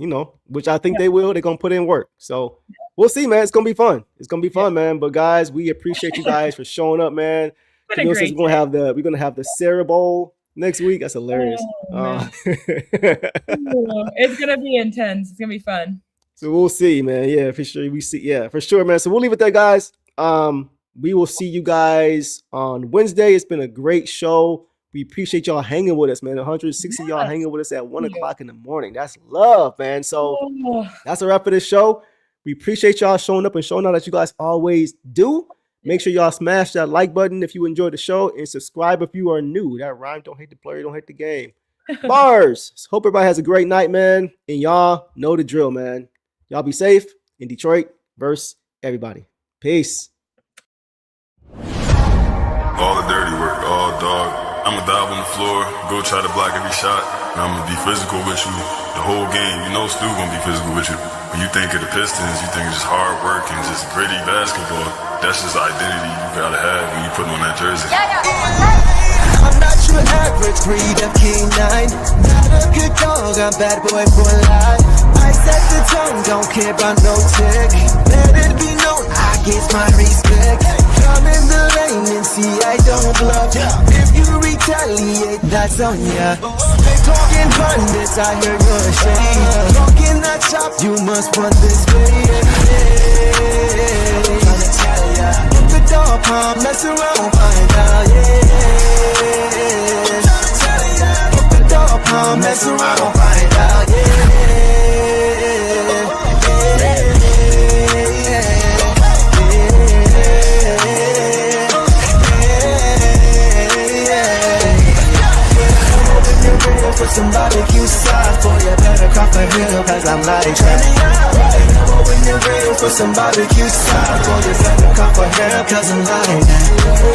which I think they will. They're gonna put in work. So we'll see, man. It's gonna be fun. It's gonna be fun, man. But guys, we appreciate you guys for showing up, man. We're gonna have the Sarah Bowl next week. That's hilarious. It's gonna be intense. It's gonna be fun. So we'll see, man. Yeah, for sure. For sure, man. So we'll leave it there, guys. We will see you guys on Wednesday. It's been a great show. We appreciate y'all hanging with us, man. 160 y'all hanging with us at 1 o'clock in the morning. That's love, man. So that's a wrap for this show. We appreciate y'all showing up and showing out that you guys always do. Make sure y'all smash that like button if you enjoyed the show and subscribe if you are new. That rhyme, don't hate the player, don't hate the game. Bars. Hope everybody has a great night, man. And y'all know the drill, man. Y'all be safe in Detroit versus everybody. Peace. All the dirty work, all dog. I'ma dive on the floor, go try to block every shot, and I'ma be physical with you the whole game. You know Stu gonna be physical with you. When you think of the Pistons, you think it's just hard work and just gritty basketball. That's just the identity you gotta have when you put on that jersey. I'm not your average breed of King9. Not a good dog, I'm bad boy for life. I set the tone, don't care about no tick. Let it be known, I get my respect. Come in the lane and see I don't bluff. If you retaliate, that's on ya. Talking pundits, I hear your shade. Talking that shop, you must run this way. Put the dog palm, mess around, find out, Put the dog palm, mess around, find out, For some barbecue sauce, boy, you better cry for the hill, cause I'm like that. When you're ready for some barbecue sauce, for your friend to come for help, cause I'm like that.